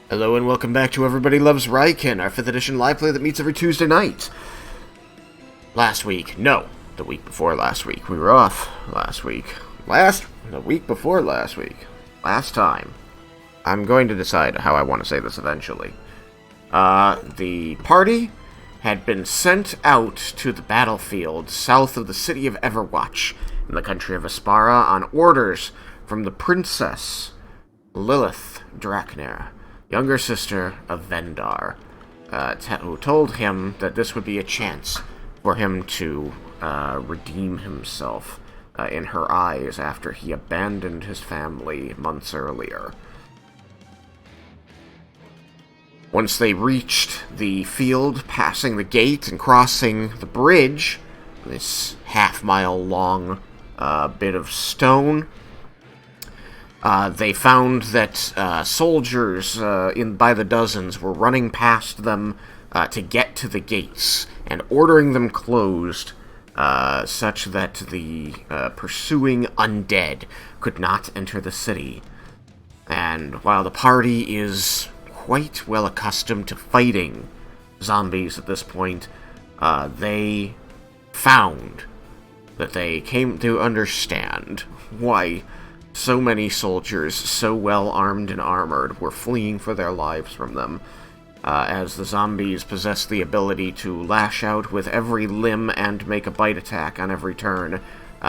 Hello and welcome back to Everybody Loves Raiken, our 5th edition live play that meets every Tuesday night. The week before last week. We were off last week. The week before last week. Last time. I'm going to decide how I want to say this eventually. The party had been sent out to the battlefield south of the city of Everwatch, in the country of Aspara, on orders from the Princess Lilith Drakner, younger sister of Vendar, who told him that this would be a chance for him to redeem himself in her eyes after he abandoned his family months earlier. Once they reached the field, passing the gate and crossing the bridge, this half-mile-long bit of stone, they found that soldiers by the dozens were running past them to get to the gates and ordering them closed such that the pursuing undead could not enter the city. And while the party is quite well accustomed to fighting zombies at this point, they found that they came to understand why so many soldiers, so well armed and armored, were fleeing for their lives from them, as the zombies possess the ability to lash out with every limb and make a bite attack on every turn,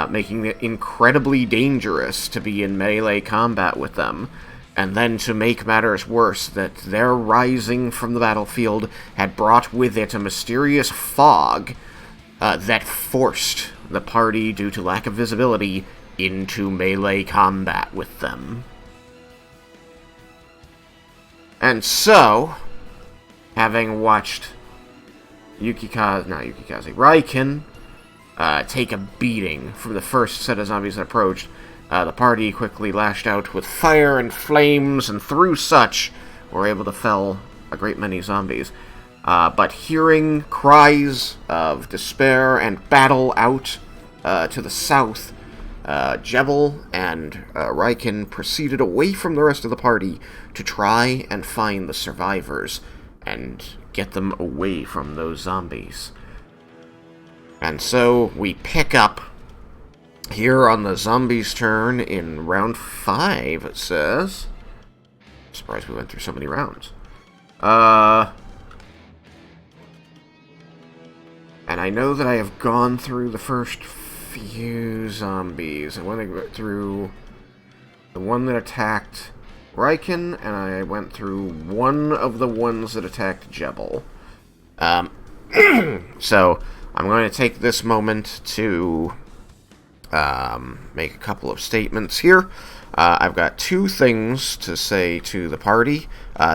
making it incredibly dangerous to be in melee combat with them. And then, to make matters worse, that their rising from the battlefield had brought with it a mysterious fog that forced the party, due to lack of visibility, into melee combat with them. And so, having watched Raiken take a beating from the first set of zombies that approached, the party quickly lashed out with fire and flames, and through such were able to fell a great many zombies. But hearing cries of despair and battle out to the south, Jebble and Raiken proceeded away from the rest of the party to try and find the survivors and get them away from those zombies. And so we pick up here on the zombies' turn in round 5, it says. I'm surprised we went through so many rounds. And I know that I have gone through the first few zombies. I went through the one that attacked Raiken, and I went through one of the ones that attacked Jebble. So, I'm going to take this moment to make a couple of statements here. I've got 2 things to say to the party.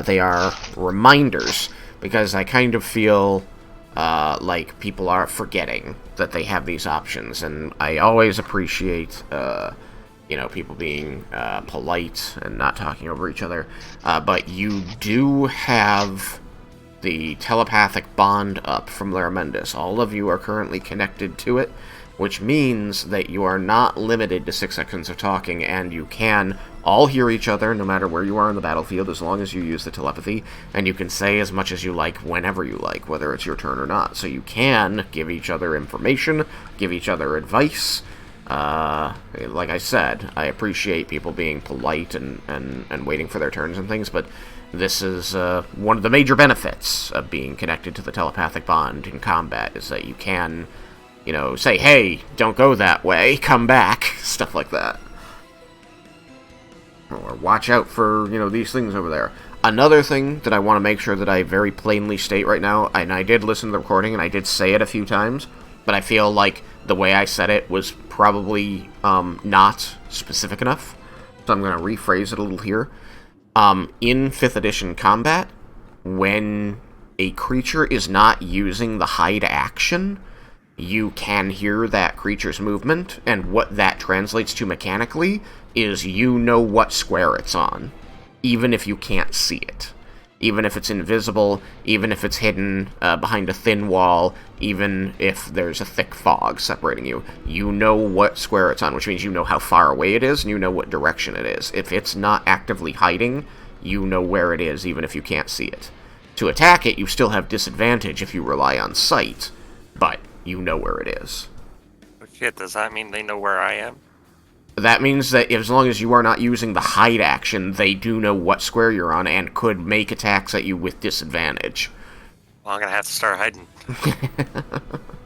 They are reminders, because I kind of feel like people are forgetting that they have these options, and I always appreciate, people being polite and not talking over each other, but you do have the telepathic bond up from Laramendus. All of you are currently connected to it, which means that you are not limited to 6 seconds of talking, and you can all hear each other no matter where you are on the battlefield, as long as you use the telepathy, and you can say as much as you like whenever you like, whether it's your turn or not. So you can give each other information, give each other advice. Like I said, I appreciate people being polite and waiting for their turns and things, but this is one of the major benefits of being connected to the telepathic bond in combat, is that you can, say, hey, don't go that way, come back, stuff like that. Or watch out for, these things over there. Another thing that I want to make sure that I very plainly state right now, and I did listen to the recording, and I did say it a few times, but I feel like the way I said it was probably not specific enough, so I'm going to rephrase it a little here. In 5th edition combat, when a creature is not using the hide action, you can hear that creature's movement, and what that translates to mechanically is you know what square it's on, even if you can't see it. Even if it's invisible, even if it's hidden behind a thin wall, even if there's a thick fog separating you, you know what square it's on, which means you know how far away it is, and you know what direction it is. If it's not actively hiding, you know where it is, even if you can't see it. To attack it, you still have disadvantage if you rely on sight, but you know where it is. Okay, does that mean they know where I am? That means that as long as you are not using the hide action, they do know what square you're on and could make attacks at you with disadvantage. Well, I'm gonna have to start hiding.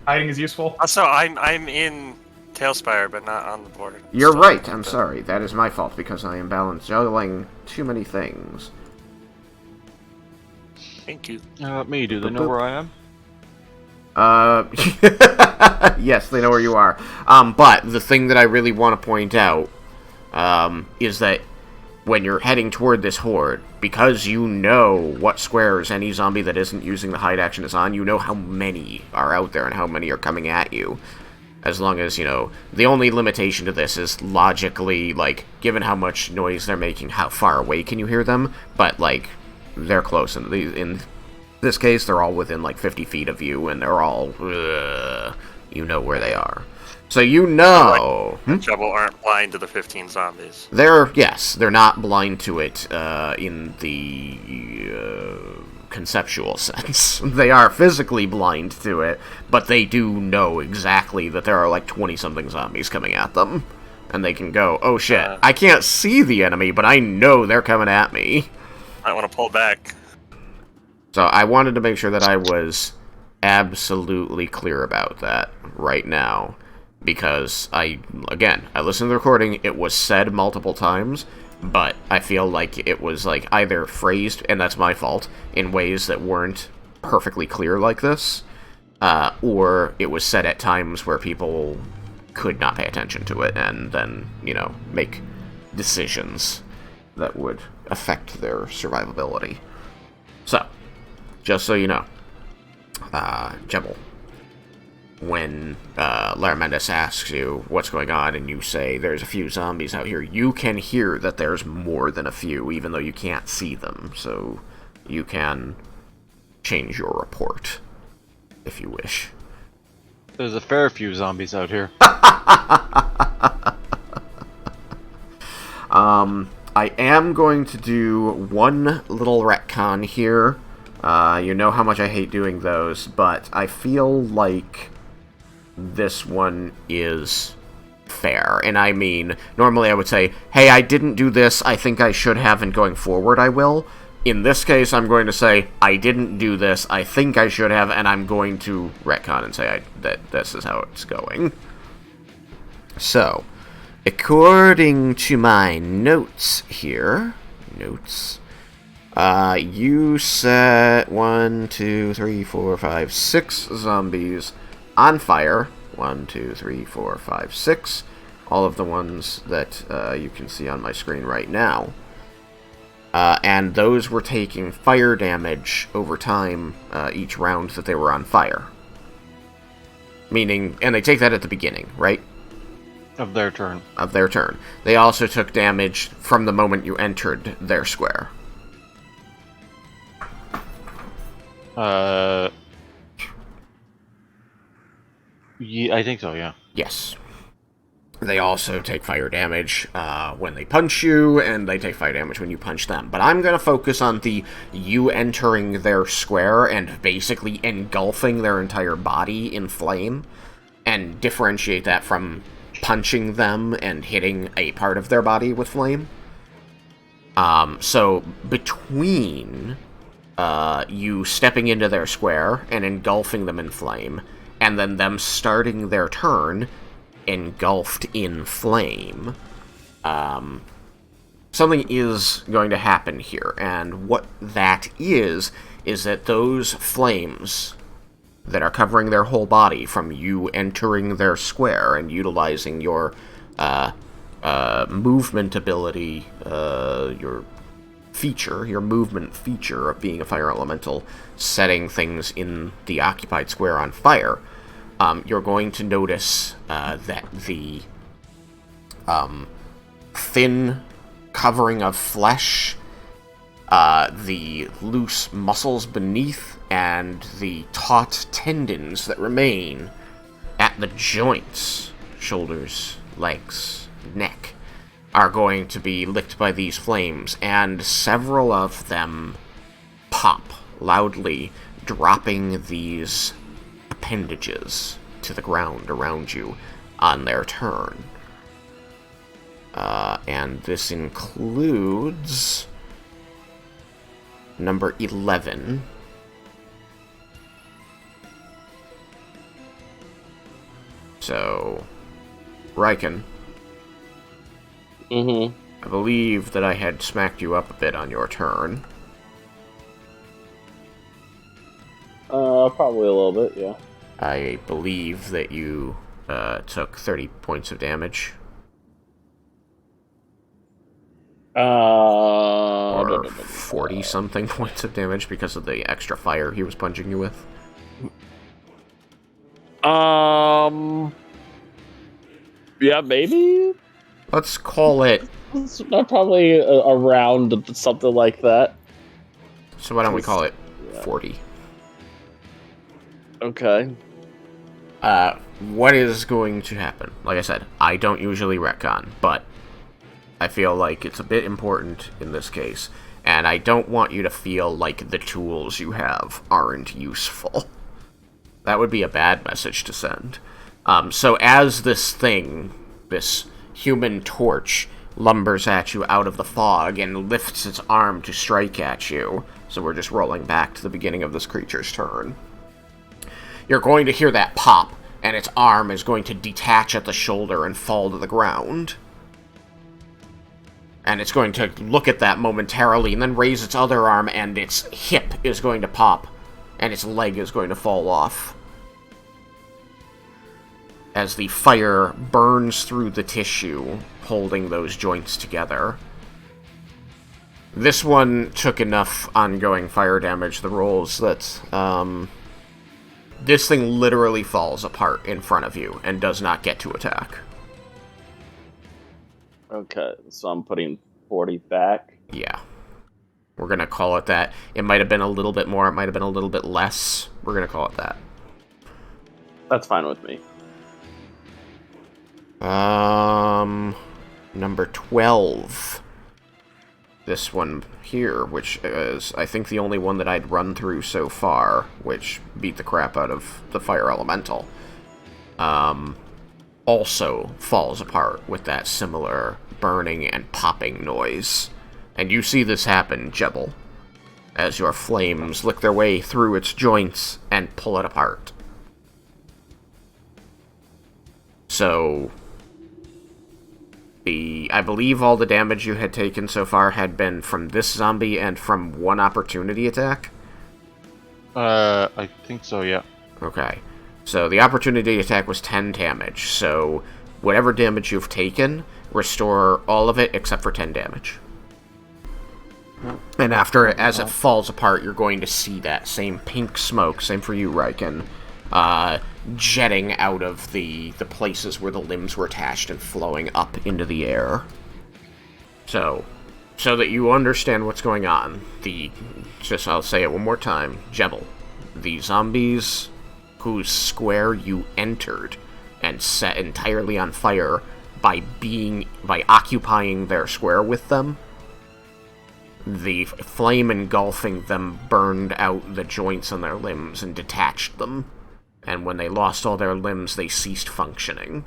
Hiding is useful. Also, I'm in Tailspire, but not on the board. You're right, I'm sorry. That is my fault, because I am juggling too many things. Thank you. Me, do they know where I am? Yes, they know where you are. But the thing that I really want to point out, is that when you're heading toward this horde, because you know what squares any zombie that isn't using the hide action is on, you know how many are out there and how many are coming at you. As long as, the only limitation to this is logically, given how much noise they're making, how far away can you hear them? But, they're close. In this case, they're all within, 50 feet of you, and they're all, you know where they are. So you know... Jebble aren't blind to the 15 zombies. They're not blind to it, in the, conceptual sense. They are physically blind to it, but they do know exactly that there are 20-something zombies coming at them. And they can go, oh shit, I can't see the enemy, but I know they're coming at me. I want to pull back. So I wanted to make sure that I was absolutely clear about that right now. Because I listened to the recording, it was said multiple times, but I feel like it was, either phrased, and that's my fault, in ways that weren't perfectly clear like this, or it was said at times where people could not pay attention to it, and then, make decisions that would affect their survivability. So, just so you know, Jebble, when Laramentis asks you what's going on and you say there's a few zombies out here, you can hear that there's more than a few, even though you can't see them. So you can change your report, if you wish. There's a fair few zombies out here. I am going to do one little retcon here. You know how much I hate doing those, but I feel like this one is fair. And I mean, normally I would say, hey, I didn't do this, I think I should have, and going forward I will. In this case, I'm going to say, I didn't do this, I think I should have, and I'm going to retcon and say that this is how it's going. So, according to my notes here, you set 1, 2, 3, 4, 5, 6 zombies on fire. 1, 2, 3, 4, 5, 6. All of the ones that you can see on my screen right now. And those were taking fire damage over time each round that they were on fire. Meaning, and they take that at the beginning, right? Of their turn. Of their turn. They also took damage from the moment you entered their square. Yeah, I think so, yeah. Yes. They also take fire damage when they punch you, and they take fire damage when you punch them. But I'm going to focus on you entering their square and basically engulfing their entire body in flame, and differentiate that from punching them and hitting a part of their body with flame. So between you stepping into their square and engulfing them in flame, and then them starting their turn engulfed in flame, something is going to happen here. And what that is that those flames that are covering their whole body from you entering their square and utilizing your movement ability, your movement feature of being a fire elemental, setting things in the occupied square on fire, you're going to notice that the thin covering of flesh, the loose muscles beneath, and the taut tendons that remain at the joints, shoulders, legs, neck, are going to be licked by these flames, and several of them pop loudly, dropping these appendages to the ground around you on their turn. And this includes number 11. So, Raiken. Mm-hmm. I believe that I had smacked you up a bit on your turn. Probably a little bit, yeah. I believe that you took 30 points of damage. Or 40-something points of damage because of the extra fire he was punching you with. Yeah, maybe? Let's call it... It's probably around something like that. So why don't we call it 40? Okay. What is going to happen? Like I said, I don't usually retcon, but I feel like it's a bit important in this case, and I don't want you to feel like the tools you have aren't useful. That would be a bad message to send. So as this thing, this human torch, lumbers at you out of the fog and lifts its arm to strike at you, so we're just rolling back to the beginning of this creature's turn, you're going to hear that pop, and its arm is going to detach at the shoulder and fall to the ground. And it's going to look at that momentarily, and then raise its other arm, and its hip is going to pop, and its leg is going to fall off. As the fire burns through the tissue, holding those joints together. This one took enough ongoing fire damage, the rolls, that, this thing literally falls apart in front of you, and does not get to attack. Okay, so I'm putting 40 back. Yeah. We're gonna call it that. It might have been a little bit more, it might have been a little bit less. We're gonna call it that. That's fine with me. Number 12. This one here, which is, I think, the only one that I'd run through so far, which beat the crap out of the fire elemental, also falls apart with that similar burning and popping noise. And you see this happen, Jebble, as your flames lick their way through its joints and pull it apart. So, I believe all the damage you had taken so far had been from this zombie and from one opportunity attack? I think so, yeah. Okay. So the opportunity attack was 10 damage, so whatever damage you've taken, restore all of it except for 10 damage. And after, as it falls apart, you're going to see that same pink smoke, same for you, Raiken, jetting out of the places where the limbs were attached and flowing up into the air. So that you understand what's going on, I'll say it one more time, Jebble, the zombies whose square you entered and set entirely on fire by occupying their square with them, the flame engulfing them burned out the joints on their limbs and detached them. And when they lost all their limbs, they ceased functioning.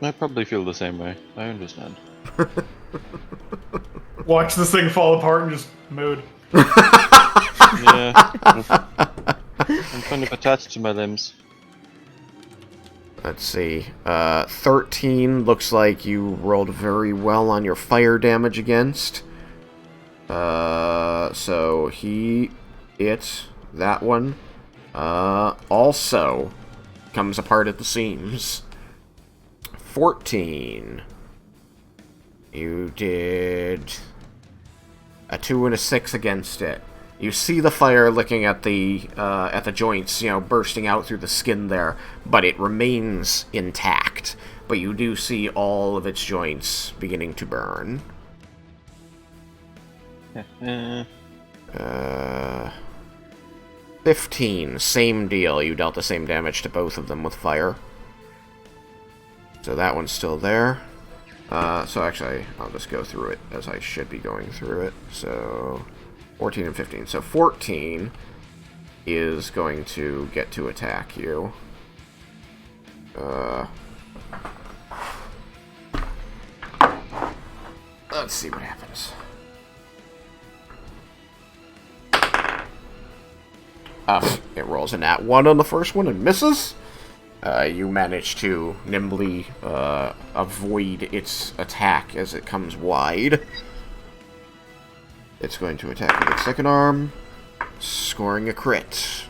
I probably feel the same way. I understand. Watch this thing fall apart and just mood. Yeah. I'm kind of attached to my limbs. Let's see. 13 looks like you rolled very well on your fire damage against. So that one, also comes apart at the seams. 14. You did a 2 and a 6 against it. You see the fire licking at the joints, bursting out through the skin there, but it remains intact. But you do see all of its joints beginning to burn. 15, same deal. You dealt the same damage to both of them with fire. So that one's still there. So actually, I'll just go through it as I should be going through it. So 14 and 15. So 14 is going to get to attack you. Let's see what happens. It rolls a nat 1 on the first one and misses. You manage to nimbly avoid its attack as it comes wide. It's going to attack with its second arm, scoring a crit.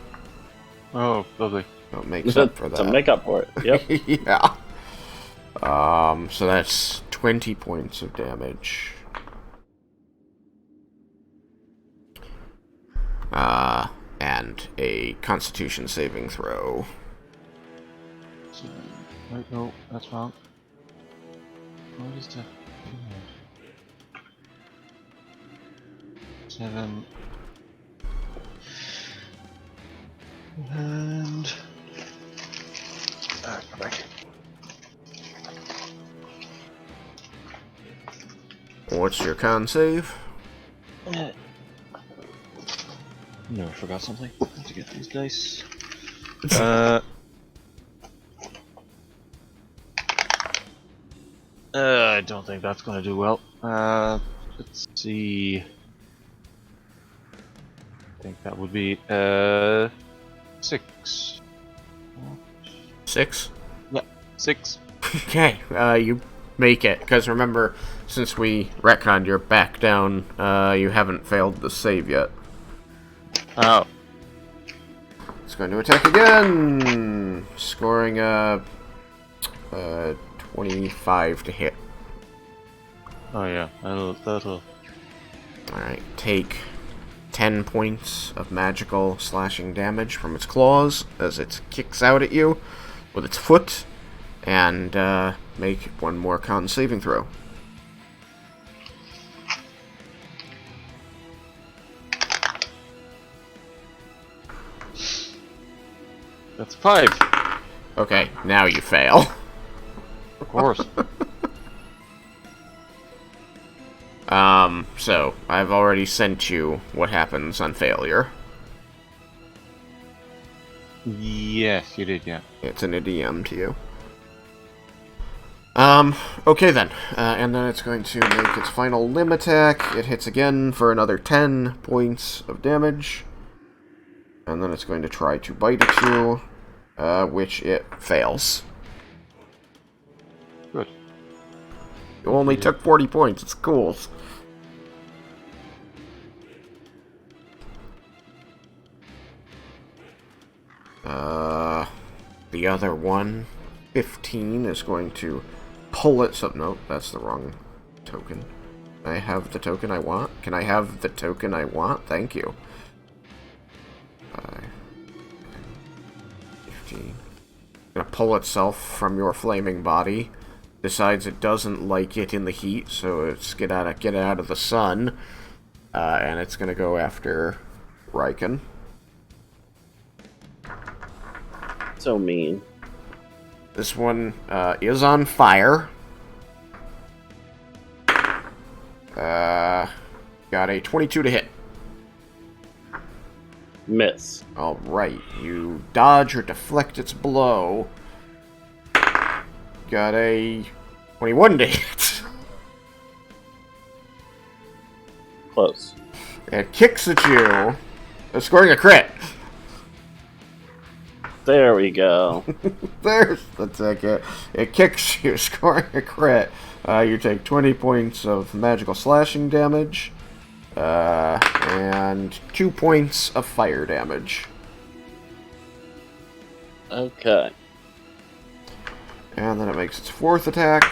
Oh, lovely. So it makes up for that. To make up for it. Yep. Yeah. So that's 20 points of damage. And a Constitution saving throw. So, wait, no, that's wrong. What is that? 7. And... Alright, go back. What's your con save? No, I forgot something. I have to get these dice. I don't think that's gonna do well. Let's see. I think that would be 6. 6? Yeah, 6. Okay, you make it. Because remember, since we retconned your back down, you haven't failed the save yet. Oh. It's going to attack again! Scoring a 25 to hit. Oh yeah, that'll... Alright, take 10 points of magical slashing damage from its claws as it kicks out at you with its foot, and make one more con saving throw. That's 5. Okay, now you fail. Of course. So, I've already sent you what happens on failure. Yes, you did, yeah. It's an idiom to you. Okay then. And then it's going to make its final limb attack. It hits again for another 10 points of damage. And then it's going to try to bite at you, which it fails. Good. You only took 40 points. It's cool. The other one, 15, is going to pull it. So, no, that's the wrong token. I have the token I want. Can I have the token I want? Thank you. 15. Gonna pull itself from your flaming body. Decides it doesn't like it in the heat, so it's get out of the sun. And it's gonna go after Raiken. So mean. This one is on fire. Got a 22 to hit. Miss. Alright, you dodge or deflect its blow. Got a 21 to hit. Close. It kicks at you, scoring a crit. There we go. There's the ticket. It kicks you, scoring a crit. You take 20 points of magical slashing damage. And 2 points of fire damage. Okay. And then it makes its fourth attack.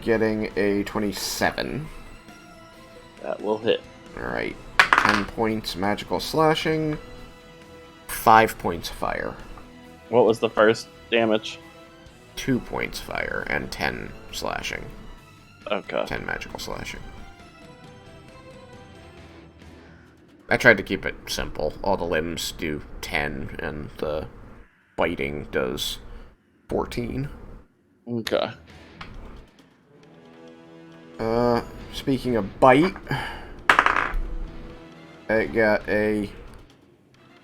Getting a 27. That will hit. Alright. 10 points magical slashing. 5 points fire. What was the first damage? 2 points fire and 10 slashing. Okay. 10 magical slashing. I tried to keep it simple. All the limbs do 10, and the biting does 14. Okay. Speaking of bite, I got a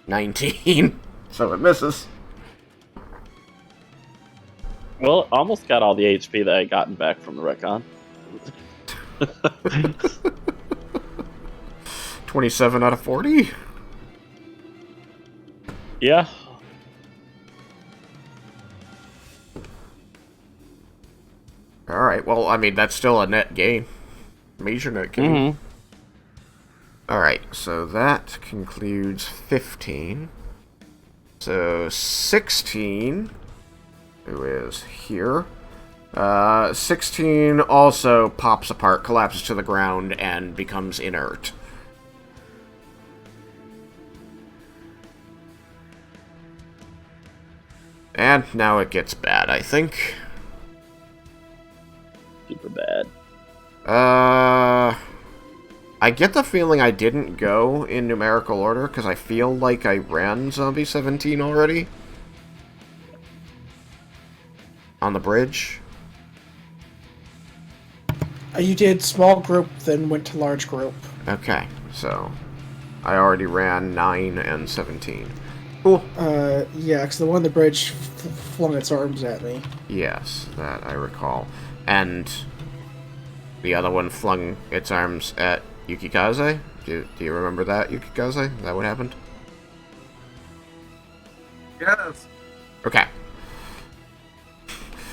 19, so it misses. Well, almost got all the HP that I gotten back from the recon. 27 out of 40? Yeah. Alright, well, I mean, that's still a net gain. Major net gain. Alright, so that concludes 15. So 16, who is here. 16 also pops apart, collapses to the ground, and becomes inert. And now it gets bad, I think. Super bad. I get the feeling I didn't go in numerical order, because I feel like I ran Zombie 17 already. On the bridge. You did small group, then went to large group. Okay, so I already ran 9 and 17. Cool. Yeah, because the one on the bridge flung its arms at me. Yes, that I recall. And the other one flung its arms at Yukikaze? Do you remember that, Yukikaze? Is that what happened? Yes. Okay.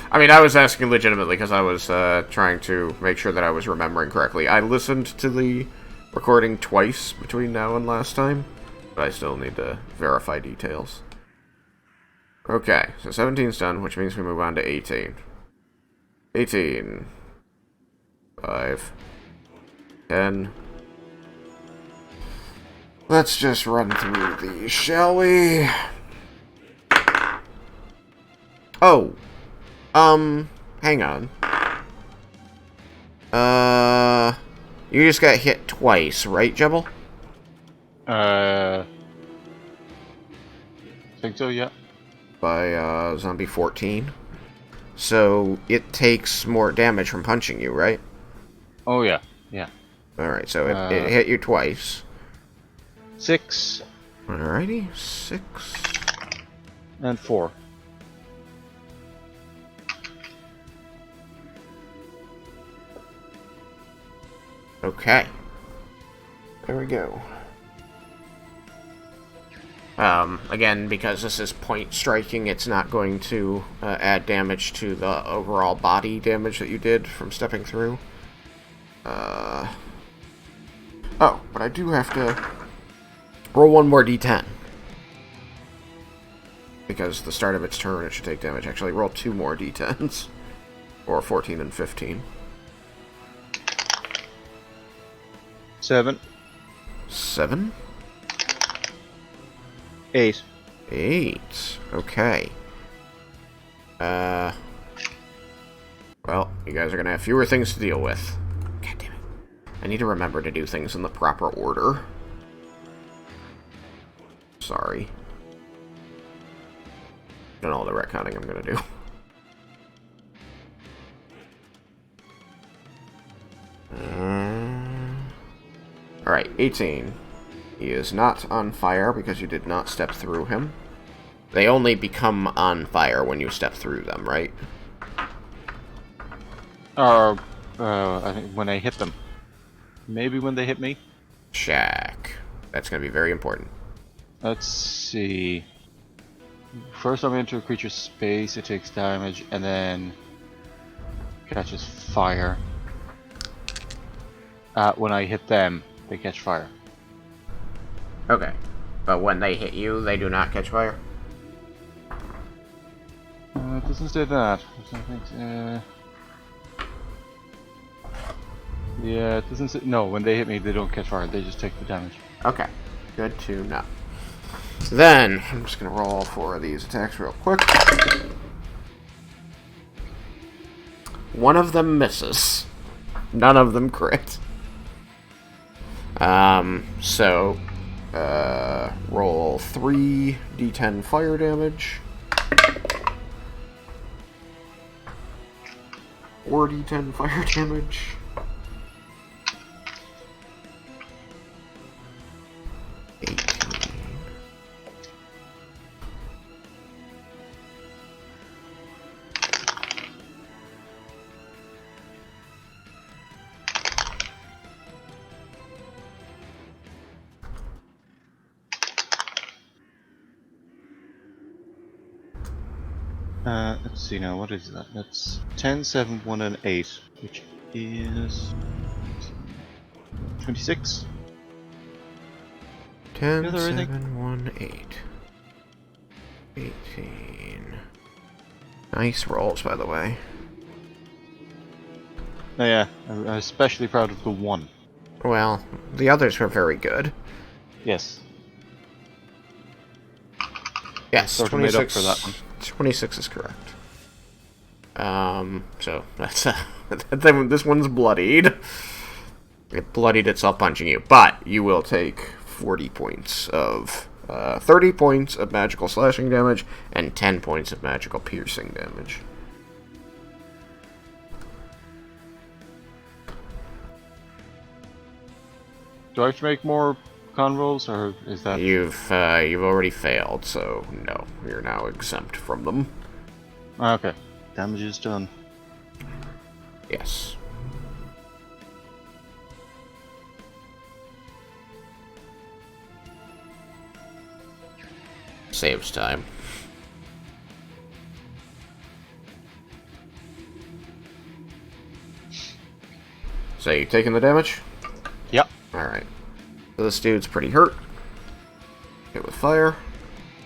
I mean, I was asking legitimately because I was trying to make sure that I was remembering correctly. I listened to the recording twice between now and last time, but I still need to verify details. Okay, so 17's done, which means we move on to 18. 18. 5. 10. Let's just run through these, shall we? Oh. Hang on. You just got hit twice, right, Jebble? I think so, yeah. By, Zombie 14. So, it takes more damage from punching you, right? Oh, yeah. Yeah. Alright, so it hit you twice. 6 Alrighty, 6. and 4. Okay. There we go. Again, because this is point striking, it's not going to add damage to the overall body damage that you did from stepping through. Oh, but I do have to roll one more d10. Because the start of its turn, it should take damage. Actually, roll 2 more d10s. Or 14 and 15. 7. 7? 8. 8. Okay. Well, you guys are gonna have fewer things to deal with. God damn it. I need to remember to do things in the proper order. Sorry. Done all the retconning I'm gonna do. Alright, 18. He is not on fire because you did not step through him. They only become on fire when you step through them, right? I think when I hit them. Maybe when they hit me? Shack. That's going to be very important. Let's see. First I'm into a creature's space, it takes damage, and then catches fire. When I hit them, they catch fire. Okay. But when they hit you, they do not catch fire? It doesn't say that. Yeah, it doesn't say... No, when they hit me, they don't catch fire. They just take the damage. Okay. Good to know. Then, I'm just going to roll all 4 of these attacks real quick. One of them misses. None of them crit. Roll 3 d10 fire damage. 4d10 fire damage. Let's see now, what is that? That's 10, 7, 1, and 8, which is 26. 10, Together, I think. 7, 1, 8. 18. Nice rolls, by the way. Oh yeah, I'm especially proud of the 1. Well, the others were very good. Yes. Yes, Sort of made 26, up for that one. 26 is correct. So that's this one's bloodied. It bloodied itself punching you, but you will take 40 points of 30 points of magical slashing damage and 10 points of magical piercing damage. Do I have to make more con rolls, or is that... You've already failed, so no, you're now exempt from them. Okay. Damage is done. Yes. Saves time. So you taking the damage? Yep. Alright. So this dude's pretty hurt. Hit with fire.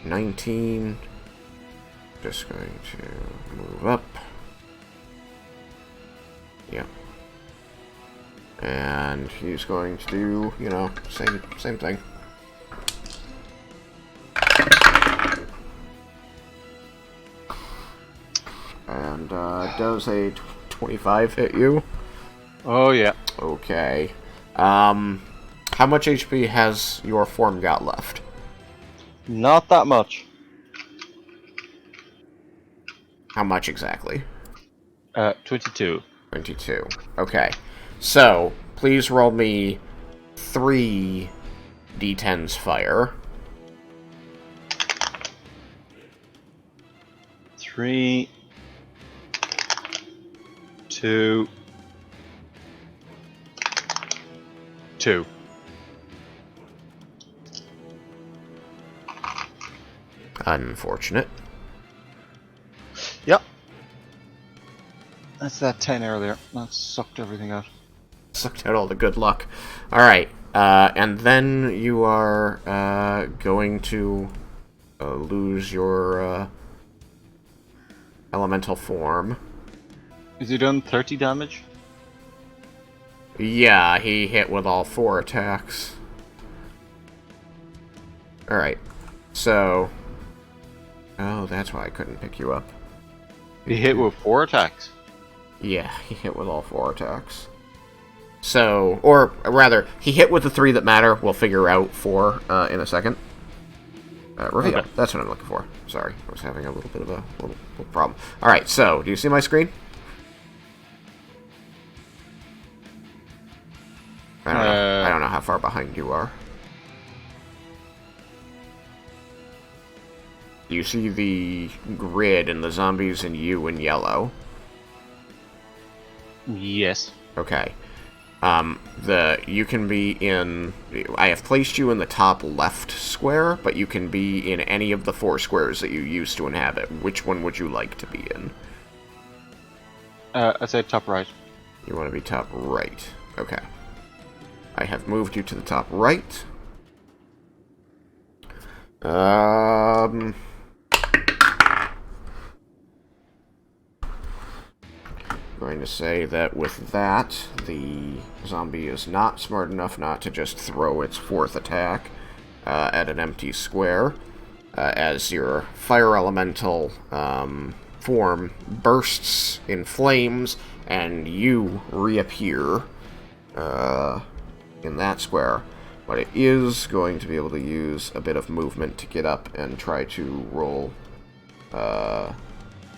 19. Just going to move up. Yep. And he's going to do, you know, same thing. And does a 25 hit you? Oh yeah. Okay. How much HP has your form got left? Not that much. How much exactly? 22. 22. Okay. So, please roll me 3 d10s fire. 3, 2, 2. Unfortunate. Yep. That's that 10 earlier. That sucked everything out. Sucked out all the good luck. Alright. And then you are going to lose your elemental form. Is he done 30 damage? Yeah, he hit with all 4 attacks. Alright. So... Oh, that's why I couldn't pick you up. He hit with 4 attacks. Yeah, he hit with all 4 attacks. So, or rather, he hit with the 3 that matter. We'll figure out 4 in a second. Reveal. Okay. That's what I'm looking for. Sorry, I was having a little bit of a little problem. Alright, so, do you see my screen? I don't know how far behind you are. You see the grid and the zombies and you in yellow. Yes. Okay. You can be in... I have placed you in the top left square, but you can be in any of the 4 squares that you used to inhabit. Which one would you like to be in? I'd say top right. You want to be top right. Okay. I have moved you to the top right. Going to say that with that, the zombie is not smart enough not to just throw its 4th attack at an empty square, as your fire elemental form bursts in flames, and you reappear in that square. But it is going to be able to use a bit of movement to get up and try to roll a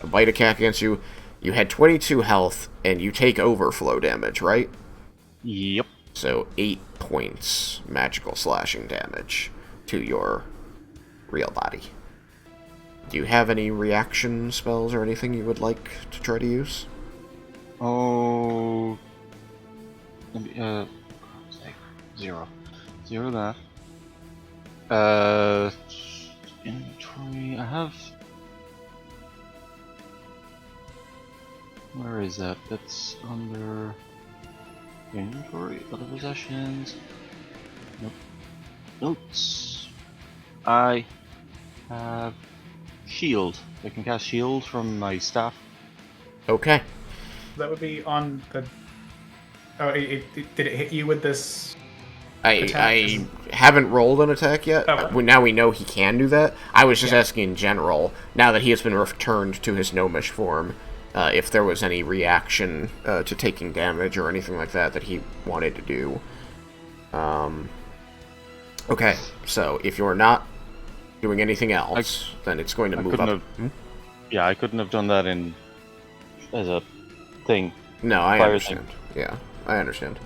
bite attack against you. You had 22 health, and you take overflow damage, right? Yep. So 8 points magical slashing damage to your real body. Do you have any reaction spells or anything you would like to try to use? Oh. Let me, say 0. 0 that. Inventory. I have. Where is that? That's under inventory, other possessions. Nope. Notes. I have shield. I can cast shield from my staff. Okay. That would be on the. Oh, did it hit you with this? I Attack? haven't rolled an attack yet. Okay. Now we know he can do that. I was just Yeah. asking in general, now that he has been returned to his gnomish form, if there was any reaction to taking damage or anything like that that he wanted to do. Okay, so if you're not doing anything else, then it's going to move up. Yeah, I couldn't have done that in as a thing. No, I Fire understand. Yeah, I understand.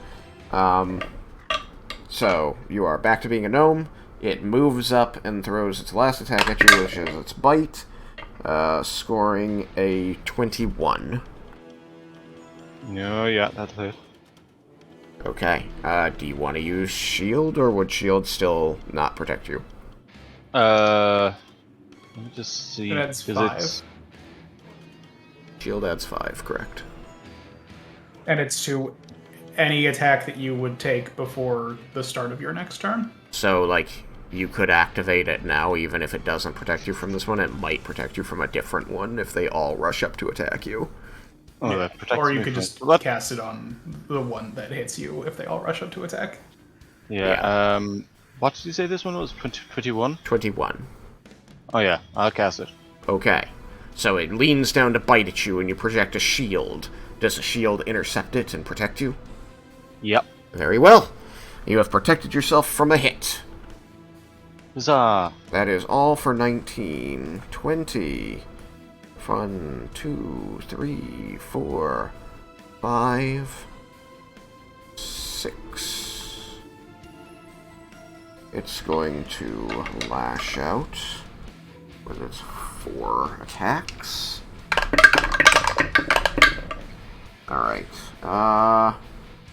So, you are back to being a gnome. It moves up and throws its last attack at you, which is its bite, scoring a 21. No, yeah, that's it. Okay, do you want to use shield, or would shield still not protect you? Let me just see. It adds 'cause 5. it's- Shield adds 5, correct. And it's to any attack that you would take before the start of your next turn. So, like, you could activate it now, even if it doesn't protect you from this one. It might protect you from a different one if they all rush up to attack you. Oh, that protects Or you me could from- just What? cast it on the one that hits you if they all rush up to attack. Yeah. What did you say this one was? 21? 21. Oh yeah, I'll cast it. Okay. So it leans down to bite at you, and you project a shield. Does the shield intercept it and protect you? Yep. Very well. You have protected yourself from a hit. Huzzah! That is all for 19. 20. 1, 2, 3, 4, 5, 6. It's going to lash out with its 4 attacks. Alright. I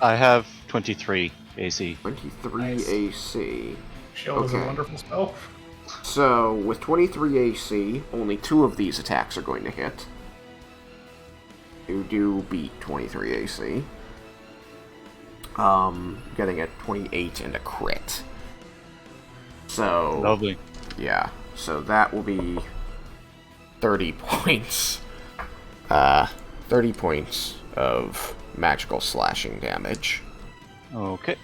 have 23 AC. 23 Nice. AC. Shield is a Okay. wonderful spell. So, with 23 AC, only 2 of these attacks are going to hit. You do beat 23 AC. Getting a 28 and a crit. So, Lovely. yeah. So that will be 30 points. 30 points of magical slashing damage. Okay.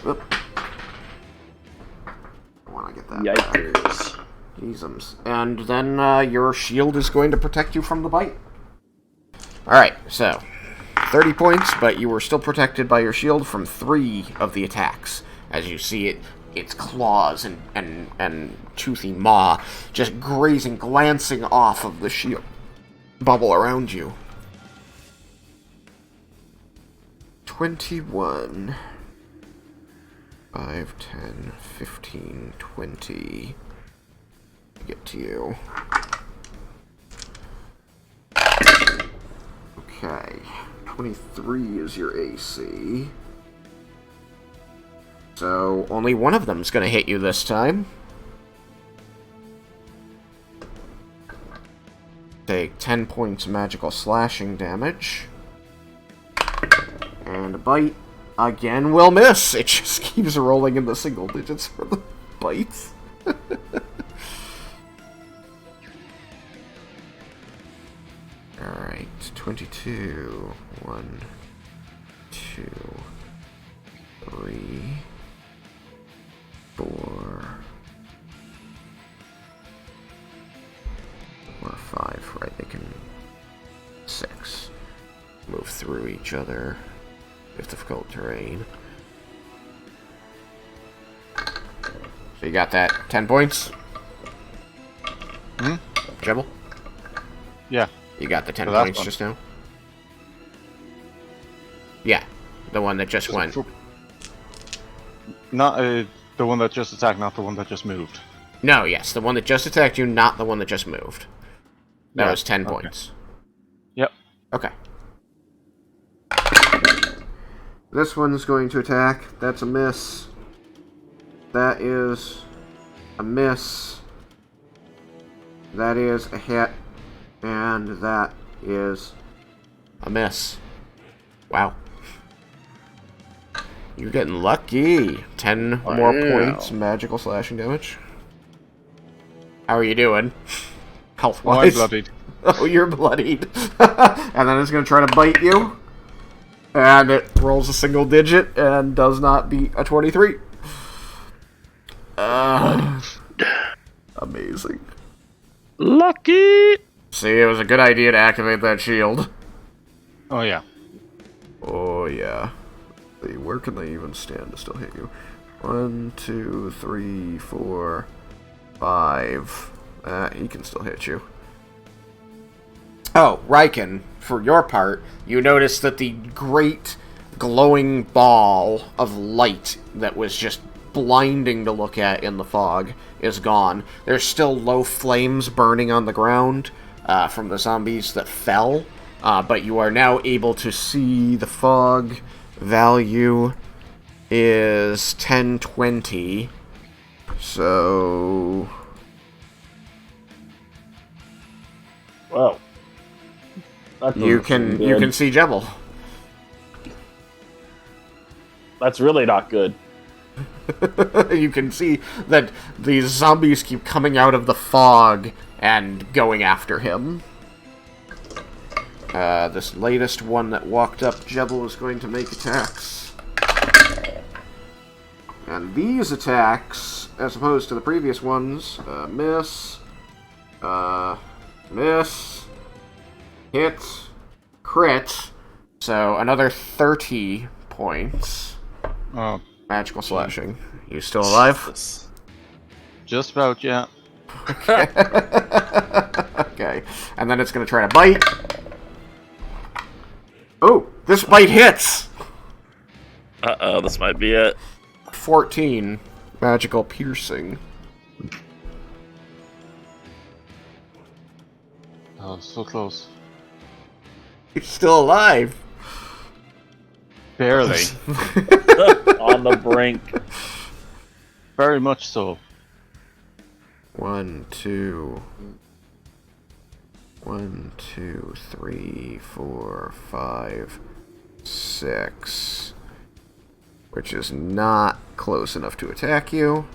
Oop. I want to get that back. Yikers. Jeezums. And then your shield is going to protect you from the bite. Alright, so 30 points, but you were still protected by your shield from 3 of the attacks. As you see its claws and toothy maw just grazing, glancing off of the shield bubble around you. 21. 5, 10, 15, 20. Get to you. Okay. 23 is your AC. So, only one of them's gonna hit you this time. Take 10 points magical slashing damage. And a bite, again, will miss. It just keeps rolling in the single digits for the bites. Alright, 22. 1, 2, 3, 4, 5, right, they can 6 move through each other with difficult terrain. So you got that 10 points? Hmm? Jebble? Yeah. You got the 10 The last points one. just now? Yeah, the one that just went. Not the one that just attacked, not the one that just moved. No, yes, the one that just attacked you, not the one that just moved. That Yeah, was 10 okay. points. Yep. Okay. This one's going to attack. That's a miss. That is a miss. That is a hit. And that is a miss. Wow. You're getting lucky. 10 more points magical slashing damage. How are you doing? Oh, I'm Health-wise? bloodied. Oh, you're bloodied. And then it's going to try to bite you. And it rolls a single digit and does not beat a 23. Amazing. Lucky! See, it was a good idea to activate that shield. Oh yeah. Oh, yeah. See, where can they even stand to still hit you? 1, 2, 3, 4, 5. He can still hit you. Oh, Raiken, for your part, you notice that the great glowing ball of light that was just blinding to look at in the fog is gone. There's still low flames burning on the ground from the zombies that fell, but you are now able to see the fog value is 1020. So... Well, You can see Jebble. That's really not good. You can see that these zombies keep coming out of the fog and going after him. This latest one that walked up, Jebble, is going to make attacks. And these attacks, as opposed to the previous ones, miss, miss, hit, crit, so another 30 points. Oh, Magical slashing. You still alive? just about, yeah. Okay. And then it's going to try to bite. Oh, this bite hits! Uh-oh, this might be it. 14. Magical piercing. Oh, so close. You're still alive. Barely. On the brink. Very much so. 1, 2. 1, 2, 3, 4, 5, 6. Which is not close enough to attack you.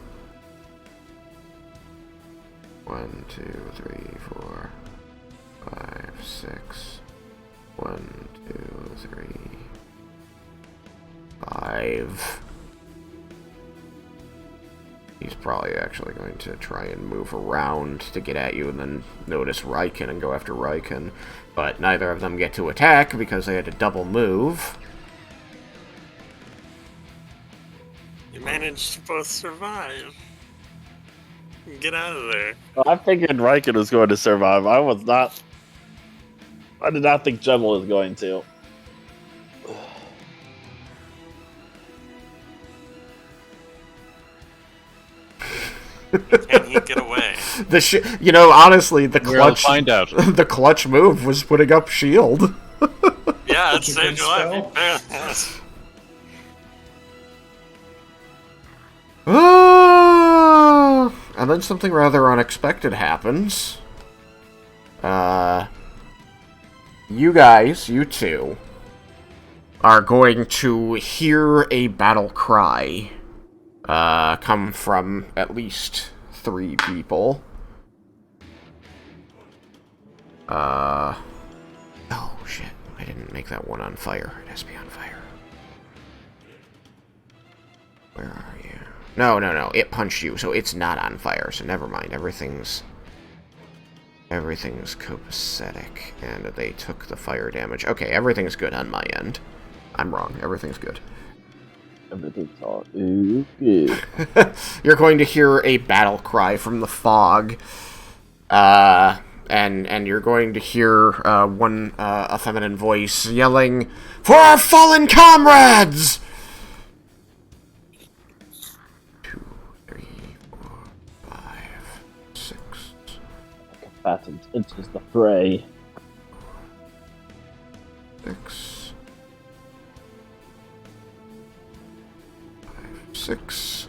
1, 2, 3, 4, 5, 6. 1, 2, 3, 5. He's probably actually going to try and move around to get at you and then notice Raiken and go after Raiken. But neither of them get to attack because they had to double move. You managed to both survive. Get out of there. I figured Raiken was going to survive. I did not think Jebble was going to. Can he get away? Honestly, the We'll clutch find out. the clutch move was putting up shield. Yeah, it Such a saved good your life. spell. You barely- yes. And then something rather unexpected happens. You two, are going to hear a battle cry come from at least 3 people. Oh shit, I didn't make that one on fire. It has to be on fire. Where are you? No, it punched you, so it's not on fire, so never mind. Everything's copacetic, and they took the fire damage. Okay, everything's good on my end. I'm wrong, everything's good. Everything's all good. You're You're going to hear a battle cry from the fog, as and you're going to hear one a feminine voice yelling, "For our fallen comrades!" 2, 3, 4, 5, 6. Combatant enters the fray. 6. 5, 6.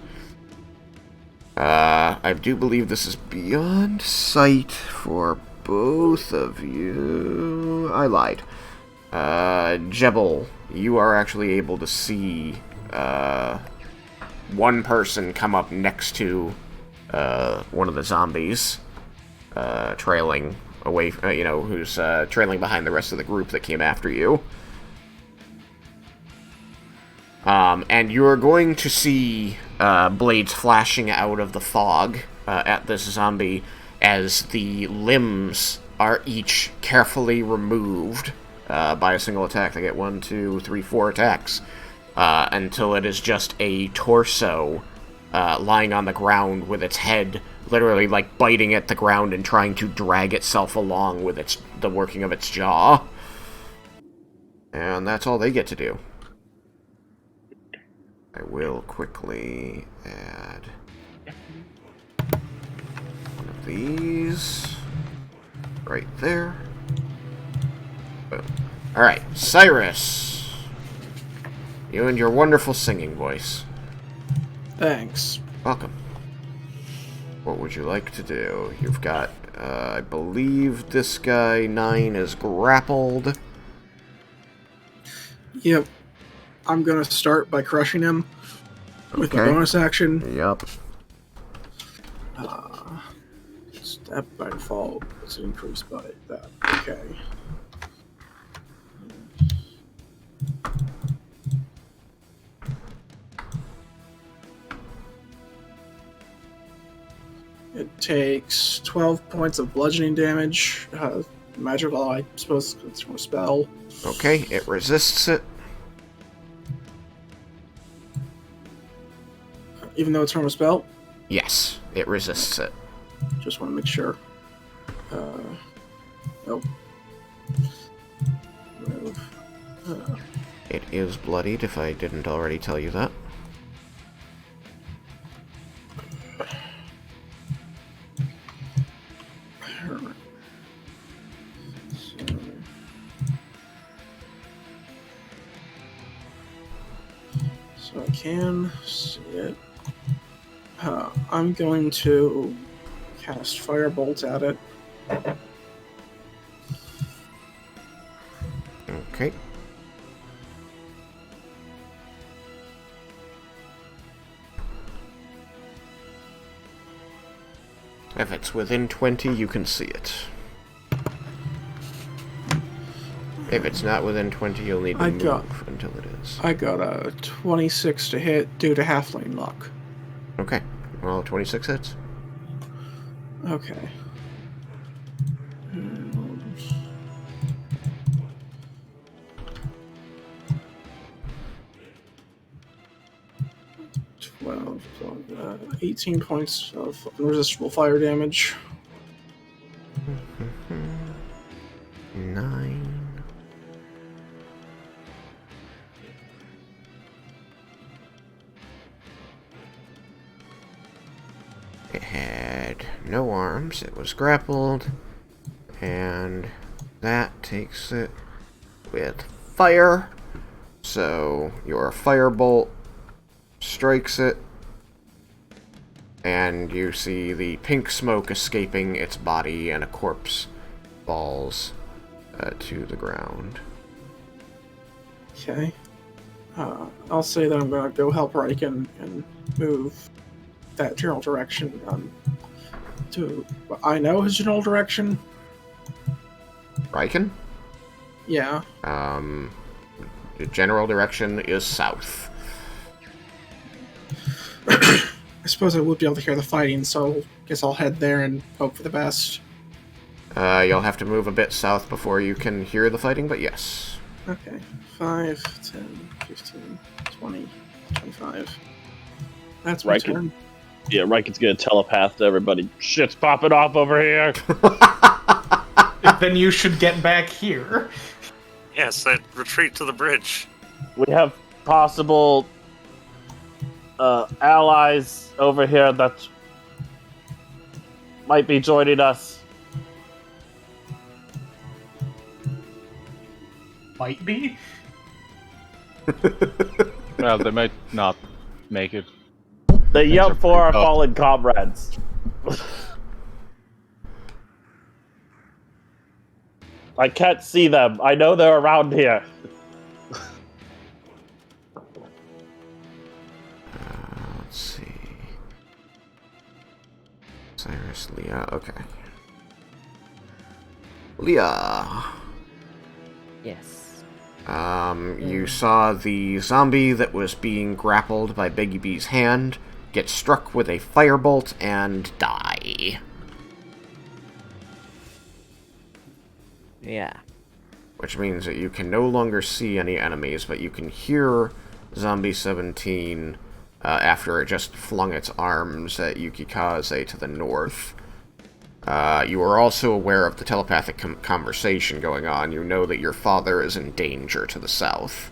I do believe this is beyond sight for both of you. I lied. Jebble, you are actually able to see one person come up next to one of the zombies, trailing away, who's trailing behind the rest of the group that came after you. And you're going to see blades flashing out of the fog at this zombie as the limbs are each carefully removed by a single attack. They get 1, 2, 3, 4 attacks until it is just a torso lying on the ground with its head literally like biting at the ground and trying to drag itself along with the working of its jaw. And that's all they get to do. I will quickly add one of these right there. Boom. Alright, Cyrus. You and your wonderful singing voice. Thanks. Welcome. What would you like to do? You've got, I believe this guy, 9, is grappled. Yep. I'm gonna start by crushing him with my bonus action. Yup. Step by default is increased by that. Okay. It takes 12 points of bludgeoning damage. Magical, I suppose it's from a spell. Okay, it resists it. Even though it's from a spell? Yes, it resists it. Just want to make sure. Nope. Move. It is bloodied, if I didn't already tell you that. So I can see it. I'm going to cast Firebolt at it. Okay. If it's within 20, you can see it. If it's not within 20, you'll need to move until it is. I got a 26 to hit due to halfling luck. Okay. Well, 26 hits. Okay. Well, 18 points of irresistible fire damage. 9. It had no arms, it was grappled, and that takes it with fire. So your firebolt strikes it, and you see the pink smoke escaping its body, and a corpse falls to the ground. Okay. I'll say that I'm going to go help Raiken and move that general direction to what I know his general direction. Raiken? Yeah. The general direction is south. I suppose I would be able to hear the fighting, so I guess I'll head there and hope for the best. You'll have to move a bit south before you can hear the fighting, but yes. Okay. 5, 10, 15, 20, 25. That's my turn. Yeah, Raiken's gonna telepath to everybody. Shit's popping off over here. Then you should get back here. Yes, retreat to the bridge. We have possible allies over here that might be joining us. Might be. Well, they might not make it. They yell for our Oh. fallen comrades. I can't see them. I know they're around here. Let's see. Cyrus, Leah, okay. Leah. Yes. You saw the zombie that was being grappled by Biggie B's hand get struck with a firebolt and die. Yeah. Which means that you can no longer see any enemies, but you can hear Zombie 17 after it just flung its arms at Yukikaze to the north. You are also aware of the telepathic conversation going on. You know that your father is in danger to the south.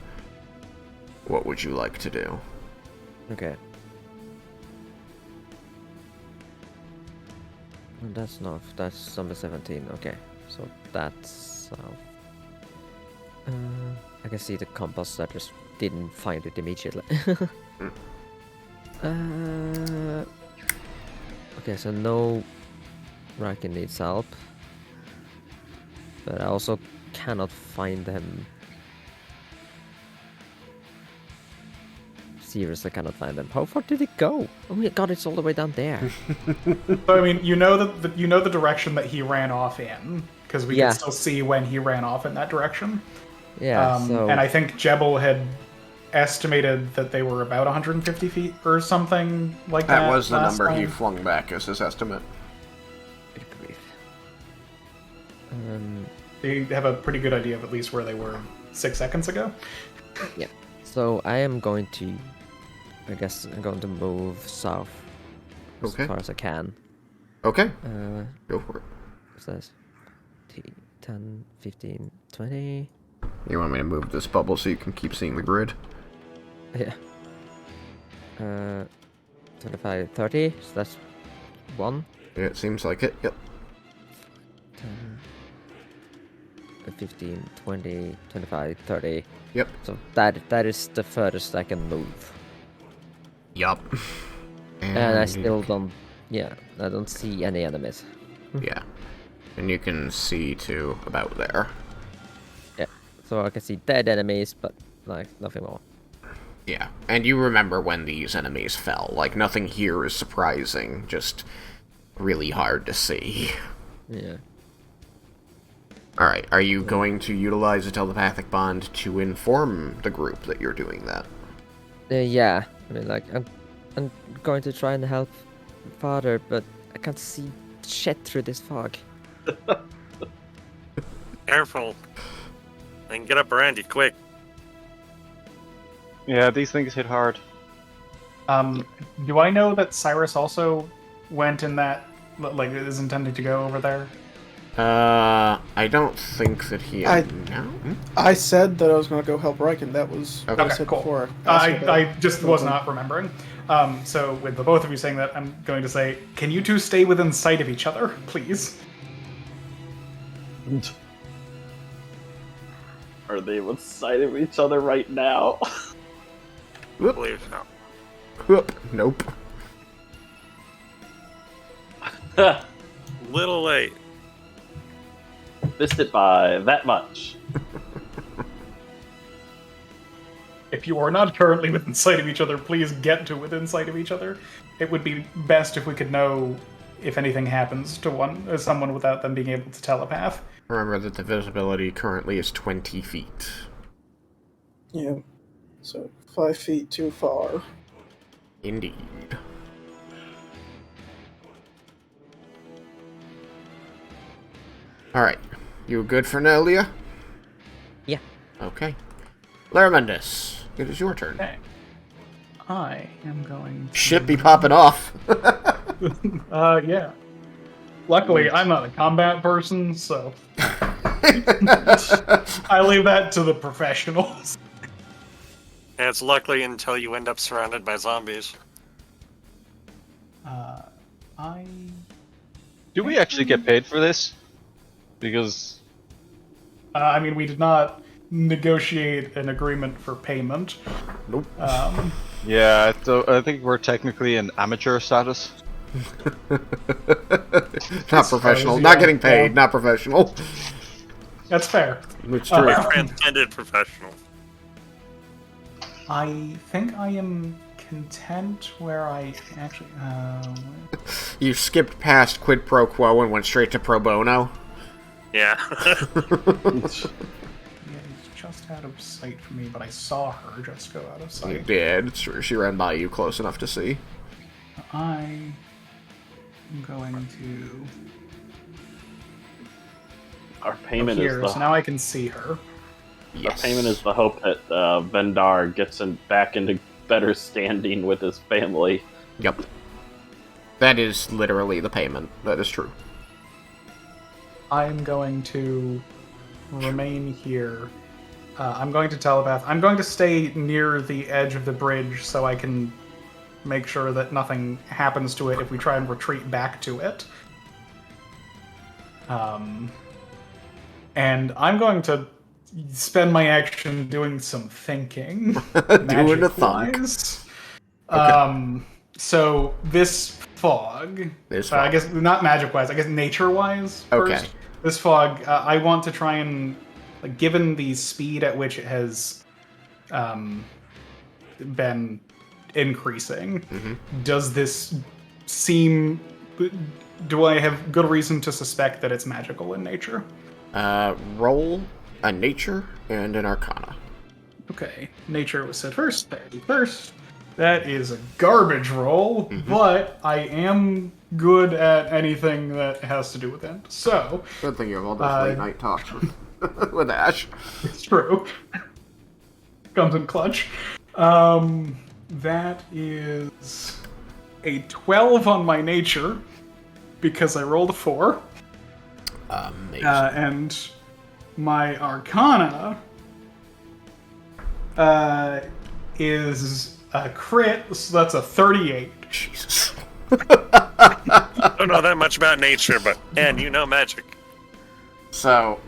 What would you like to do? Okay. That's north. That's Zombie 17. Okay. So that's south. I can see the compass. I just didn't find it immediately. Okay, so no Raiken needs help. But I also cannot find them. Seriously, cannot find them. How far did it go? Oh my god, it's all the way down there. So, I mean, you know the direction that he ran off in, because we Yeah. can still see when he ran off in that direction. Yeah, so... And I think Jebble had estimated that they were about 150 feet or something like that. That was the last number he time. flung back as his estimate. Good grief. You have a pretty good idea of at least where they were 6 seconds ago. Yeah. So I am going to... I guess I'm going to move south Okay. as far as I can. Okay, Uh, go for it. what's this? 10, 15, 20... You want me to move this bubble so you can keep seeing the grid? Yeah. 25, 30, so that's 1. Yeah, it seems like it. Yep. 10, 15, 20, 25, 30. Yep. So that is the furthest I can move. Yup. And I still don't... Yeah, I don't see any enemies. Yeah. And you can see to about there. Yeah. So I can see dead enemies, but like nothing more. Yeah. And you remember when these enemies fell. Like, nothing here is surprising. Just really hard to see. Yeah. Alright, are you going to utilize a telepathic bond to inform the group that you're doing that? Yeah. I mean, like, I'm going to try and help father, but I can't see shit through this fog. Careful. And get up around you quick. Yeah, these things hit hard. Do I know that Cyrus also went in that, like, is intended to go over there? I don't think that he... No? I said that I was going to go help Raiken. That was what I Okay, said cool. before. I just was not remembering. So with the both of you saying that, I'm going to say, can you two stay within sight of each other, please? Are they with sight of each other right now? I believe so. Whoop. Nope. Little late. Missed it by that much. If you are not currently within sight of each other, please get to within sight of each other. It would be best if we could know if anything happens to someone without them being able to telepath. Remember that the visibility currently is 20 feet. Yeah. So 5 feet too far. Indeed. Alright. You good for now, Leah? Yeah. Okay. Laramendus, it is your turn. Okay. I am going to... Shit be popping off. Yeah. Luckily, I'm not a combat person, so I leave that to the professionals. And it's luckily until you end up surrounded by zombies. Do we actually get paid for this? Because I mean, we did not negotiate an agreement for payment. Nope. yeah, so I think we're technically in amateur status. Not professional. yeah, Not getting paid. yeah. Not professional. That's fair. It's true. Transcended professional. I think I am content where I actually. You skipped past quid pro quo and went straight to pro bono. Yeah. Yeah, he's just out of sight for me, but I saw her just go out of You sight. did. It's true. She ran by you close enough to see. I am going to Our payment here, is so the now I can see her. Yes. our payment is the hope that Vendar gets back into better standing with his family. Yep. That is literally the payment. That is true. I'm going to remain here. I'm going to telepath. I'm going to stay near the edge of the bridge so I can make sure that nothing happens to it if we try and retreat back to it. And I'm going to spend my action doing some thinking. Doing a thunk. magic-wise. Okay. So this fog, This I fog. guess not magic-wise, I guess nature-wise Okay. first. This fog, I want to try and, like, given the speed at which it has been increasing, does this seem... Do I have good reason to suspect that it's magical in nature? Roll a nature and an arcana. Okay, nature was said first. That is a garbage roll, but I am good at anything that has to do with it. So, Good thing you have all those late night talks with Ash. it's true. Comes in clutch. That is a 12 on my nature, because I rolled a 4. Amazing. And my arcana is a crit, so that's a 38. Jesus. I don't know that much about nature, but and you know magic. So,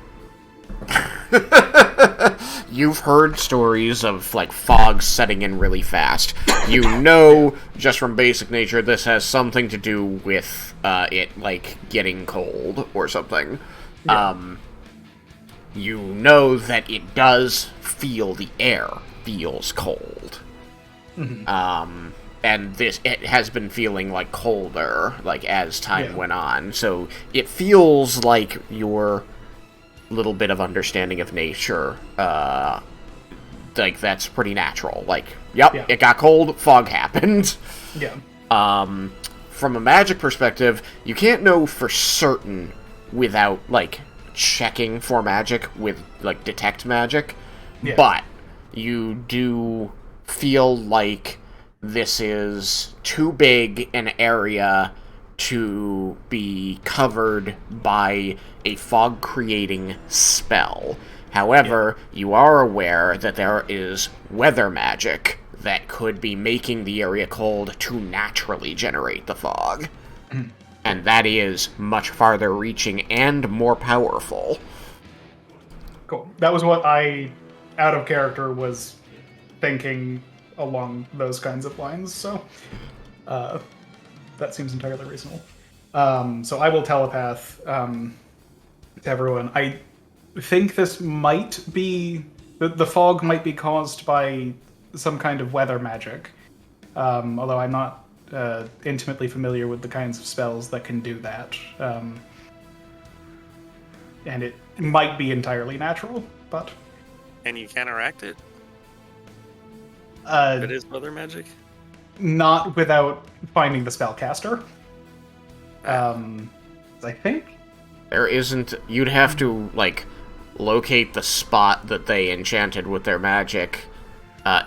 you've heard stories of, like, fog setting in really fast. You know, just from basic nature, this has something to do with it, like, getting cold or something. Yeah. You know that it does feel the air feels cold. And it has been feeling, like, colder, like, as time went on. So it feels like your little bit of understanding of nature, like, that's pretty natural. Like, yep, it got cold, fog happened. Yeah. From a magic perspective, you can't know for certain without, like, checking for magic with, like, detect magic. Yeah. But you do feel like this is too big an area to be covered by a fog-creating spell. However, you are aware that there is weather magic that could be making the area cold to naturally generate the fog. And that is much farther reaching and more powerful. Cool. That was what I, out of character, was thinking along those kinds of lines, so that seems entirely reasonable. So I will telepath to everyone. I think this might be... The fog might be caused by some kind of weather magic, although I'm not intimately familiar with the kinds of spells that can do that. And it might be entirely natural, but... And you counteract it? It is weather magic? Not without finding the spellcaster. I think. There isn't... You'd have to, like, locate the spot that they enchanted with their magic,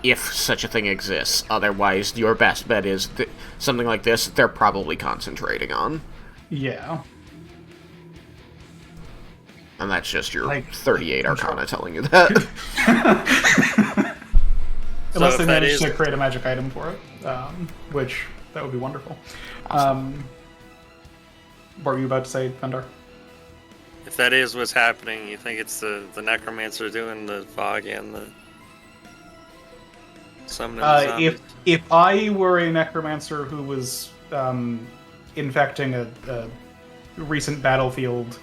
if such a thing exists. Otherwise, your best bet is something like this, they're probably concentrating on. Yeah. And that's just your Like, 38 Arcana telling you that. Unless if they that manage is- to create a magic item for it, which that would be wonderful. What were you about to say, Vendor? If that is what's happening, you think it's the necromancer doing the fog and the summoning the zombies? If I were a necromancer who was infecting a recent battlefield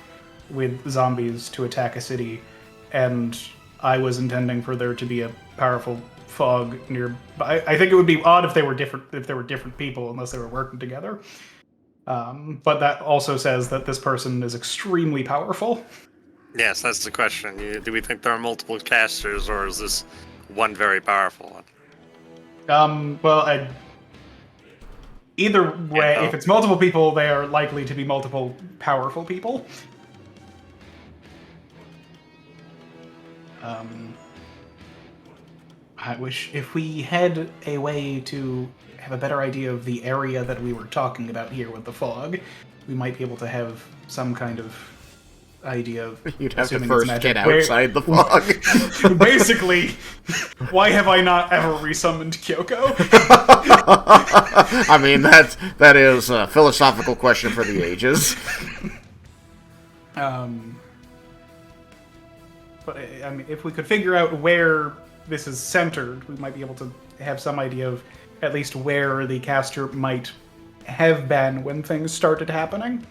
with zombies to attack a city, and I was intending for there to be a powerful fog nearby, I think it would be odd if they were different. If there were different people, unless they were working together. But that also says that this person is extremely powerful. Yes, that's the question. Do we think there are multiple casters, or is this one very powerful one? Either way, Yeah. if it's multiple people, they are likely to be multiple powerful people. I wish if we had a way to have a better idea of the area that we were talking about here with the fog, we might be able to have some kind of idea of. You'd have to assuming it's first magic. get outside the fog. Basically, why have I not ever resummoned Kyoko? I mean, that is a philosophical question for the ages. But I mean, if we could figure out where this is centered, we might be able to have some idea of at least where the caster might have been when things started happening.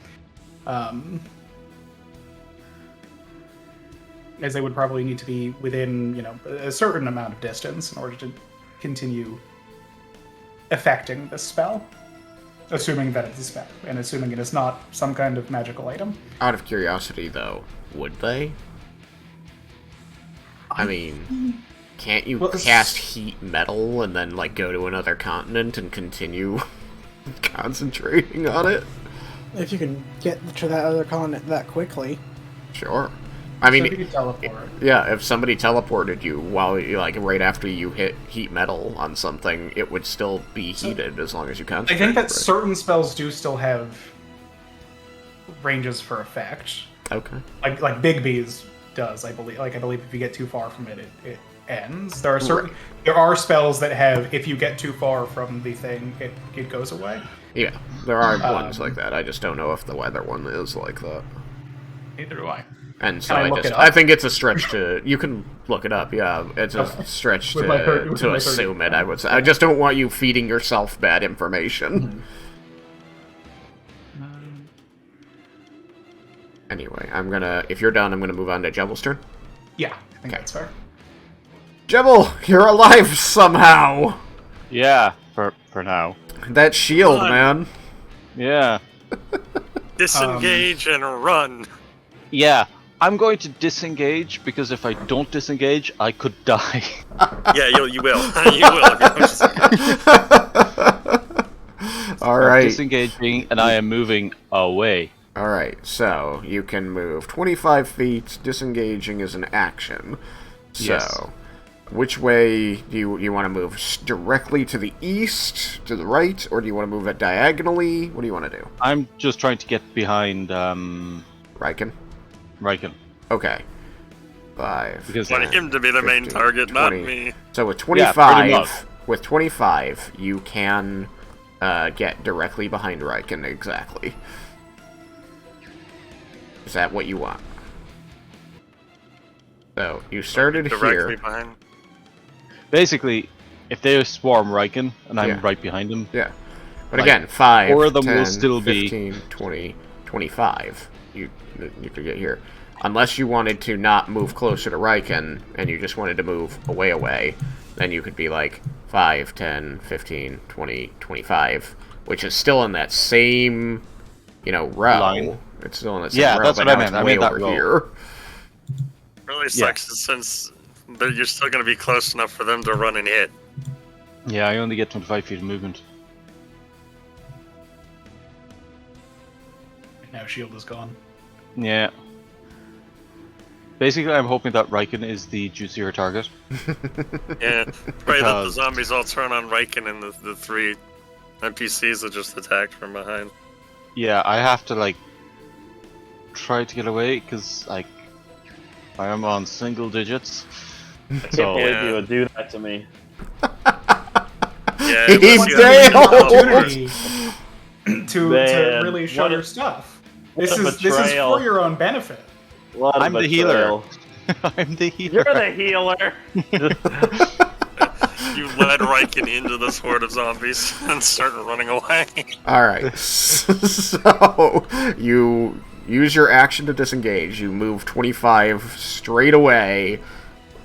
As they would probably need to be within, a certain amount of distance in order to continue affecting this spell. Assuming that it's a spell, and assuming it is not some kind of magical item. Out of curiosity, though, would they? I mean, can't you cast heat metal and then, go to another continent and continue concentrating on it? If you can get to that other continent that quickly. Sure. I mean, So if you could teleport. yeah, if somebody teleported you while right after you hit heat metal on something, it would still be heated as long as you I concentrate. think that right? certain spells do still have ranges for effect. Okay. Like Big B's does, I believe. I believe if you get too far from it, it ends. There are spells that have, if you get too far from the thing, it goes away. Yeah, there are ones like that. I just don't know if the weather one is like that. Neither do I. And so Can I look it up? I think it's a stretch to. You can look it up. Yeah, it's a stretch With my to assume it. I would say. I just don't want you feeding yourself bad information. Anyway, if you're done, I'm gonna move on to Jebble's turn. Yeah, I think that's fair. Jebble, you're alive somehow. Yeah, for now. That shield, Run. man. Yeah. Disengage and run. Yeah. I'm going to disengage because if I don't disengage, I could die. Yeah, you will. You will. If you don't disengage. All I'm right. disengaging, and I am moving away. All right. So you can move 25 feet. Disengaging is an action. So, Yes. which way do you want to move? Directly to the east, to the right, or do you want to move it diagonally? What do you want to do? I'm just trying to get behind Raiken? Raiken. Okay. 5. Because Want him to be the main 15, target, not 20. me. So with Yeah, pretty 25, you can get directly behind Raiken. Exactly. Is that what you want? So you started Directly here. behind. basically, if they swarm Raiken, and I'm Yeah. right behind him, Yeah. But Like, again, 5, four of them 10, will still be- 15, 20, 25. You could get here. Unless you wanted to not move closer to Raiken, and you just wanted to move away, then you could be like 5, 10, 15, 20, 25, which is still in that same, row. Line. It's still in that same Yeah, row, that's but what I now meant. it's I way meant that over row. here. Really sucks since you're still going to be close enough for them to run and hit. yeah, I only get 25 feet of movement. Now shield is gone. Yeah. Basically, I'm hoping that Raiken is the juicier target. Yeah, pray that the Because- zombies all turn on Raiken and the 3 NPCs that just attacked from behind. Yeah, I have to, try to get away, because, I am on single digits. I can't So believe Yeah. you would do that to me. Yeah, He unless you Once have again, any an failed. opportunity to Man, really show what a- your stuff. what This a is betrayal. for your own benefit. What a I'm the healer. betrayal. I'm the healer. You're the healer. You led Raiken into this horde of zombies and started running away. Alright, so you use your action to disengage. You move 25 straight away,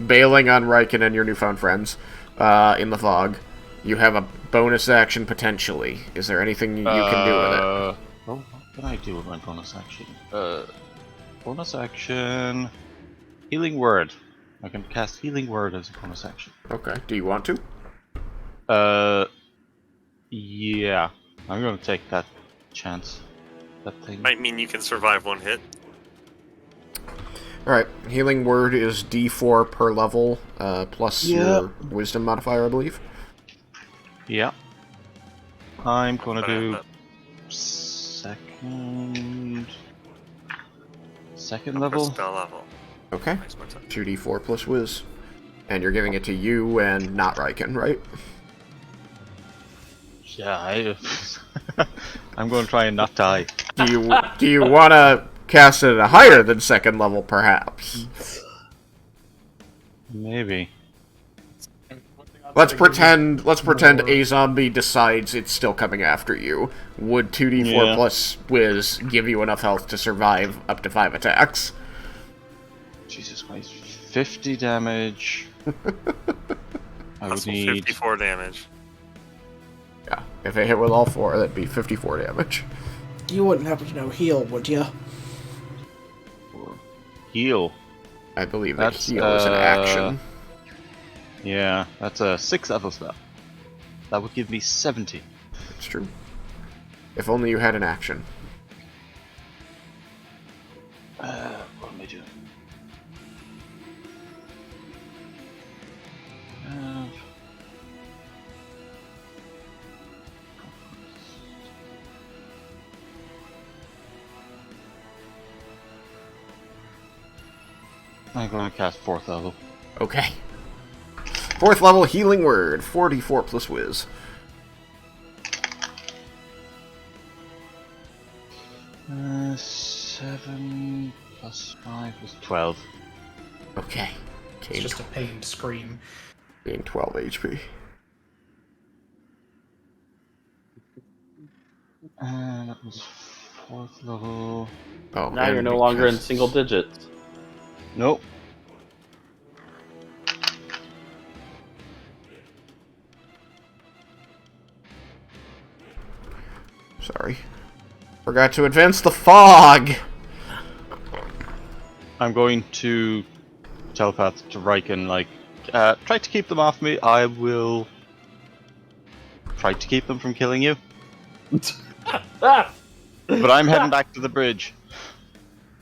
bailing on Raiken and your newfound friends in the fog. You have a bonus action potentially. Is there anything you can do with it? What can I do with my bonus action? Bonus action... Healing Word. I can cast Healing Word as a bonus action. Okay, do you want to? Yeah. I'm gonna take that chance. That thing. Might mean you can survive one hit. Alright, Healing Word is d4 per level, plus your Wisdom modifier, I believe. Yeah. I'm gonna But I do have second that level. spell level. Okay, Makes more sense. 2d4 plus Wiz. And you're giving it to you and not Raiken, right? Yeah, I'm gonna try and not die. Do you want to cast it at a higher than second level, perhaps? Maybe. Let's pretend a zombie decides it's still coming after you. Would 2d4 plus Wiz give you enough health to survive up to 5 attacks? Jesus Christ. 50 damage. I would Plus need... 54 damage. Yeah, if it hit with all 4, that'd be 54 damage. You wouldn't happen to know heal, would you? Heal. I believe that That's, heal is an action. Yeah, that's a 6th level spell. That would give me 70. It's true. If only you had an action. What am I doing? I'm gonna cast 4th level. Okay. 4th level Healing Word, 44 plus Wiz. Uh, 7 plus 5 is 12. Okay. It's Gain, just a pained scream. gain 12 HP. And that was 4th level. Oh, Now and you're no longer in because- single digits. Nope. Sorry. Forgot to advance the fog! I'm going to telepath to Raiken, like, try to keep them off me. I will try to keep them from killing you. Ah! But I'm heading back to the bridge.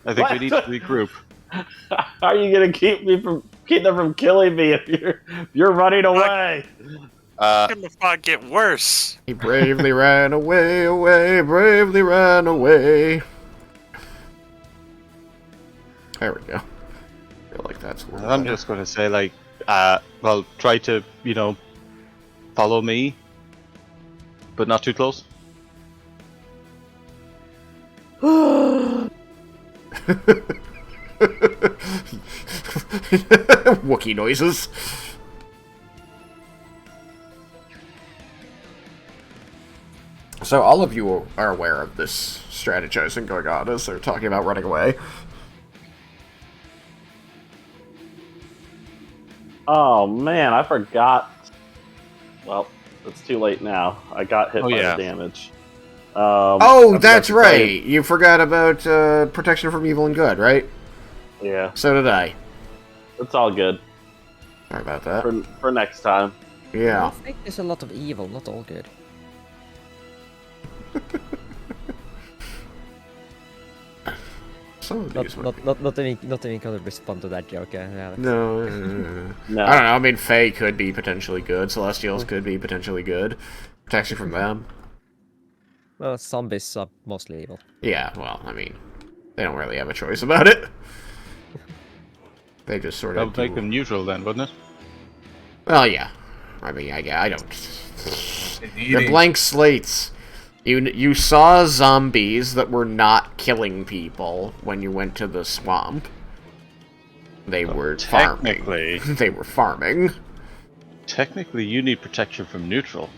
I think we What? need to regroup. How are you gonna keep them from killing me if you're running away? How can the fog get worse? He bravely ran away, bravely ran away. There we go. I feel like that's a little I'm better. just going to say, like, well, try to, you know, follow me, but not too close. Wookiee noises. So all of you are aware of this strategizing going on as they're talking about running away. Oh man, I forgot. Well, it's too late now. I got hit by the damage. I Oh, forgot that's to tell right. you- You forgot about protection from evil and good, right? Yeah, So did I. it's all good Sorry about that. for next time. Yeah. I think there's a lot of evil, not all good. Some of these might be- Not even gonna respond to that joke, Alex. No. No, I don't know. I mean, Fae could be potentially good. Celestials could be potentially good. Protection from them. Well, zombies are mostly evil. Yeah, well, I mean, they don't really have a choice about it. They just sort That of would make them neutral then, wouldn't it? Well, yeah. I mean, I don't... They're blank slates. You saw zombies that were not killing people when you went to the swamp. They were farming. They were farming. Technically, you need protection from neutral.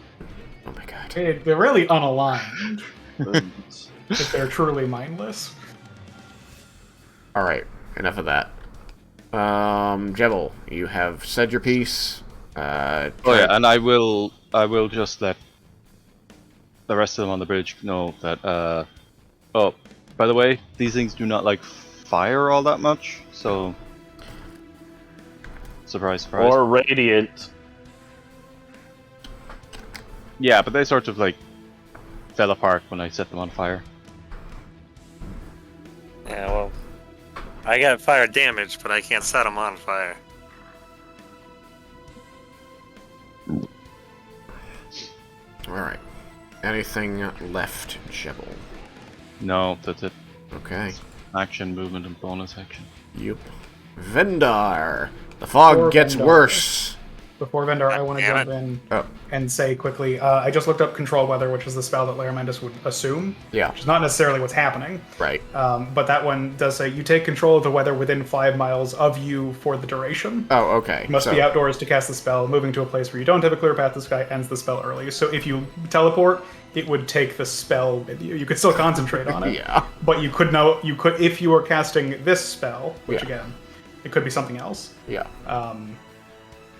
Oh my god. They're really unaligned. If they're truly mindless. Alright, enough of that. Jebble, you have said your piece. Oh yeah, and I will just let the rest of them on the bridge know that, oh, by the way, these things do not like fire all that much, so... Surprise, surprise. Or radiant. Yeah, but they sort of, like, fell apart when I set them on fire. Yeah, well, I got fire damage, but I can't set them on fire. Alright. Anything left, Jebble? No, that's it. Okay. Action, movement, and bonus action. Yep. Vendar! The fog gets worse! Before Vendar, I want to jump in and say quickly, I just looked up Control Weather, which is the spell that Laramendus would assume. Yeah. Which is not necessarily what's happening. Right. But that one does say, you take control of the weather within 5 miles of you for the duration. Oh, okay. You must be outdoors to cast the spell. Moving to a place where you don't have a clear path to the sky ends the spell early. So if you teleport, it would take the spell with you. You could still concentrate on it. Yeah. But you could if you were casting this spell, which again, it could be something else. Yeah.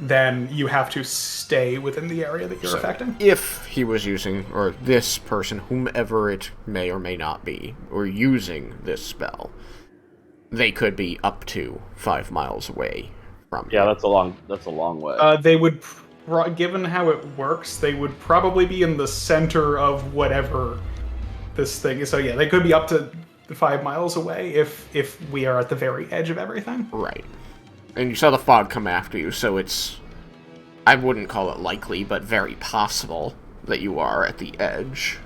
Then you have to stay within the area that you're affecting. If he was using, or this person, whomever it may or may not be, or using this spell, they could be up to 5 miles away from Yeah, him. that's a long way. They would, given how it works, they would probably be in the center of whatever this thing is. So yeah, they could be up to 5 miles away if we are at the very edge of everything. Right. And you saw the fog come after you, so it's... I wouldn't call it likely, but very possible that you are at the edge.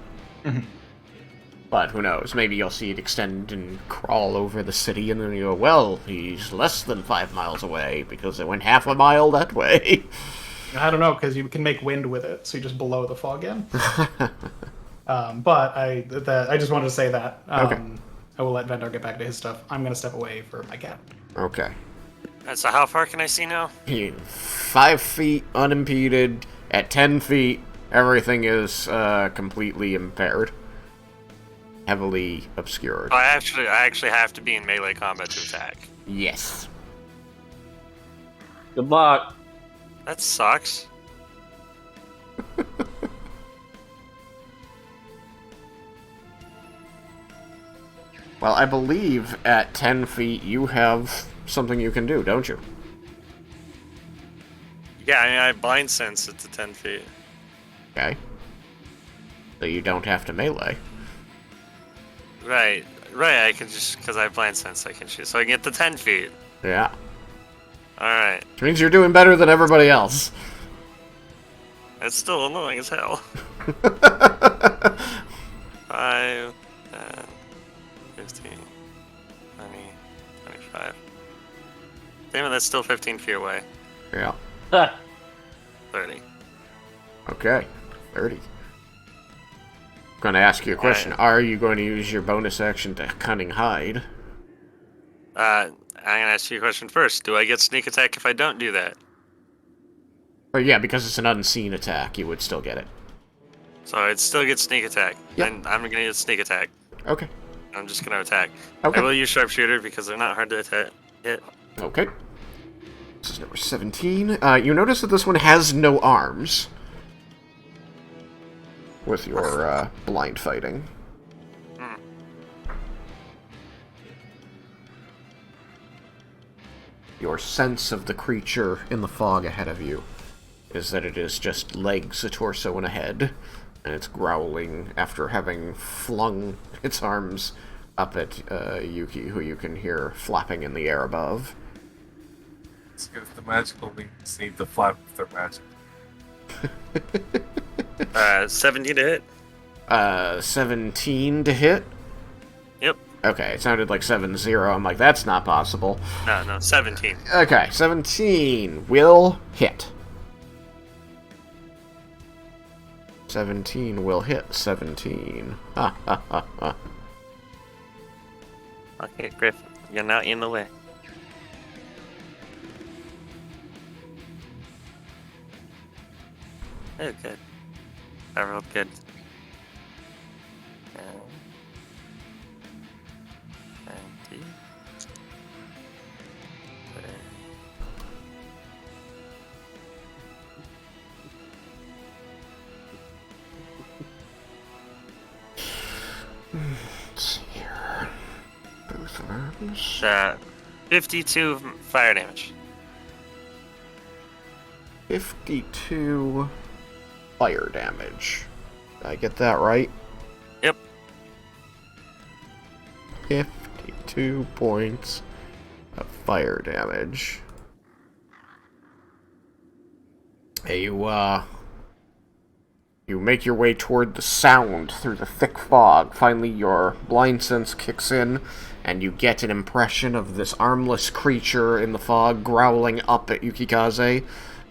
But who knows? Maybe you'll see it extend and crawl over the city, and then you go, well, he's less than 5 miles away, because it went half a mile that way. I don't know, because you can make wind with it, so you just blow the fog in. But I just wanted to say that. Okay. I will let Vendar get back to his stuff. I'm going to step away for my cat. Okay. So how far can I see now? 5 feet unimpeded. At 10 feet, everything is completely impaired. Heavily obscured. I actually have to be in melee combat to attack. Yes. Good luck. That sucks. Well, I believe at 10 feet you have something you can do, don't you? Yeah, I mean, I blind sense it to 10 feet. Okay. So you don't have to melee. Right, I can just, because I have blind sense, I can shoot. So I can get to 10 feet. Yeah. Alright. Which means you're doing better than everybody else. It's still annoying as hell. 5, 10, 15, 20, 25. Damn it, that's still 15 feet away. Yeah. 30. Okay. 30. Going to ask you a question. Are you going to use your bonus action to cunning hide? I'm gonna ask you a question first. Do I get sneak attack if I don't do that? Oh, yeah, because it's an unseen attack, you would still get it. So I'd still get sneak attack. Yep. And I'm gonna get sneak attack. Okay. I'm just gonna attack. Okay. I will use sharpshooter because they're not hard to hit. Okay. This is number 17. You notice that this one has no arms. With your blind fighting. Your sense of the creature in the fog ahead of you is that it is just legs, a torso, and a head. And it's growling after having flung its arms up at Yuki, who you can hear flapping in the air above. Let's give the magical beings need to flap with their magic. 17 to hit. 17 to hit? Yep. Okay, it sounded like 7-0. I'm like, that's not possible. No, 17. Okay, 17 will hit. 17 will hit 17. Ha ha ha ha. Okay, Griff, you're not in the way. Oh, good. I rolled good. And 20. Let's see here. Both arms. 52 fire damage. 52 fire damage. Did I get that right? Yep. 52 points of fire damage. Hey, you make your way toward the sound through the thick fog. Finally, your blind sense kicks in, and you get an impression of this armless creature in the fog growling up at Yukikaze.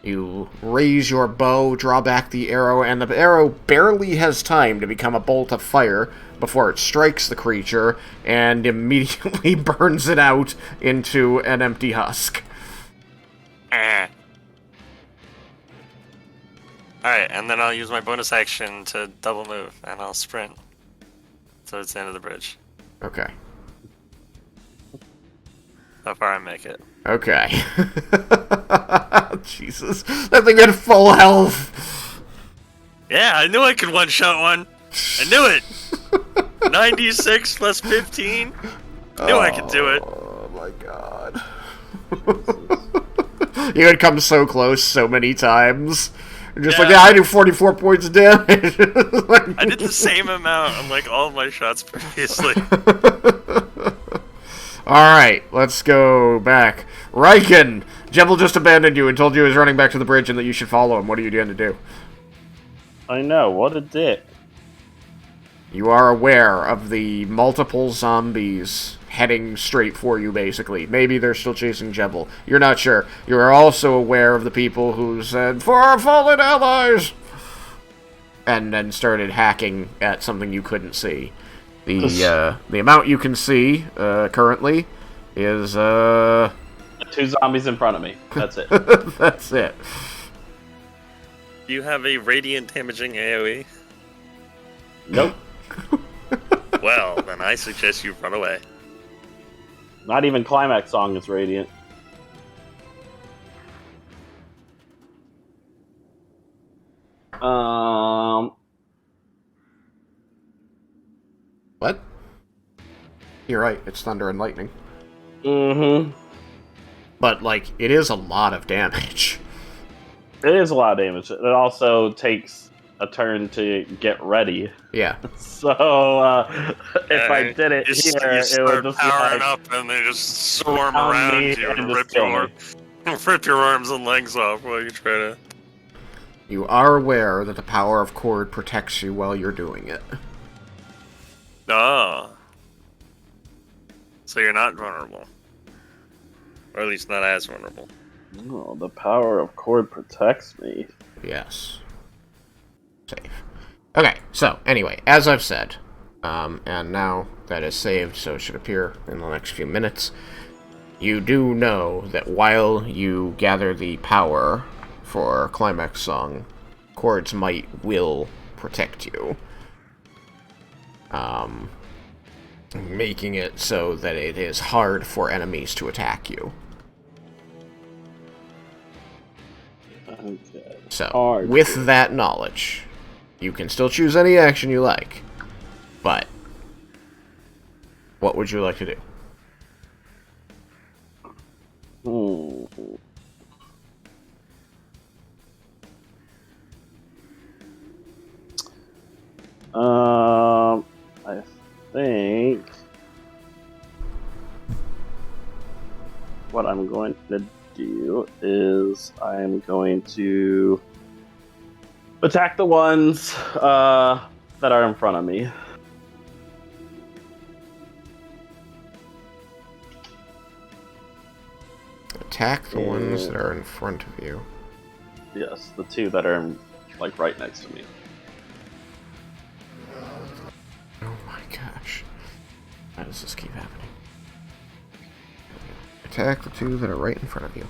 You raise your bow, draw back the arrow, and the arrow barely has time to become a bolt of fire before it strikes the creature and immediately burns it out into an empty husk. Alright, and then I'll use my bonus action to double move, and I'll sprint towards the end of the bridge. Okay. How far I make it. Okay. Jesus. That thing had full health. Yeah, I knew I could one-shot one. I knew it. 96 plus 15. Knew I could do it. Oh my god. You had come so close so many times. You're just like, yeah, I do 44 points of damage. I did the same amount on like all of my shots previously. Alright, let's go back. Raiken! Jebble just abandoned you and told you he was running back to the bridge and that you should follow him. What are you going to do? I know, what a dick. You are aware of the multiple zombies heading straight for you, basically. Maybe they're still chasing Jebble. You're not sure. You are also aware of the people who said, "For our fallen allies!" and then started hacking at something you couldn't see. The amount you can see currently is 2 zombies in front of me. That's it. That's it. Do you have a radiant damaging AoE? Nope. Well, then I suggest you run away. Not even Climax Song is radiant. What? You're right, it's thunder and lightning. Mm-hmm. But, like, it is a lot of damage. It is a lot of damage. It also takes a turn to get ready. Yeah. So, if I did it here, it would just powering be like, up and they just swarm around you and rip your arms and legs off while you try to... You are aware that the power of Cord protects you while you're doing it. Oh. So you're not vulnerable. Or at least not as vulnerable. Oh, the power of Cord protects me. Yes. Save. Okay, so, anyway, as I've said, and now that is saved, so it should appear in the next few minutes, you do know that while you gather the power for Climax Song, Cord's might will protect you. Making it so that it is hard for enemies to attack you. Okay. So, with that knowledge, you can still choose any action you like, but what would you like to do? I think what I'm going to do is I'm going to attack the ones that are in front of me. attack the ones that are in front of you. Yes, the two that are like right next to me. Oh my gosh. Why does this keep happening? Attack the two that are right in front of you.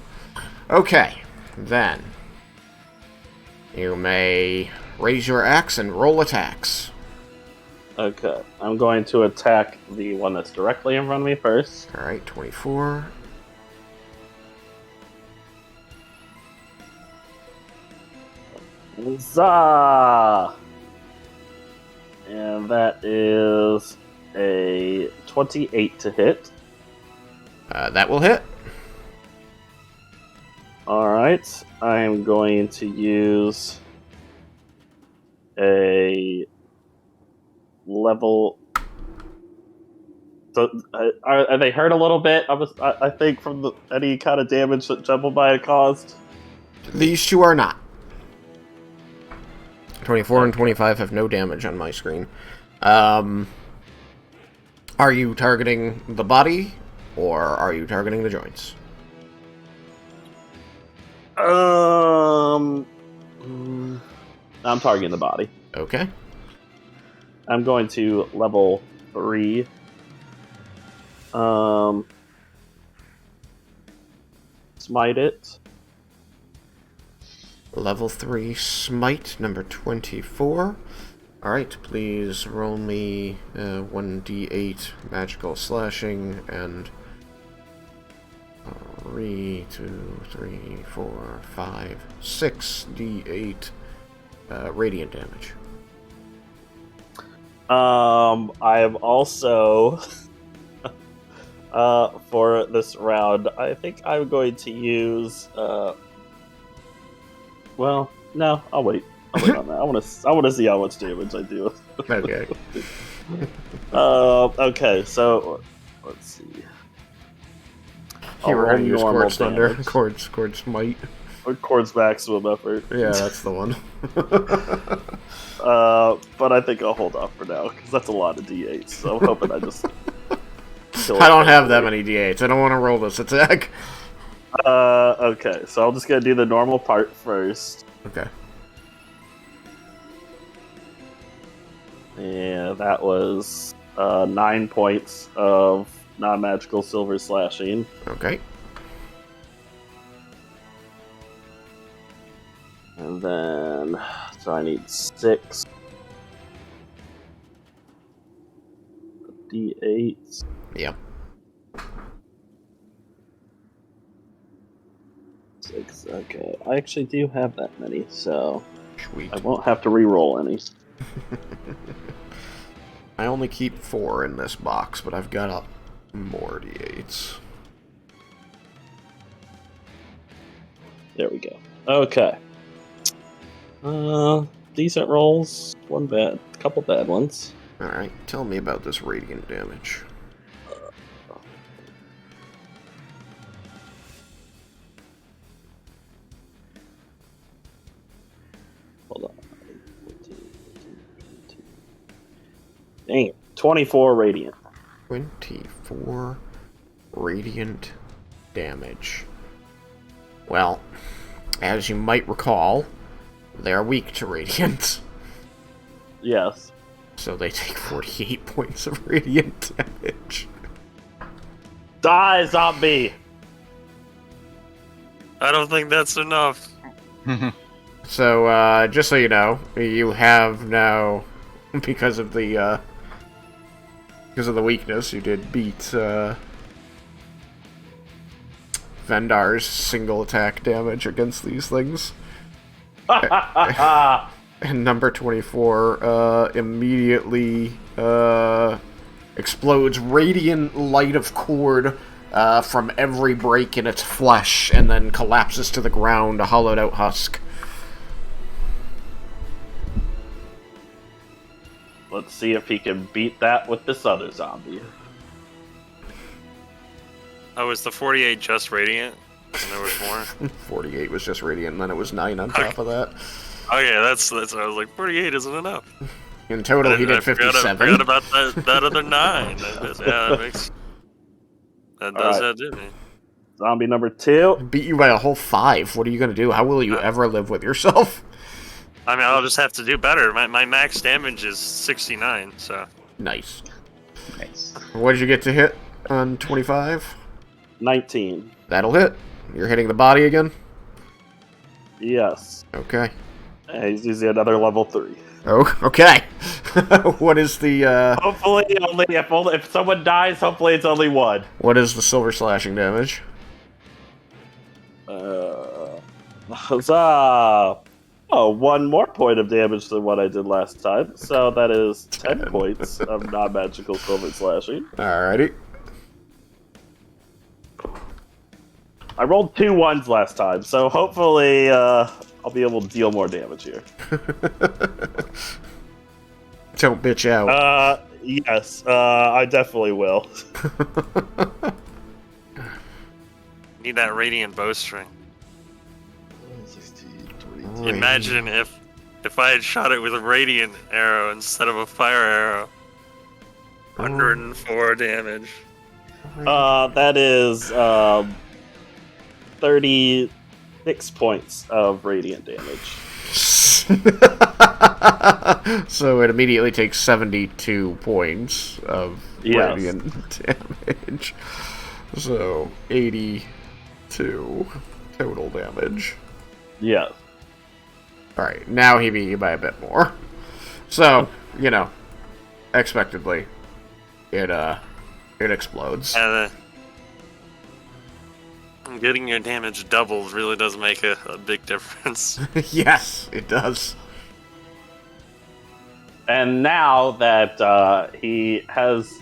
Okay, then. You may raise your axe and roll attacks. Okay, I'm going to attack the one that's directly in front of me first. Alright, 24. Huzzah! And that is a 28 to hit. That will hit. Alright, I am going to use a level. So, are they hurt a little bit? I think from any kind of damage that Jebble might have caused. These two are not. 24 and 25 have no damage on my screen. Are you targeting the body, or are you targeting the joints? I'm targeting the body. Okay. I'm going to level 3. Smite it. Level 3 smite, number 24. Alright, please roll me 1d8 magical slashing and 3, 2, 3, 4, 5, 6 d8 radiant damage. I have also for this round, I think I'm going to use well, no, I'll wait. I'll wait on that. I want to see how much damage I do. Okay. Okay, so let's see. You were going to use normal Chord's Thunder. damage. Chord's Smite. Or Chord's maximum effort. Yeah, that's the one. But I think I'll hold off for now, because that's a lot of d8s, so I'm hoping I just kill it I don't have that quickly. many d8s. I don't want to roll this attack. Okay, so I'm just gonna do the normal part first. Okay. And that was 9 points of non-magical silver slashing. Okay. And then, so I need 6 d8s. Yep. 6, okay. I actually do have that many, so Sweet. I won't have to re-roll any. I only keep 4 in this box, but I've got more d8s. There we go. Okay. Decent rolls. One bad. A couple bad ones. Alright, tell me about this radiant damage. Hold on. 14, dang it. 24 radiant. 24 radiant damage. Well, as you might recall, they are weak to radiant. Yes. So they take 48 points of radiant damage. Die, zombie! I don't think that's enough. So, just so you know, you have now, because of the weakness, you did beat Vendar's single attack damage against these things. And number 24 immediately explodes radiant light of cord from every break in its flesh, and then collapses to the ground, a hollowed out husk. Let's see if he can beat that with this other zombie. Oh, was the 48 just radiant? And there was more? 48 was just radiant, and then it was 9 on top of that. Okay, that's what I was like, 48 isn't enough. In total, he did I 57. forgot about that other 9. That does All right. that to me. Zombie number 2. Beat you by a whole 5. What are you going to do? How will you ever live with yourself? I mean, I'll just have to do better. My max damage is 69, so... Nice. Nice. What did you get to hit on 25? 19. That'll hit. You're hitting the body again? Yes. Okay. He's using another level 3. Oh, okay. What is the, Hopefully, if someone dies, hopefully it's only 1. What is the silver slashing damage? Huzzah! Oh, 1 more point of damage than what I did last time. So that is 10 points of non-magical silver slashing. Alrighty. I rolled 2 1s last time, so hopefully I'll be able to deal more damage here. Don't bitch out. Yes, I definitely will. Need that radiant bowstring. 16, 22. Imagine if I had shot it with a radiant arrow instead of a fire arrow. 104 damage. That is 36 points of radiant damage. So it immediately takes 72 points of Yes. radiant damage. So 82 total damage. Yes. Alright, now he beat you by a bit more. So, expectedly, it explodes. Getting your damage doubled really does make a big difference. Yes, it does. And now that he has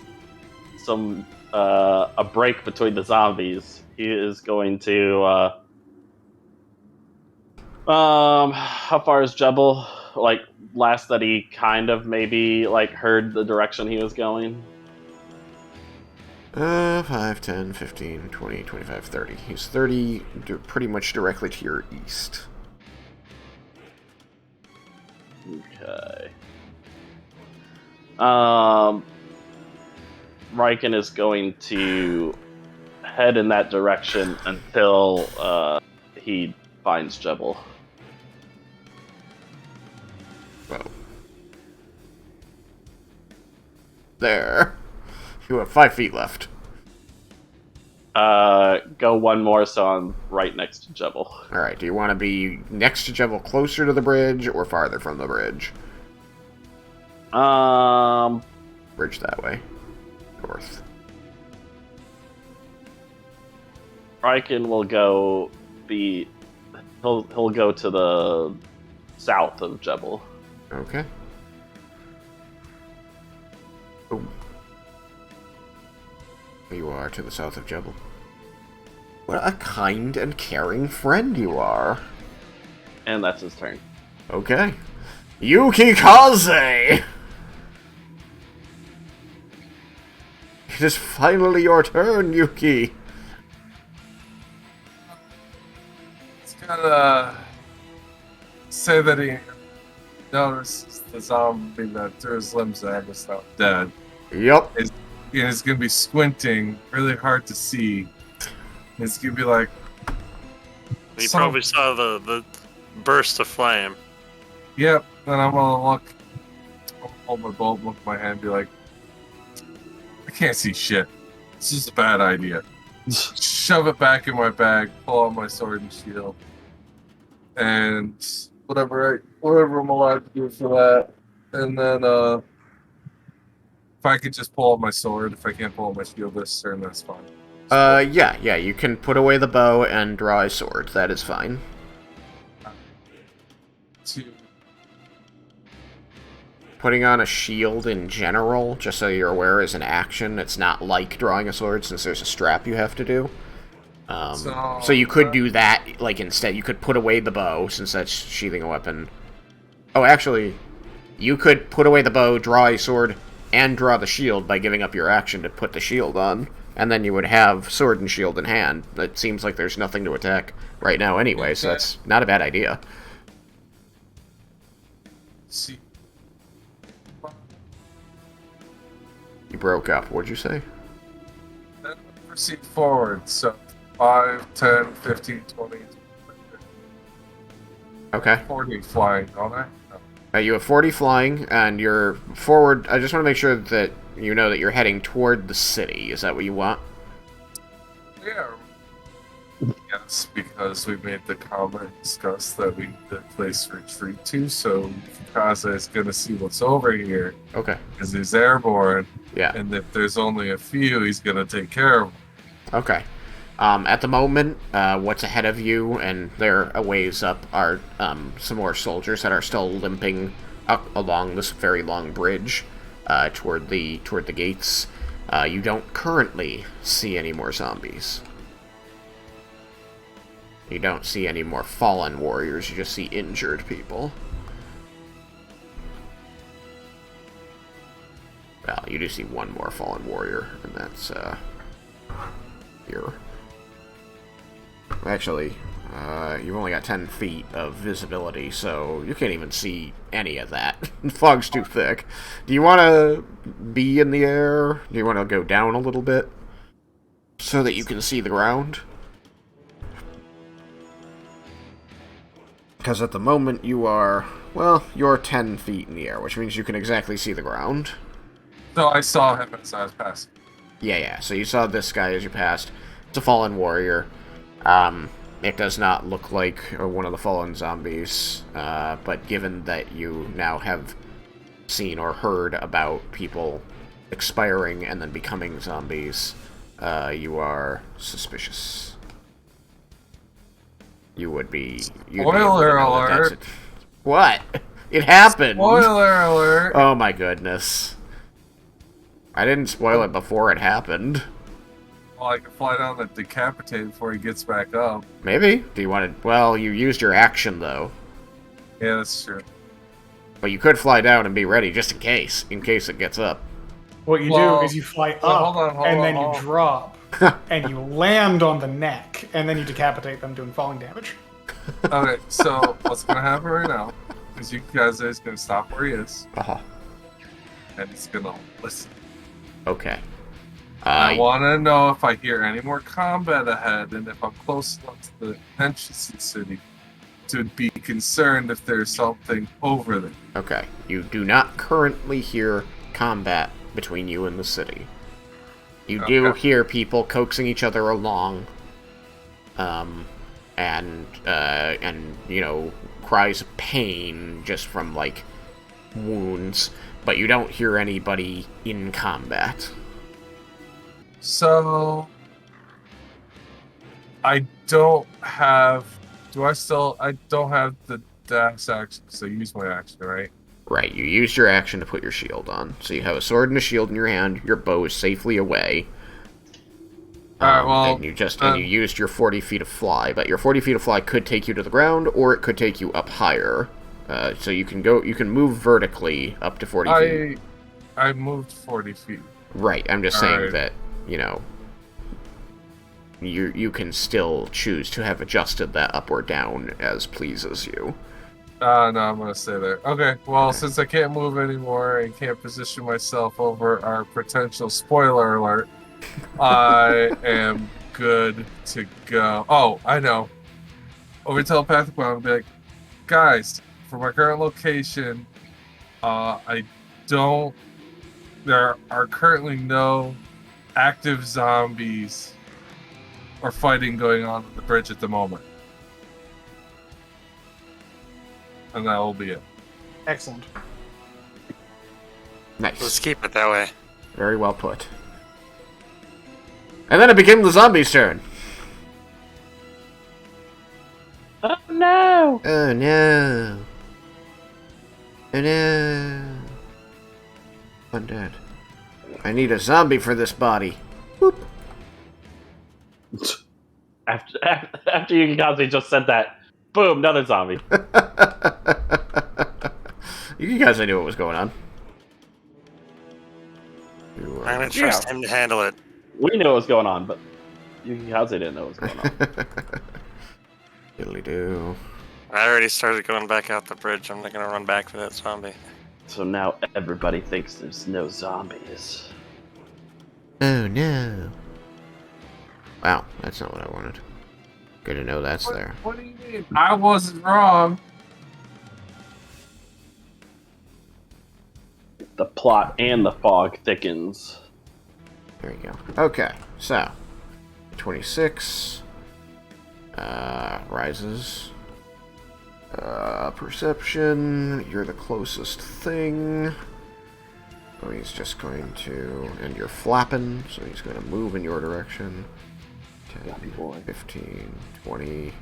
some a break between the zombies, he is going to how far is Jebble? Like last that he kind of maybe like heard the direction he was going. 5, 10, 15, 20, 25, 30. He's 30, pretty much directly to your east. Okay. Raiken is going to head in that direction until he finds Jebble. Well. There. You have 5 feet left. Go 1 more, so I'm right next to Jebble. Alright, do you want to be next to Jebble, closer to the bridge, or farther from the bridge? Bridge that way. North. Raiken will go he'll go to the south of Jebble. Okay. Boom. You are to the south of Jebble. What a kind and caring friend you are. And that's his turn. Okay. Yuki Kaze! It is finally your turn, Yuki. It's gonna say that he noticed the zombie that threw his limbs at was not dead. Yep. He's gonna be squinting really hard to see. It's gonna be like. You probably saw the burst of flame. Yep, and I'm gonna look, hold my bolt, look at my hand, and be like, I can't see shit. This is a bad idea. Shove it back in my bag, pull out my sword and shield, and whatever I'm allowed to do for that. And then, if I could just pull out my sword, if I can't pull out my shield this turn, that's fine. Yeah, you can put away the bow and draw a sword. That is fine. Putting on a shield in general, just so you're aware, is an action. It's not like drawing a sword, since there's a strap you have to do. So you could do that, like, instead. You could put away the bow, since that's sheathing a weapon. Oh, actually, you could put away the bow, draw a sword, and draw the shield by giving up your action to put the shield on. And then you would have sword and shield in hand. It seems like there's nothing to attack right now anyway, so that's not a bad idea. See. You broke up. What'd you say? Then proceed forward. So 5, 10, 15, 20, Okay. 40 flying, don't I? No. You have 40 flying, and you're forward. I just want to make sure that you know that you're heading toward the city. Is that what you want? Yeah. Yes, because we made the comment discuss that we need a place to retreat to, so Kaza is going to see what's over here, Okay. because he's airborne, Yeah. and if there's only a few, he's going to take care of them. Okay. At the moment, what's ahead of you, and they're a ways up, are some more soldiers that are still limping up along this very long bridge toward the gates. You don't currently see any more zombies. You don't see any more fallen warriors, you just see injured people. Well, you do see one more fallen warrior, and that's, here. Actually, you've only got 10 feet of visibility, so you can't even see any of that. The fog's too thick. Do you want to be in the air? Do you want to go down a little bit? So that you can see the ground? Because at the moment you are, well, you're 10 feet in the air, which means you can exactly see the ground. So I saw him as I was passing. Yeah, so you saw this guy as you passed. It's a fallen warrior. It does not look like one of the fallen zombies, but given that you now have seen or heard about people expiring and then becoming zombies, you are suspicious. You would be... Spoiler alert! What? It happened! Spoiler alert! Oh my goodness. I didn't spoil it before it happened. Well, I can fly down and decapitate before he gets back up. Maybe? Do you want to... Well, you used your action, though. Yeah, that's true. But you could fly down and be ready, just in case it gets up. What you do is you fly up, hold and on, then hold you on. drop, and you land on the neck, and then you decapitate them, doing falling damage. Okay, so what's gonna happen right now is you guys are gonna stop where he is, Uh-huh. and he's gonna listen. Okay. I want to know if I hear any more combat ahead, and if I'm close enough to the entrance to the city to be concerned if there's something over there. Okay. You do not currently hear combat between you and the city. You do hear people coaxing each other along, and you know, cries of pain just from like wounds, but you don't hear anybody in combat. So I don't have. I don't have the dash action, so I use my action, right? Right, you used your action to put your shield on. So you have a sword and a shield in your hand, your bow is safely away. Alright, well... And you used your 40 feet of fly, but your 40 feet of fly could take you to the ground, or it could take you up higher. So you can move vertically up to 40 feet. I moved 40 feet. Right, I'm just saying that, you know, you can still choose to have adjusted that up or down as pleases you. No, I'm gonna stay there. Okay, well, since I can't move anymore and can't position myself over our potential spoiler alert, I am good to go. Oh, I know. Over telepathic one, I'll be like, guys, for my current location, there are currently no active zombies or fighting going on the bridge at the moment. And that will be it. Excellent. Nice. Let's keep it that way. Very well put. And then it became the zombies' turn. Oh no! Oh no. Oh no. I'm dead. I need a zombie for this body. Whoop. After Yukikaze just said that, boom, another zombie. You guys, I knew what was going on. I'm gonna trust him to handle it. We knew what was going on, but Yukikaze didn't know what was going on. Diddly do. I already started going back out the bridge. I'm not gonna run back for that zombie. So now everybody thinks there's no zombies. Oh no. Wow, that's not what I wanted. Good to know that's there. What do you mean? I wasn't wrong. The plot and the fog thickens. There you go. Okay, so 26 rises. Perception. You're the closest thing. Oh, he's just going to, and you're flapping, so he's going to move in your direction. 10, 15, 20.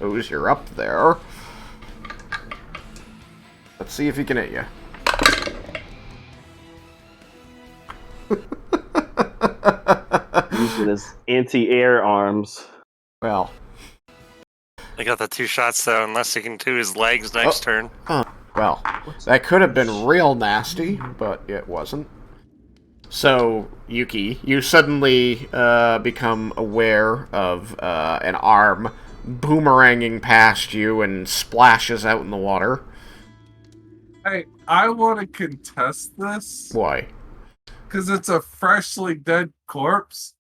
Knows you're up there. Let's see if he can hit you. Using his anti-air arms. Well. I got the 2 shots though, unless he can do his legs next turn. Well, that could have been real nasty, but it wasn't. So, Yuki, you suddenly become aware of an arm boomeranging past you and splashes out in the water. Hey, I want to contest this. Why? Because it's a freshly dead corpse.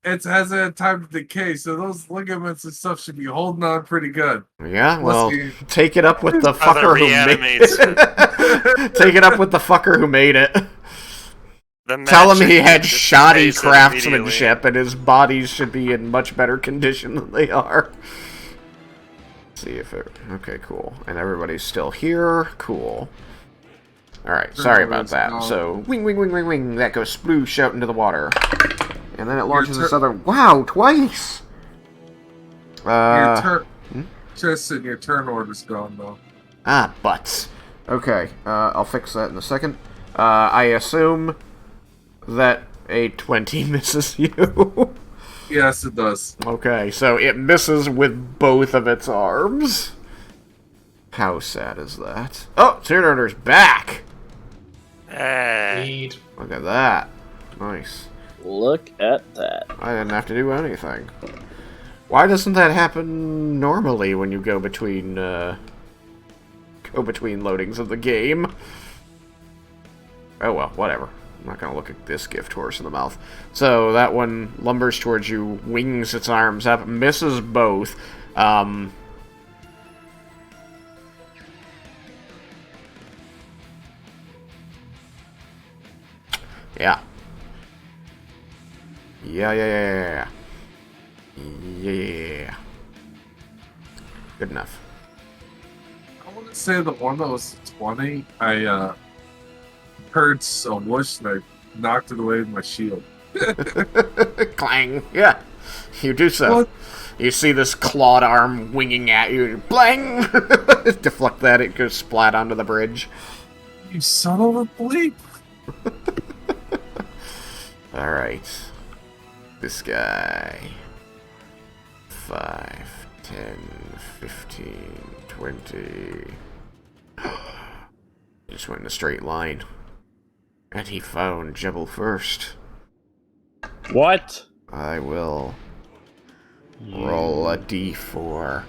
It hasn't had time to decay, so those ligaments and stuff should be holding on pretty good. Yeah, well, Let's see. take it up with the fucker who made it. Take it up with the fucker who made it. Tell him he had shoddy craftsmanship and his bodies should be in much better condition than they are. Let's see if it... Okay, cool. And everybody's still here. Cool. Alright, sorry about that. So, wing, wing, wing, wing, wing. That goes sploosh out into the water. And then it launches this other... Wow, twice! Your turn... Tristan, your turn order's gone, though. Ah, butts. Okay, I'll fix that in a second. I assume that a 20 misses you. Yes, it does. Okay, so it misses with both of its arms. How sad is that? Oh, turn order's back! Indeed. Look at that. Nice. Look at that. I didn't have to do anything. Why doesn't that happen normally when you go between loadings of the game? Oh well, whatever. I'm not gonna look at this gift horse in the mouth. So that one lumbers towards you, wings its arms up, misses both. Yeah. Yeah. Good enough. I want to say the one that was 20, I heard a whoosh and I knocked it away with my shield. Clang. Yeah. You do so. What? You see this clawed arm winging at you. Blang! Deflect that, it goes splat onto the bridge. You son of a bleep! Alright. This guy. 5, 10, 15, 20. Just went in a straight line. And he found Jebble first. What? I will roll a d4.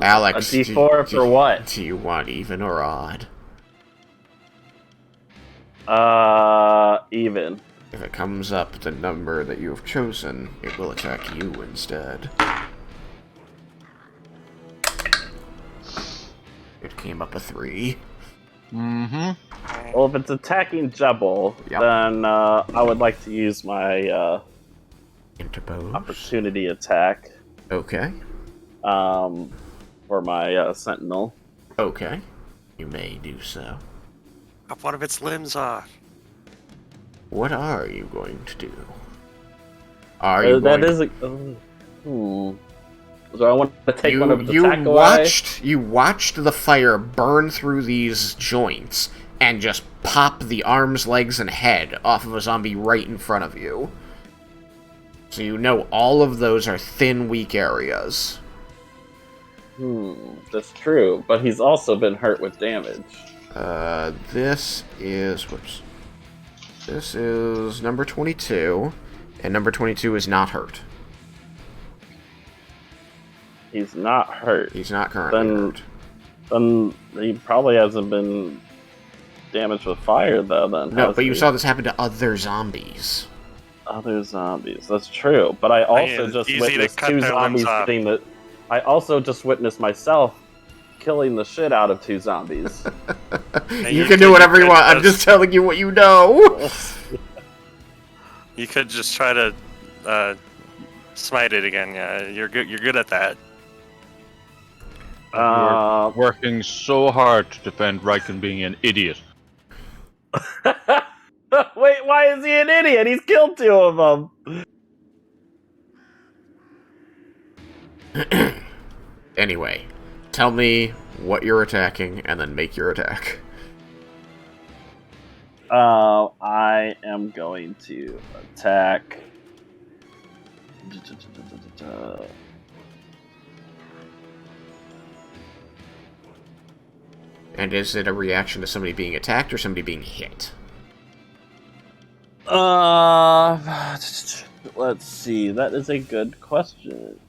Alex, A d4 for what? Do you want even or odd? Even. If it comes up the number that you have chosen, it will attack you instead. It came up a 3. Mm-hmm. Well, if it's attacking Jebble, Yep. then I would like to use my Interpose. opportunity attack Okay. for my Sentinel. Okay. You may do so. Chop one of its limbs off. What are you going to do? Are you That going is a... So I want to take one of its attack away? You watched the fire burn through these joints and just pop the arms, legs, and head off of a zombie right in front of you. So you know all of those are thin, weak areas. That's true, but he's also been hurt with damage. This is... Whoops. This is number 22, and number 22 is not hurt. He's not hurt. He's not currently hurt. Then he probably hasn't been damage with fire, though, then. No, has but you he? saw this happen to other zombies. Other zombies. That's true. But I also it's just easy to witnessed cut 2 their limbs zombies off. getting the... I also just witnessed myself killing the shit out of 2 zombies. You can do whatever you want. I'm just telling you what you know. You could just try to smite it again. Yeah, you're good. You're good at that. You're working so hard to defend Raiken being an idiot. Wait, why is he an idiot? He's killed 2 of them. Anyway, tell me what you're attacking, and then make your attack. I am going to attack. And is it a reaction to somebody being attacked or somebody being hit? Let's see. That is a good question.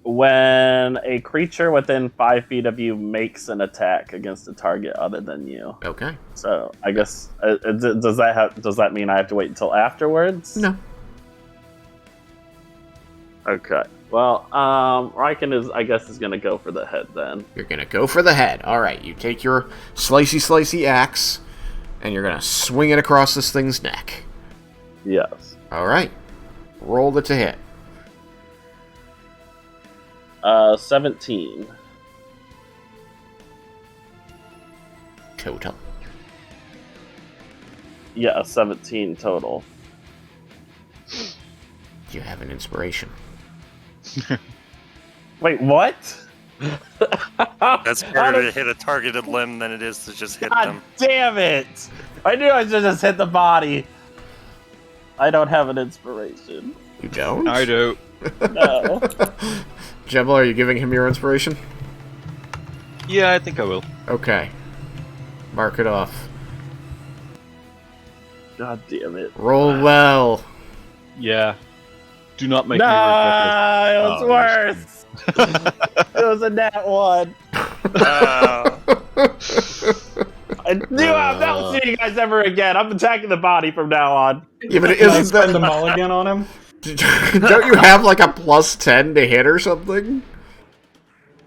When a creature within 5 feet of you makes an attack against a target other than you. Okay. So I guess does that mean I have to wait until afterwards? No. Okay. Well, Raiken is gonna go for the head then. You're gonna go for the head. Alright, you take your slicey axe, and you're gonna swing it across this thing's neck. Yes. Alright. Roll it to hit. 17. Total. Yeah, 17 total. You have an inspiration. Wait, what? That's harder to hit a targeted limb than it is to just hit God them. damn it! I knew I should just hit the body. I don't have an inspiration. You don't? I do. No. Jebble, are you giving him your inspiration? Yeah, I think I will. Okay. Mark it off. God damn it. Roll well. Yeah. Do not make No, me regret it was worse. It was a nat 1. I knew I'm not seeing you guys ever again. I'm attacking the body from now on. Yeah, but Can I isn't spend a that... mulligan on him? Don't you have like a +10 to hit or something?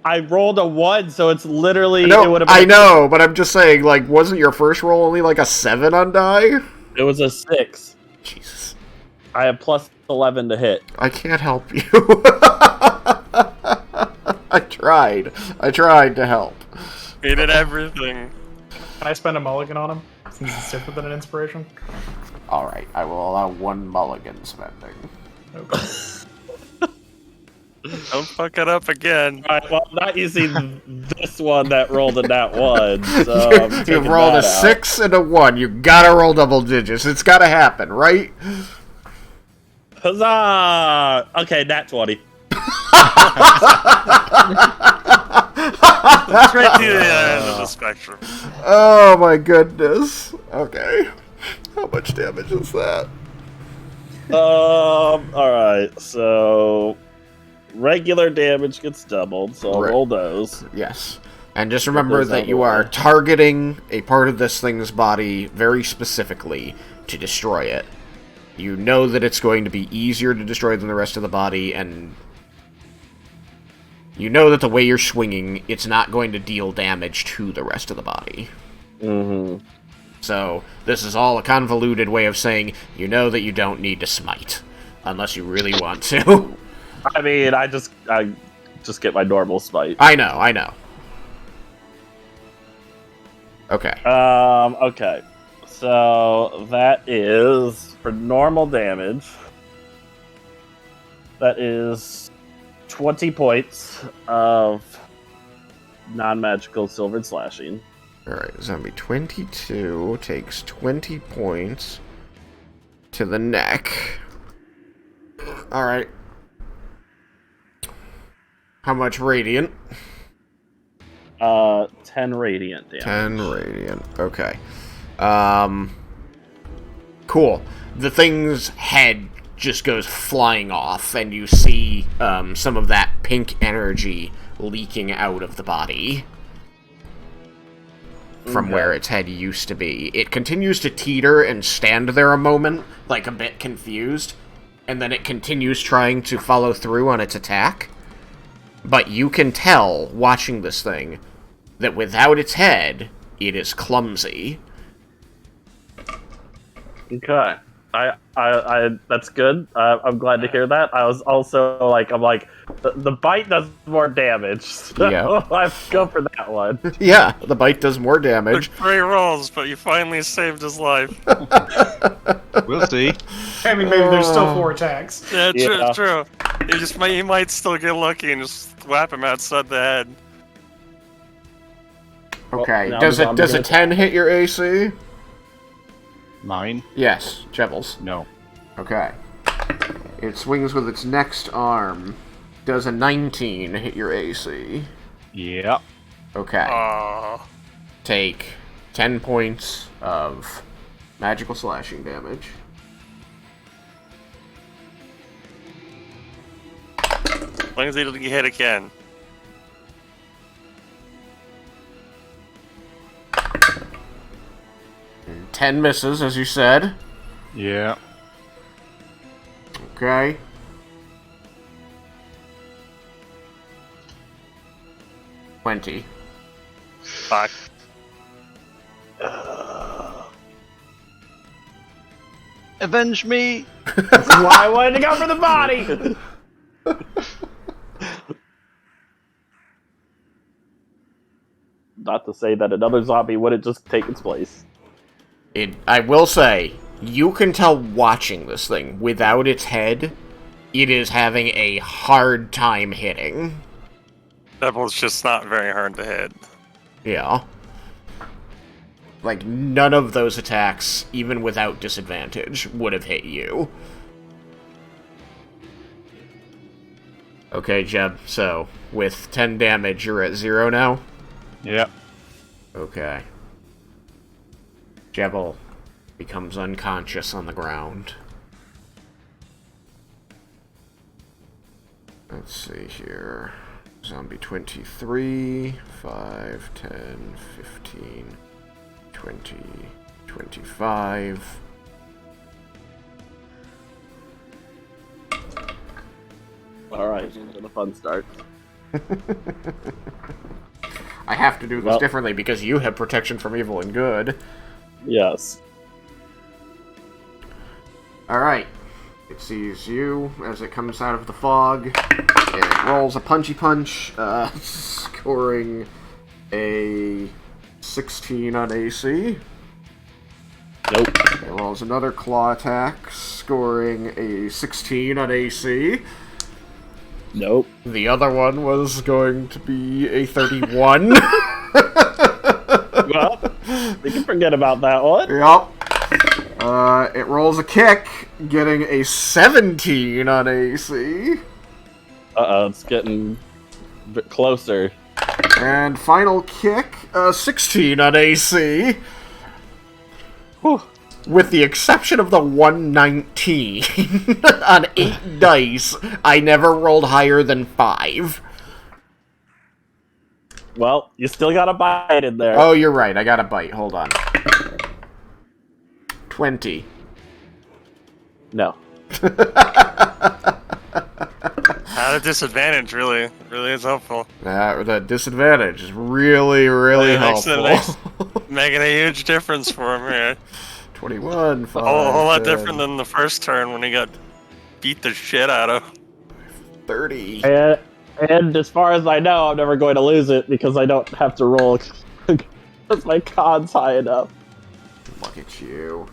I rolled a 1, so it's literally... No, I know, but I'm just saying, like, wasn't your first roll only like a 7 on die? It was a 6. Jesus. I have plus 11 to hit. I can't help you. I tried to help. He did everything. Can I spend a mulligan on him? Since it's different than an inspiration? Alright, I will allow 1 mulligan spending. Okay. Don't fuck it up again. Alright, well, I'm not using this one that rolled a nat 1, so I'm You taking rolled a that out. 6 and a 1. You gotta roll double digits. It's gotta happen, right? Huzzah! Okay, nat 20. Straight to the end of the spectrum. Oh my goodness. Okay. How much damage is that? Alright, so... regular damage gets doubled, so I'll Right. roll those. Yes. And just remember those out that of you the are way. targeting a part of this thing's body very specifically to destroy it. You know that it's going to be easier to destroy than the rest of the body, and you know that the way you're swinging, it's not going to deal damage to the rest of the body. Mm-hmm. So, this is all a convoluted way of saying you know that you don't need to smite. Unless you really want to. I mean, I just get my normal smite. I know. Okay. Okay. So, that is, for normal damage, that is 20 points of non-magical silvered slashing. Alright, zombie 22 takes 20 points to the neck. Alright. How much radiant? 10 radiant damage. 10 radiant. Okay. Cool. The thing's head just goes flying off, and you see some of that pink energy leaking out of the body. from where its head used to be. It continues to teeter and stand there a moment, like a bit confused, and then it continues trying to follow through on its attack. But you can tell, watching this thing, that without its head, it is clumsy. Okay. I that's good. I'm glad to hear that. I was also like, the bite does more damage. So Yeah. I have to go for that one. Yeah, the bite does more Took damage. 3 rolls, but you finally saved his life. We'll see. I mean, maybe there's still 4 attacks. Yeah, Yeah. true. You might still get lucky and just whap him outside the head. Okay, now does the it does a zombie 10 hit your AC? 9? Yes, Jebbles. No. Okay. It swings with its next arm. Does a 19 hit your AC? Yeah. Okay. Aww. Take 10 points of magical slashing damage. As long as he doesn't get hit again. And 10 misses, as you said. Yeah. Okay. $20. Fuck. Avenge me! That's why I wanted to go for the body. Not to say that another zombie wouldn't just take its place. I will say, you can tell watching this thing, without its head, it is having a hard time hitting. Devil's just not very hard to hit. Yeah. Like, none of those attacks, even without disadvantage, would have hit you. Okay, Jeb, so, with 10 damage, you're at 0 now? Yeah. Okay. Jebble becomes unconscious on the ground. Let's see here. Zombie 23, 5, 10, 15, 20, 25. Alright, the fun starts. I have to do this Well- differently because you have protection from evil and good. Yes. Alright. It sees you as it comes out of the fog. It rolls a punchy punch, scoring a 16 on AC. Nope. It rolls another claw attack, scoring a 16 on AC. Nope. The other one was going to be a 31. Well, we can forget about that one. Yep. It rolls a kick, getting a 17 on AC. Uh-oh, it's getting a bit closer. And final kick, 16 on AC. Whew. With the exception of the 119 on 8 dice, I never rolled higher than 5. Well, you still got a bite in there. Oh, you're right. I got a bite. Hold on. 20. No. At a disadvantage, really is helpful. The disadvantage is really, really helpful. Making a huge difference for him here. 21, 5, A whole lot 10, different than the first turn when he got beat the shit out of. 30. And as far as I know, I'm never going to lose it because I don't have to roll because my con's high enough. Look at you.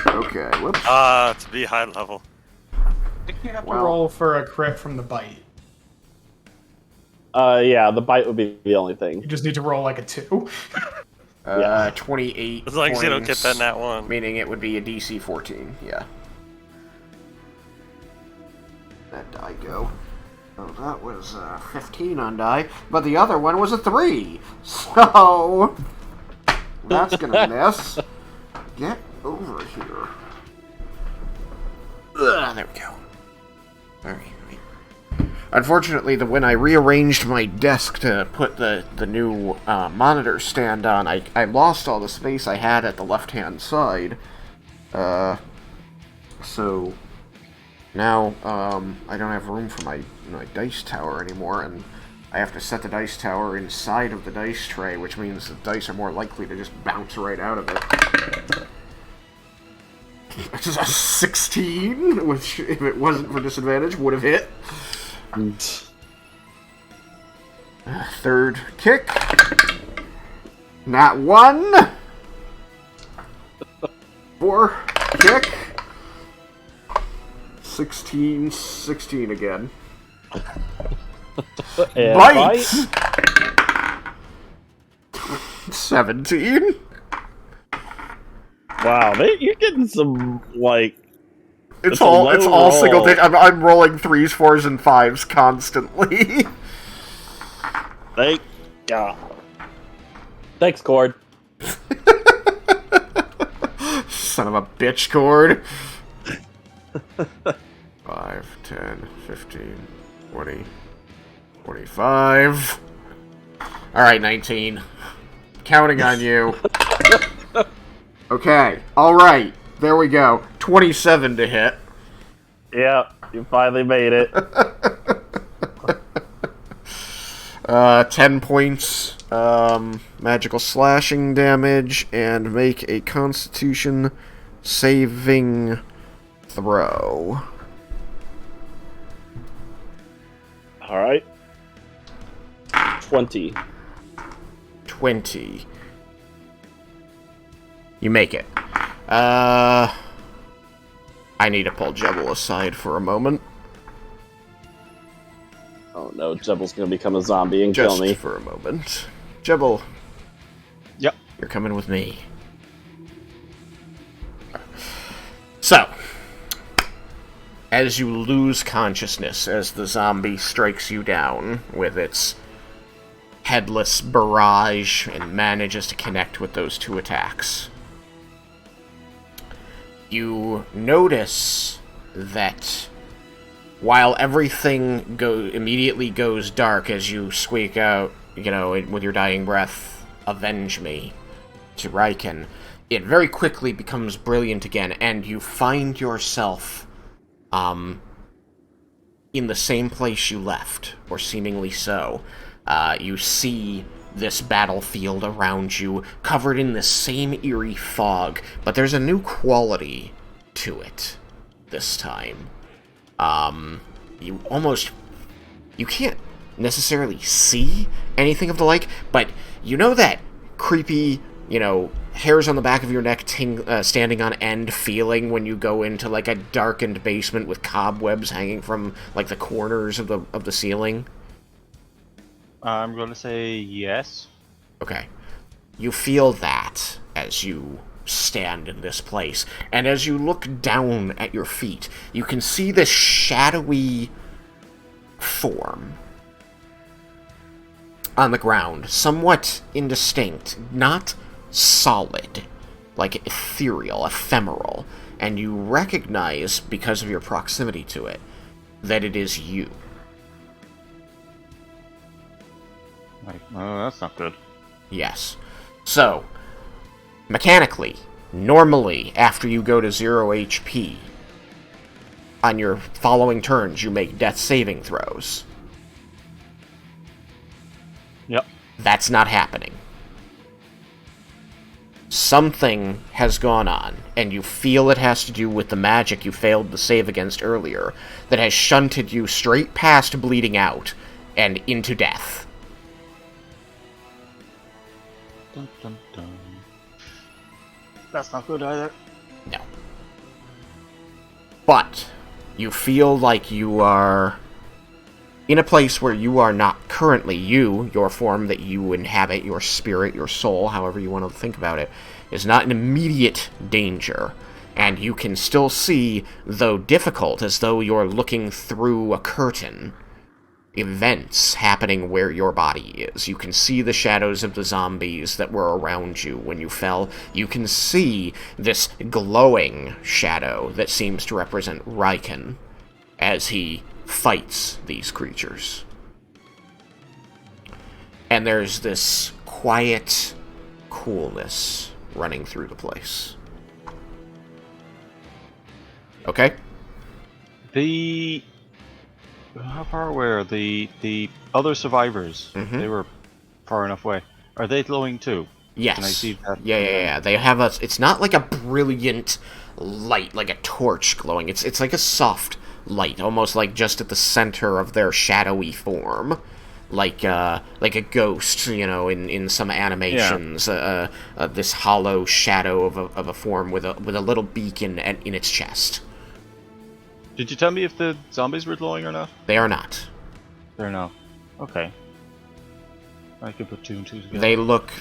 Okay, whoops. To be high level. I think you have to roll for a crit from the bite. Yeah, the bite would be the only thing. You just need to roll like a 2. 28 As long as you don't get points, that nat 1. meaning it would be a DC 14, yeah. That die go. Oh, that was 15 on die, but the other one was a 3. So that's gonna miss. Get over here. Ugh, there we go. Alright, Unfortunately, when I rearranged my desk to put the new monitor stand on, I lost all the space I had at the left-hand side. So now I don't have room for my dice tower anymore, and I have to set the dice tower inside of the dice tray, which means the dice are more likely to just bounce right out of it. This is a 16, which, if it wasn't for disadvantage, would have hit. Third kick. Not 1. 4 kick. 16 again. Bite! 17. Wow, you're getting some, like... It's all single digit. I'm rolling 3s, 4s, and 5s constantly. Thank God. Thanks, Cord. Son of a bitch, Cord. 5, 10, 15, 20, 25. Alright, 19. Counting on you. Okay, alright. There we go. 27 to hit. Yeah, you finally made it. 10 points magical slashing damage, and make a Constitution saving throw. Alright. 20. 20. You make it. I need to pull Jebble aside for a moment. Oh no, Jebble's gonna become a zombie and Just kill me. for a moment. Jebble. Yep. You're coming with me. So, as you lose consciousness as the zombie strikes you down with its headless barrage and manages to connect with those 2 attacks, you notice that while everything immediately goes dark as you squeak out, with your dying breath, "Avenge me," to Raiken, it very quickly becomes brilliant again, and you find yourself in the same place you left, or seemingly so. You see this battlefield around you, covered in the same eerie fog, but there's a new quality to it this time. You can't necessarily see anything of the like, but you know that creepy, hairs on the back of your neck standing on end feeling when you go into, like, a darkened basement with cobwebs hanging from, like, the corners of the ceiling? I'm gonna say yes. Okay. You feel that as you stand in this place, and as you look down at your feet, you can see this shadowy form on the ground, somewhat indistinct, not solid, like ethereal, ephemeral, and you recognize, because of your proximity to it, that it is you. Oh, that's not good. Yes. So, mechanically, normally, after you go to 0 HP, on your following turns, you make death saving throws. Yep. That's not happening. Something has gone on, and you feel it has to do with the magic you failed to save against earlier, that has shunted you straight past bleeding out and into death. Dun, dun, dun. That's not good either. No. But you feel like you are in a place where you are not currently you, your form that you inhabit, your spirit, your soul, however you want to think about it, is not in immediate danger. And you can still see, though difficult, as though you're looking through a curtain, events happening where your body is. You can see the shadows of the zombies that were around you when you fell. You can see this glowing shadow that seems to represent Raiken as he fights these creatures. And there's this quiet coolness running through the place. Okay? How far away are the other survivors? Mhm. They were far enough away. Are they glowing too? Yes. Can I see that? Yeah. They have a. It's not like a brilliant light, like a torch glowing. It's like a soft light, almost like just at the center of their shadowy form, like a ghost, in some animations. This hollow shadow of a form with a little beak in its chest. Did you tell me if the zombies were glowing or not? They are not. They're not. Okay. I can put 2 and 2 together.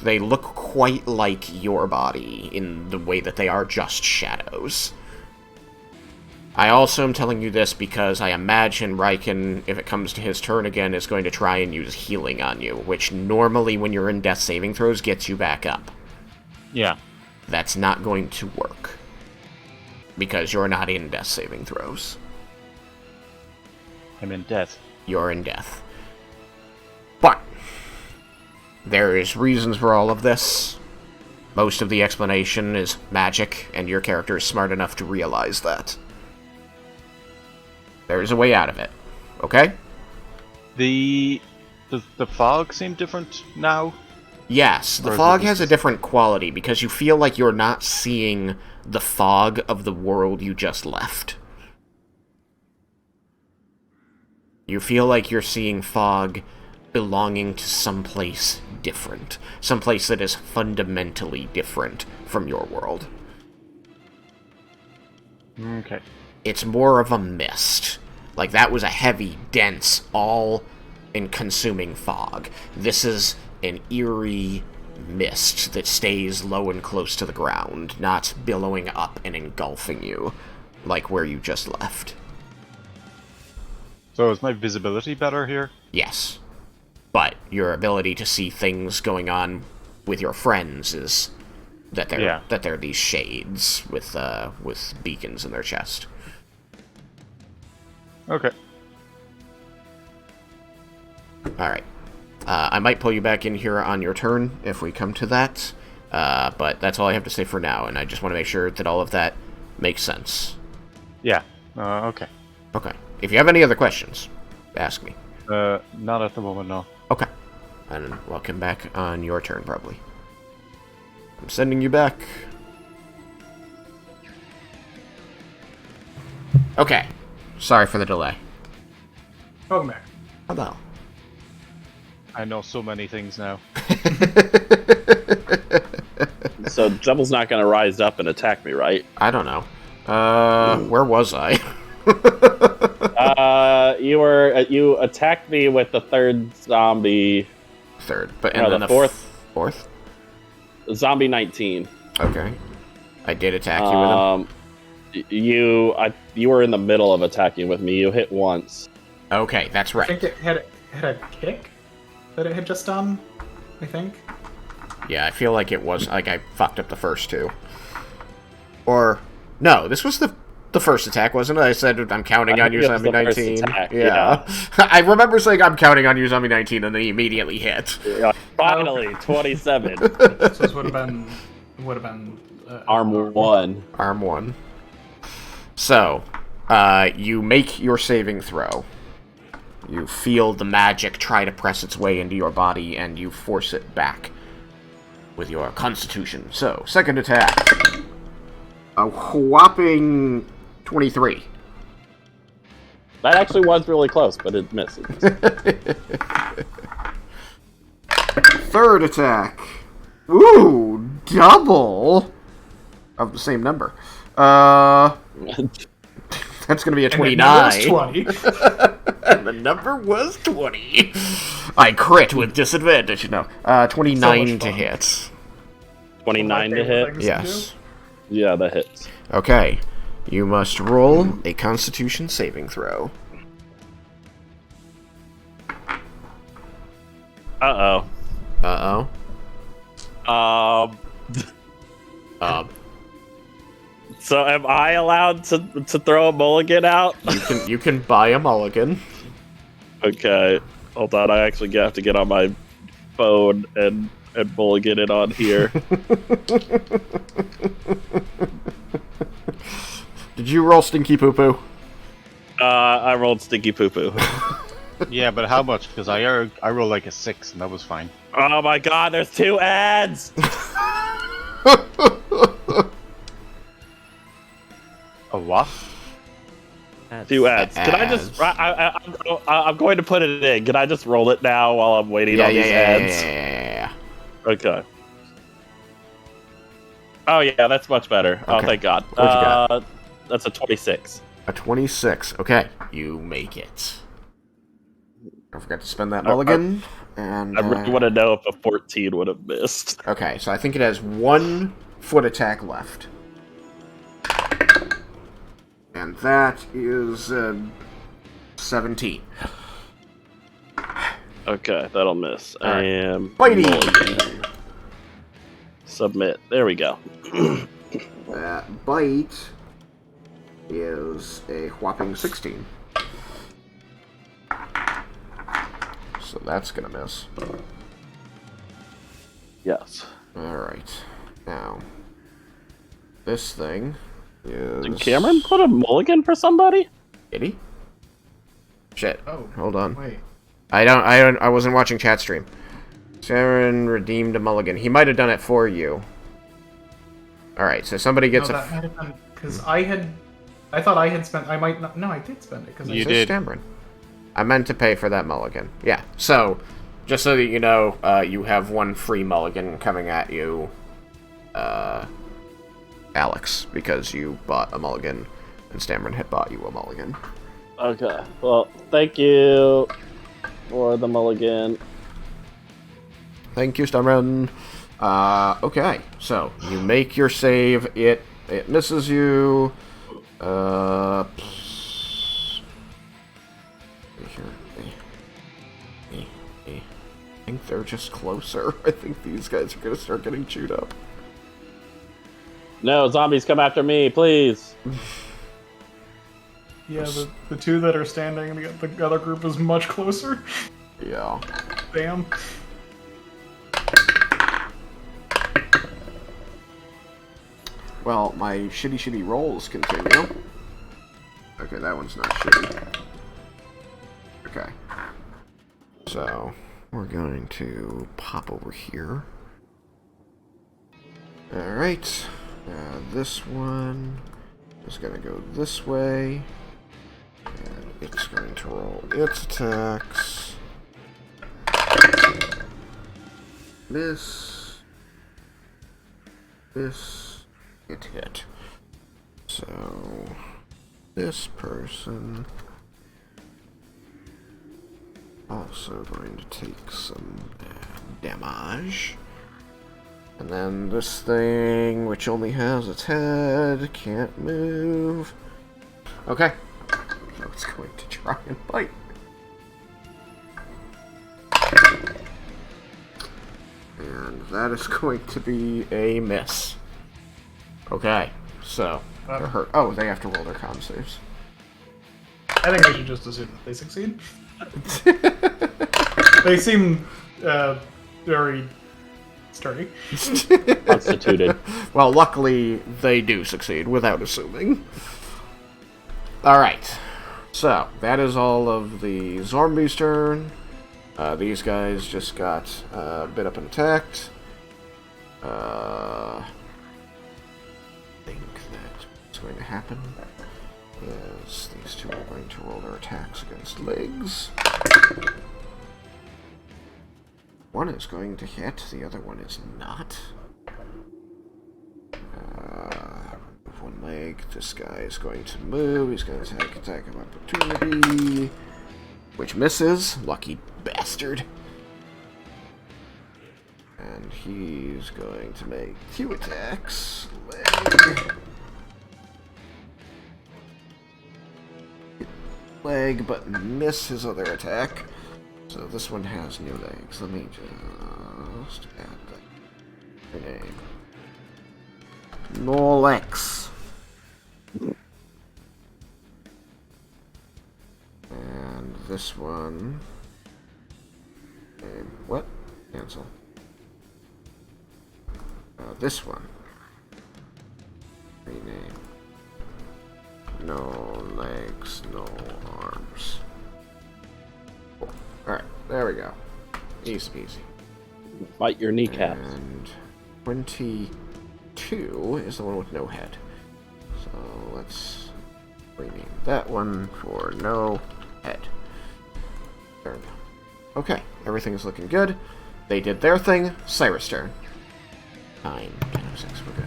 They look quite like your body in the way that they are just shadows. I also am telling you this because I imagine Raiken, if it comes to his turn again, is going to try and use healing on you, which normally when you're in death saving throws gets you back up. Yeah. That's not going to work. Because you're not in death saving throws. I'm in death. You're in death. But there is reasons for all of this. Most of the explanation is magic, and your character is smart enough to realize that. There is a way out of it. Okay? Does the fog seem different now? Yes, the fog has a different quality because you feel like you're not seeing the fog of the world you just left. You feel like you're seeing fog belonging to someplace different. Someplace that is fundamentally different from your world. Okay. It's more of a mist. Like, that was a heavy, dense, all-consuming fog. This is an eerie mist that stays low and close to the ground, not billowing up and engulfing you, like where you just left. So is my visibility better here? Yes. But your ability to see things going on with your friends is that they're these shades with beacons in their chest. Okay. Alright. I might pull you back in here on your turn if we come to that. But that's all I have to say for now, and I just want to make sure that all of that makes sense. Yeah. Okay. Okay. If you have any other questions, ask me. Not at the moment, no. Okay. And we'll come back on your turn, probably. I'm sending you back. Okay. Sorry for the delay. Welcome back. Hello. I know so many things now. So Jebble's not going to rise up and attack me, right? I don't know. Where was I? You attacked me with the third zombie. Third, but No, and then the the fourth. Zombie 19. Okay. I did attack you with him. You were in the middle of attacking with me. You hit once. Okay, that's I right. think it had a kick that it had just done, I think. Yeah, I feel like it was like I fucked up the first two. Or no, this was the first attack, wasn't it? I said I'm counting on you, Zombie 19. Yeah. I remember saying I'm counting on you, Zombie 19, and then he immediately hit. Finally, 27. This would have been Arm 1. Arm 1. So, you make your saving throw. You feel the magic try to press its way into your body, and you force it back with your constitution. So, second attack. A whopping 23. That actually was really close, but it misses. Third attack. Ooh, double of the same number. That's going to be a 29. And 20. And the number was 20. I crit with disadvantage. No, 29 to hit. 29 to hit? Yes. Yeah, that hits. Okay. You must roll a Constitution saving throw. Uh-oh. Uh-oh. So am I allowed to throw a mulligan out? You can buy a mulligan. Okay, hold on. I actually have to get on my phone and mulligan it on here. Did you roll stinky poo poo? I rolled stinky poo poo. Yeah, but how much? Because I rolled like a 6, and that was fine. Oh my god, there's 2 ads! A what? 2 ads. Can I just? I'm going to put it in. Can I just roll it now while I'm waiting on these ads? Yeah. Okay. Oh yeah, that's much better. Oh, Okay. thank God. What'd you got? That's a 26. A 26. Okay, you make it. Don't forget to spend that mulligan. And I really want to know if a 14 would have missed. okay, so I think it has 1 foot attack left. And that is 17. Okay, that'll miss. All right. I am Bitey! mulligan. Submit. There we go. That bite is a whopping 16. So that's gonna miss. Yes. Alright. Now, this thing is... Did Cameron put a mulligan for somebody? Did he? Shit. Oh, Hold on. wait. I wasn't watching chat stream. Cameron redeemed a mulligan. He might have done it for you. Alright, so somebody gets No, that might have been because I thought I had spent. I might not. No, I did spend it because You Says did. Cameron. I meant to pay for that mulligan. Yeah, so, just so that you know, you have 1 free mulligan coming at you, Alex, because you bought a mulligan, and Stamron had bought you a mulligan. Okay. Well, thank you for the mulligan. Thank you, Stamron. Okay, so, you make your save, it misses you, I think they're just closer. I think these guys are gonna start getting chewed up. No, zombies come after me, please. Yeah, the 2 that are standing, the other group is much closer. Yeah. Damn. Well, my shitty rolls continue. Okay, that one's not shitty. Okay. So, we're going to pop over here. Alright. This one is going to go this way. And it's going to roll its attacks. This. It hit. So, this person also going to take some damage. And then this thing, which only has its head, can't move. Okay. So it's going to try and bite. And that is going to be a miss. Okay, so they're hurt. Oh, they have to roll their con saves. I think I should just assume that they succeed. They seem very sturdy. Constituted. Well, luckily they do succeed without assuming. Alright, so that is all of the zombies' turn. These guys just got bit up and attacked. I think that what's going to happen is these 2 are going to roll their attacks against legs. One is going to hit, the other one is not. One leg, this guy is going to move, he's going to attack of opportunity, which misses, lucky bastard. And he's going to make 2 attacks. Leg, but miss his other attack. So this one has new legs. Let me just add that name. No legs. this one. And what? Cancel. This one. Rename. No legs, no arms. Cool. Alright, there we go. Easy peasy. Bite your kneecaps. And 22 is the one with no head. So let's rename that one for no head. There we go. Okay, everything is looking good. They did their thing. Cyrus' turn. 9, 10, 6, we're good.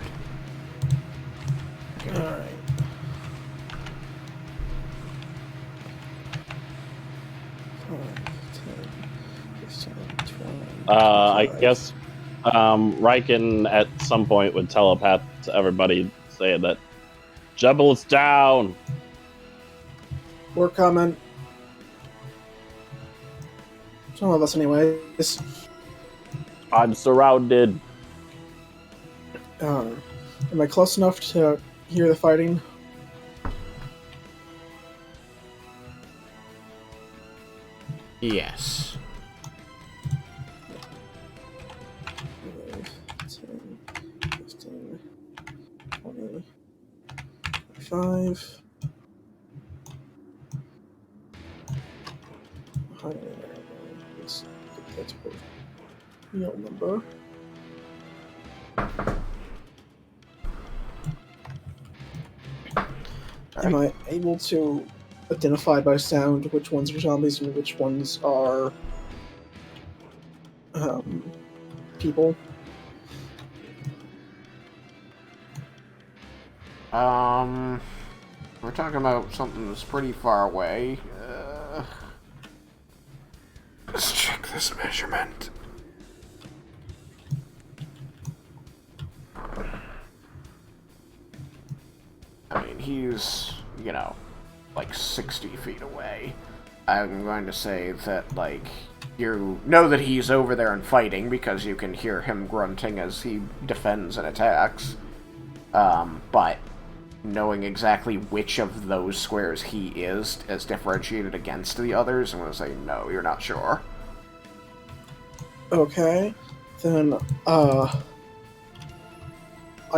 Okay. Alright. I guess Raiken at some point would telepath to everybody saying that Jebble is down. We're coming. Some of us, anyways. I'm surrounded. Am I close enough to hear the fighting? Yes. 10, 15, 20, 25. Let's get that to a real number. Am I able to identify by sound which ones are zombies and which ones are people? We're talking about something that's pretty far away. Let's check this measurement. I mean, he's, you know, like 60 feet away. I'm going to say that, like, you know that he's over there and fighting because you can hear him grunting as he defends and attacks. But knowing exactly which of those squares he is as differentiated against the others, I'm going to say no, you're not sure. Okay, then, I'd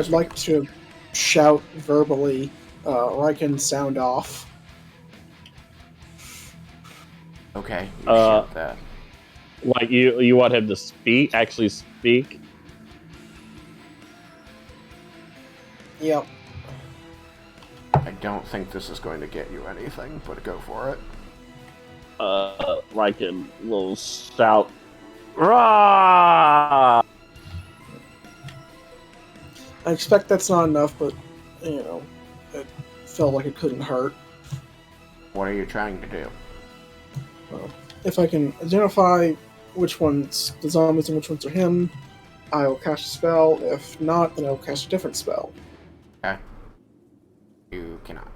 like to shout verbally, Raiken sound off. Okay, you shout that. Like you want him to speak? Actually speak? Yep. I don't think this is going to get you anything, but go for it. Raiken will shout, "Rah!" I expect that's not enough, but, you know, it felt like it couldn't hurt. What are you trying to do? Well, if I can identify which one's the zombies and which ones are him, I'll cast a spell. If not, then I'll cast a different spell. Okay. You cannot.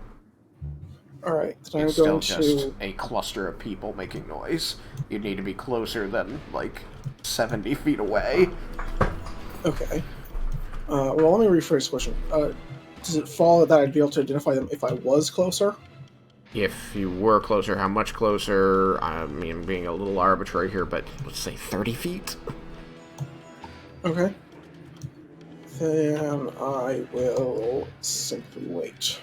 Alright, then I'm It's going still just to... a cluster of people making noise. You'd need to be closer than, like, 70 feet away. Okay. Well, let me rephrase the question. Does it follow that I'd be able to identify them if I was closer? If you were closer, how much closer? I mean, being a little arbitrary here, but let's say 30 feet? Okay. Then I will simply wait.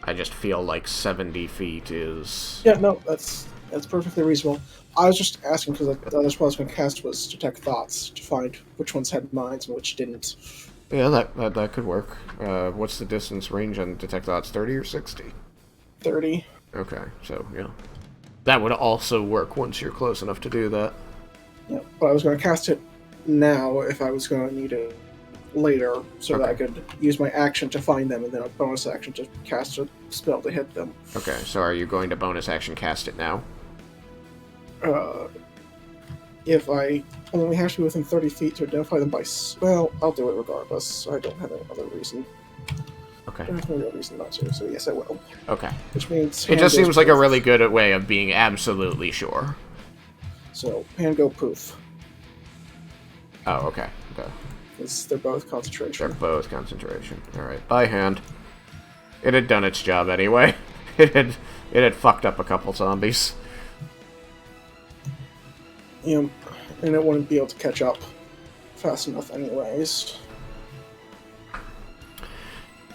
I just feel like 70 feet is... Yeah, no, that's perfectly reasonable. I was just asking because the other spell I was going to cast was Detect Thoughts, to find which ones had minds and which didn't. Yeah, that could work. What's the distance range on Detect Thoughts, 30 or 60? 30. Okay, so, yeah. That would also work once you're close enough to do that. Yeah, but I was going to cast it now if I was going to need it later, so that I could use my action to find them and then a bonus action to cast a spell to hit them. Okay, so are you going to bonus action cast it now? If I only have to be within 30 feet to identify them by... Well, I'll do it regardless. I don't have any other reason. Okay. I have no real reason not to, so yes, I will. Okay. Which means... It just seems like a really good way of being absolutely sure. So, hand go poof. Oh, okay. Okay. Because they're both concentration. They're both concentration. Alright, by hand. It had done its job anyway. It had fucked up a couple zombies. You know, and it wouldn't be able to catch up fast enough anyways.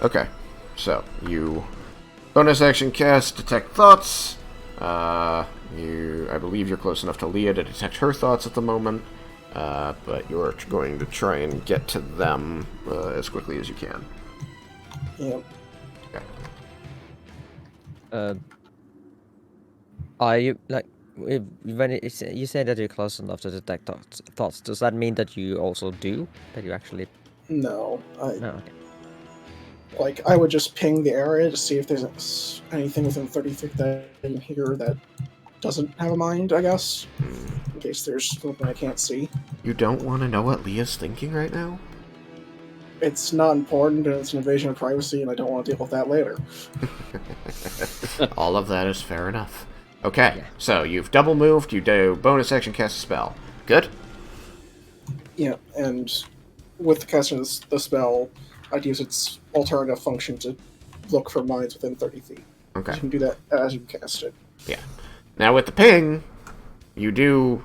Okay, so you bonus action cast Detect Thoughts. I believe you're close enough to Leah to detect her thoughts at the moment, but you're going to try and get to them as quickly as you can. Yeah. Okay. Are you like you say that you're close enough to detect thoughts? Does that mean that you also do that? You actually? No, No. Okay. like I would just ping the area to see if there's anything within 30 feet that I can hear that doesn't have a mind, I guess, in case there's something I can't see. You don't want to know what Leah's thinking right now? It's not important, and it's an invasion of privacy, and I don't want to deal with that later. All of that is fair enough. Okay, Yeah. so you've double moved, you do bonus action cast a spell. Good? Yeah, and with the casting of the spell, I'd use its alternative function to look for mines within 30 feet. Okay. You can do that as you cast it. Yeah. Now with the ping, you do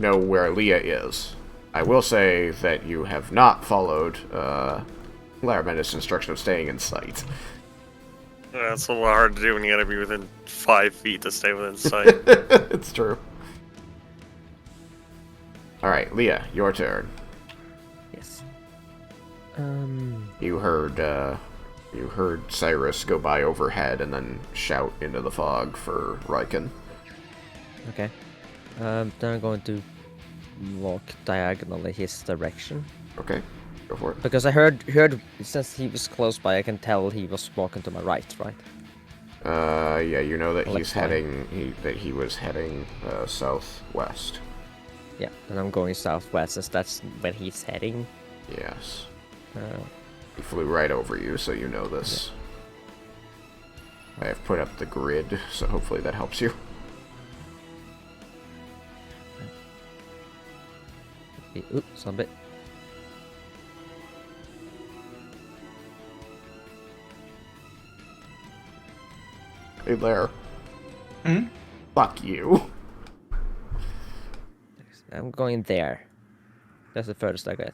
know where Leah is. I will say that you have not followed Laramenda's instruction of staying in sight. That's a little hard to do when you gotta be within 5 feet to stay within sight. It's true. Alright, Leah, your turn. Yes. You heard Cyrus go by overhead and then shout into the fog for Raiken. Okay. Then I'm going to walk diagonally his direction. Okay, go for it. Because I heard since he was close by, I can tell he was walking to my right, right? Yeah, you know that Left side. he was heading southwest. Yeah, and I'm going southwest, as that's where he's heading. Yes. Uh, He flew right over you, so you know this. I have put up the grid, so hopefully that helps you. Oops, zombie. Hey there. Hmm? Fuck you. I'm going there. That's the furthest I get.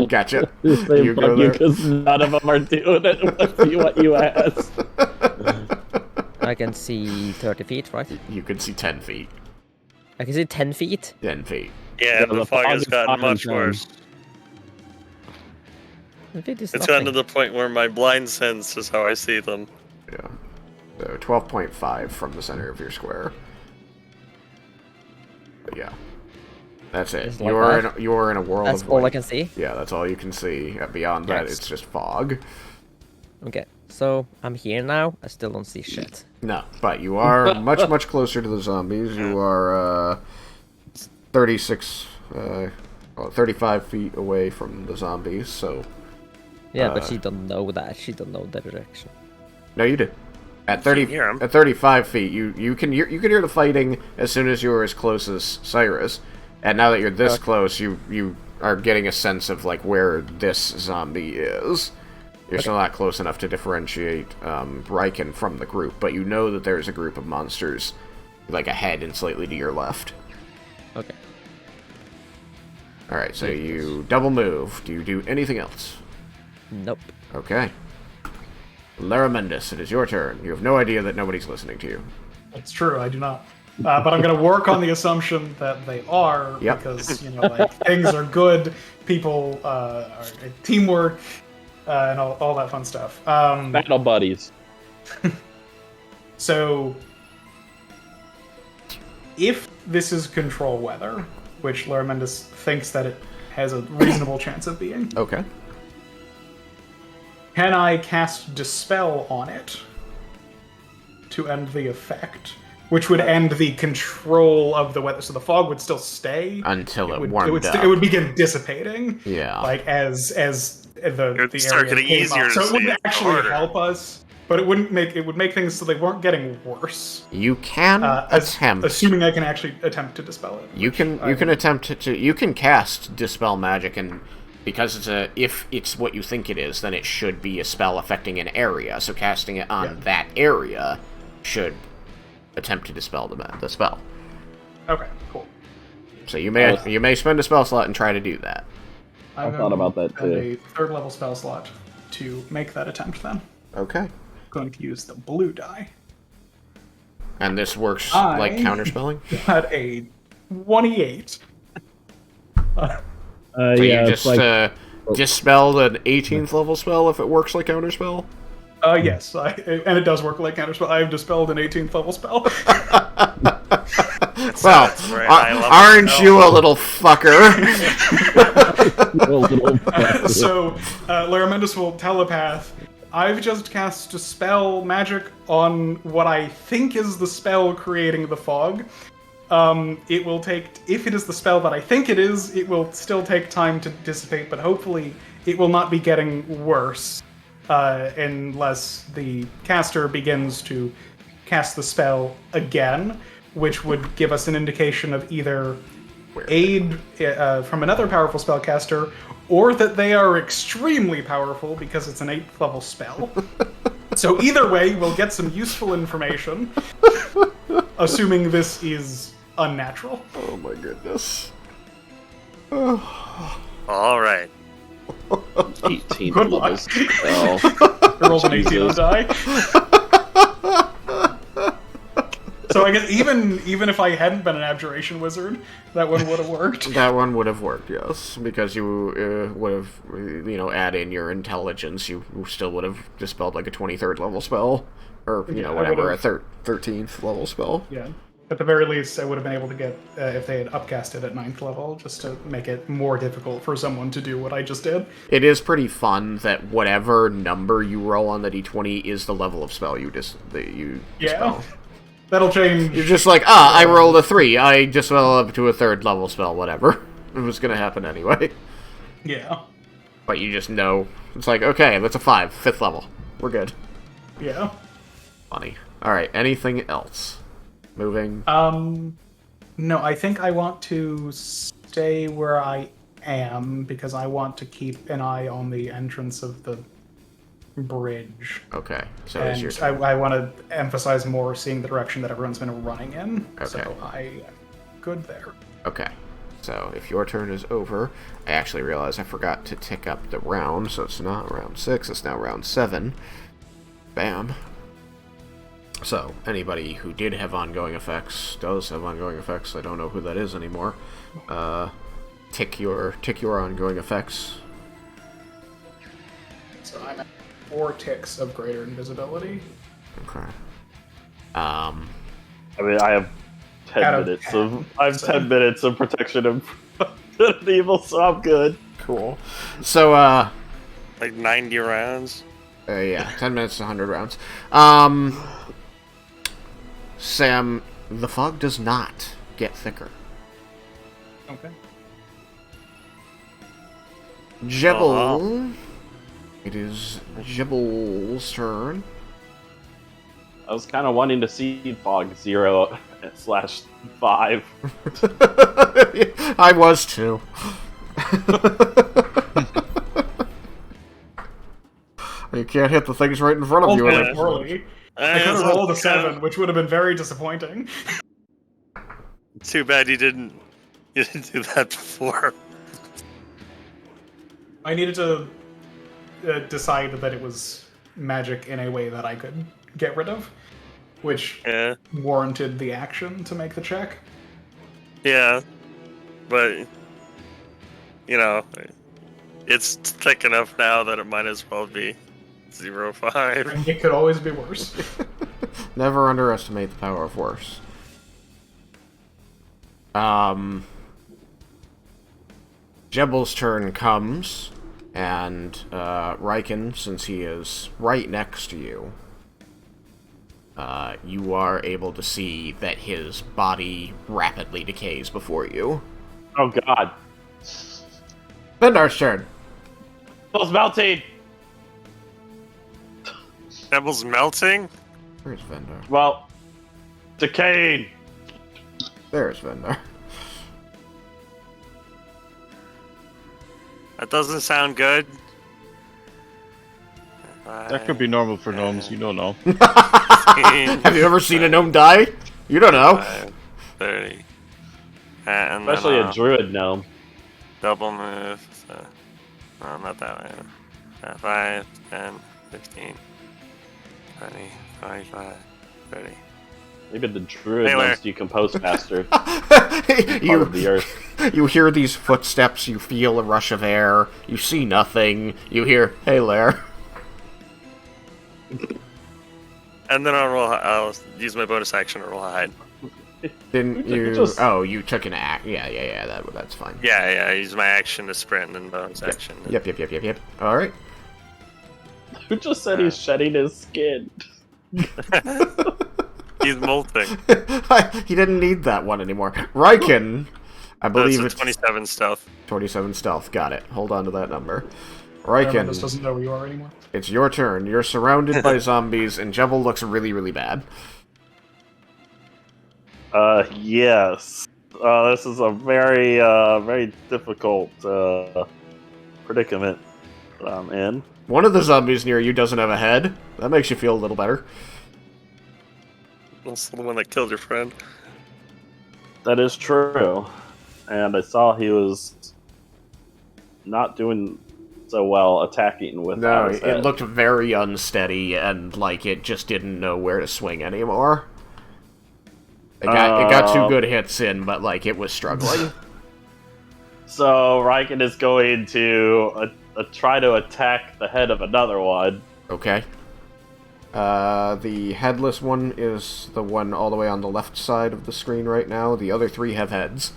Gotcha. Say You fuck go you, there. because none of them are doing it. What you asked. I can see 30 feet, right? You can see 10 feet. I can see 10 feet. 10 feet. Yeah, Yeah, the the fog fog has is gotten much fine, worse. 10 feet is It's nothing. gotten to the point where my blind sense is how I see them. Yeah. So 12.5 from the center of your square. But yeah. That's it. It's like that? You're in a world That's of all I light. can see? Yeah, that's all you can see. Beyond that, Yes. it's just fog. Okay, so I'm here now. I still don't see shit. No, but you are much closer to the zombies. You are 35 feet away from the zombies, so... Yeah, but she don't know that. She don't know the direction. No, you do. At 30, hear 'em. at 35 feet, you can hear the fighting as soon as you're as close as Cyrus. And now that you're this close, you are getting a sense of like where this zombie is. You're still not close enough to differentiate Raiken from the group, but you know that there's a group of monsters like ahead and slightly to your left. Okay. Alright, so you double move. Do you do anything else? Nope. Okay. Laramendas, it is your turn. You have no idea that nobody's listening to you. It's true, I do not. But I'm going to work on the assumption that they are, Yep. because, you know, like, things are good, people are teamwork, and all that fun stuff. Battle buddies. So, if this is control weather, which Laramendas thinks that it has a reasonable chance of being, Okay. can I cast Dispel on it to end the effect? Which would end the control of the weather, so the fog would still stay Until it would, warmed up. it would begin dissipating. Yeah. Like as the would start area getting came easier up. to So it see wouldn't it, actually harder. help us, but it would make things so they weren't getting worse. You can attempt. Assuming I can actually attempt to dispel it. You can attempt to you can cast dispel magic, and because if it's what you think it is, then it should be a spell affecting an area. So casting it on that area should attempt to dispel the spell. Okay, cool. So you may spend a spell slot and try to do that. I thought about that spend too. a third level spell slot to make that attempt. Then Okay. going to use the blue die. And this works like counterspelling? Got a 28. So you just dispelled an 18th level spell if it works like counterspell? Yes, and it does work like counterspell. I've dispelled an 18th level spell. Well, aren't you a little fucker? So, Laramentus will telepath. I've just cast Dispel Magic on what I think is the spell creating the fog. It will take, if it is the spell that I think it is, it will still take time to dissipate, but hopefully it will not be getting worse unless the caster begins to cast the spell again, which would give us an indication of either aid from another powerful spellcaster, or that they are extremely powerful because it's an 8th level spell. So either way, we'll get some useful information, assuming this is unnatural. Oh my goodness. All right. 18 Good level luck. spell. I rolled an 18 on die. So I guess even if I hadn't been an abjuration wizard, that one would have worked. That one would have worked, yes, because you would have, add in your intelligence. You still would have dispelled like a 23rd level spell, or whatever, a 13th level spell. Yeah. At the very least, I would have been able to get, if they had upcasted at 9th level, just to make it more difficult for someone to do what I just did. It is pretty fun that whatever number you roll on the d20 is the level of spell you dispel. Yeah. That'll change. You're just like, I rolled a 3. I just fell up to a 3rd level spell, whatever. It was going to happen anyway. Yeah. But you just know. It's like, okay, that's a 5. 5th level. We're good. Yeah. Funny. Alright, anything else? Moving? No, I think I want to stay where I am, because I want to keep an eye on the entrance of the bridge. Okay, so it's your And turn. I want to emphasize more seeing the direction that everyone's been running in. Okay. So I am good there. Okay, so if your turn is over, I actually realized I forgot to tick up the round, so it's not round 6, it's now round 7. Bam. So, anybody who did have ongoing effects, does have ongoing effects, I don't know who that is anymore, tick your ongoing effects. So I'm at 4 ticks of greater invisibility. Okay. I mean, I have 10 minutes of 10 minutes of protection of good and evil, so I'm good. Cool. So, Like 90 rounds. yeah, 10 minutes to 100 rounds. Sam, the fog does not get thicker. Okay. Jebble. It is Jebble's turn. I was kind of wanting to see fog 0/5. I was too. You can't hit the things right in front of you. Rolled poorly. I could have rolled a 7, which would have been very disappointing. Too bad you didn't do that before. I needed to decide that it was magic in a way that I could get rid of, which warranted the action to make the check. Yeah, but it's thick enough now that it might as well be 0/5. It could always be worse. Never underestimate the power of worse. Jebble's turn comes, and Raiken, since he is right next to you, you are able to see that his body rapidly decays before you. Oh god. Vendar's turn. Those melting! Devil's melting? Where's Vendar? Well, decaying! There's Vendar. That doesn't sound good. That could be normal for gnomes, you don't know. Have you ever seen a gnome die? You don't know. 30. And Especially then, a druid gnome. double move. So, no, not that way. 5, 10, 15, 20, 25, 30. Maybe the druid Anyway. gnomes decompose faster. Part of the earth. You hear these footsteps, you feel a rush of air, you see nothing, you hear, "Hey, Lair." And then I'll use my bonus action to roll hide. Didn't you? just- Oh, you took an act. Yeah. That's fine. Yeah, I use my action to sprint and then bonus action. Yep. All right. Who just said he's shedding his skin? He's molting. He didn't need that one anymore. Raiken, I believe So it's 27 stealth. 27 stealth. Got it. Hold on to that number. Everyone just Raiken, doesn't know where you are anymore. it's your turn. You're surrounded by zombies, and Jebble looks really, really bad. Yes. This is a very, very difficult predicament that I'm in. One of the zombies near you doesn't have a head. That makes you feel a little better. That's the one that killed your friend. That is true. And I saw he was not doing so well attacking with No, his it head. looked very unsteady, and like it just didn't know where to swing anymore. It got 2 good hits in, but like it was struggling. So Raiken is going to try to attack the head of another one. Okay. The headless one is the one all the way on the left side of the screen right now. The other 3 have heads.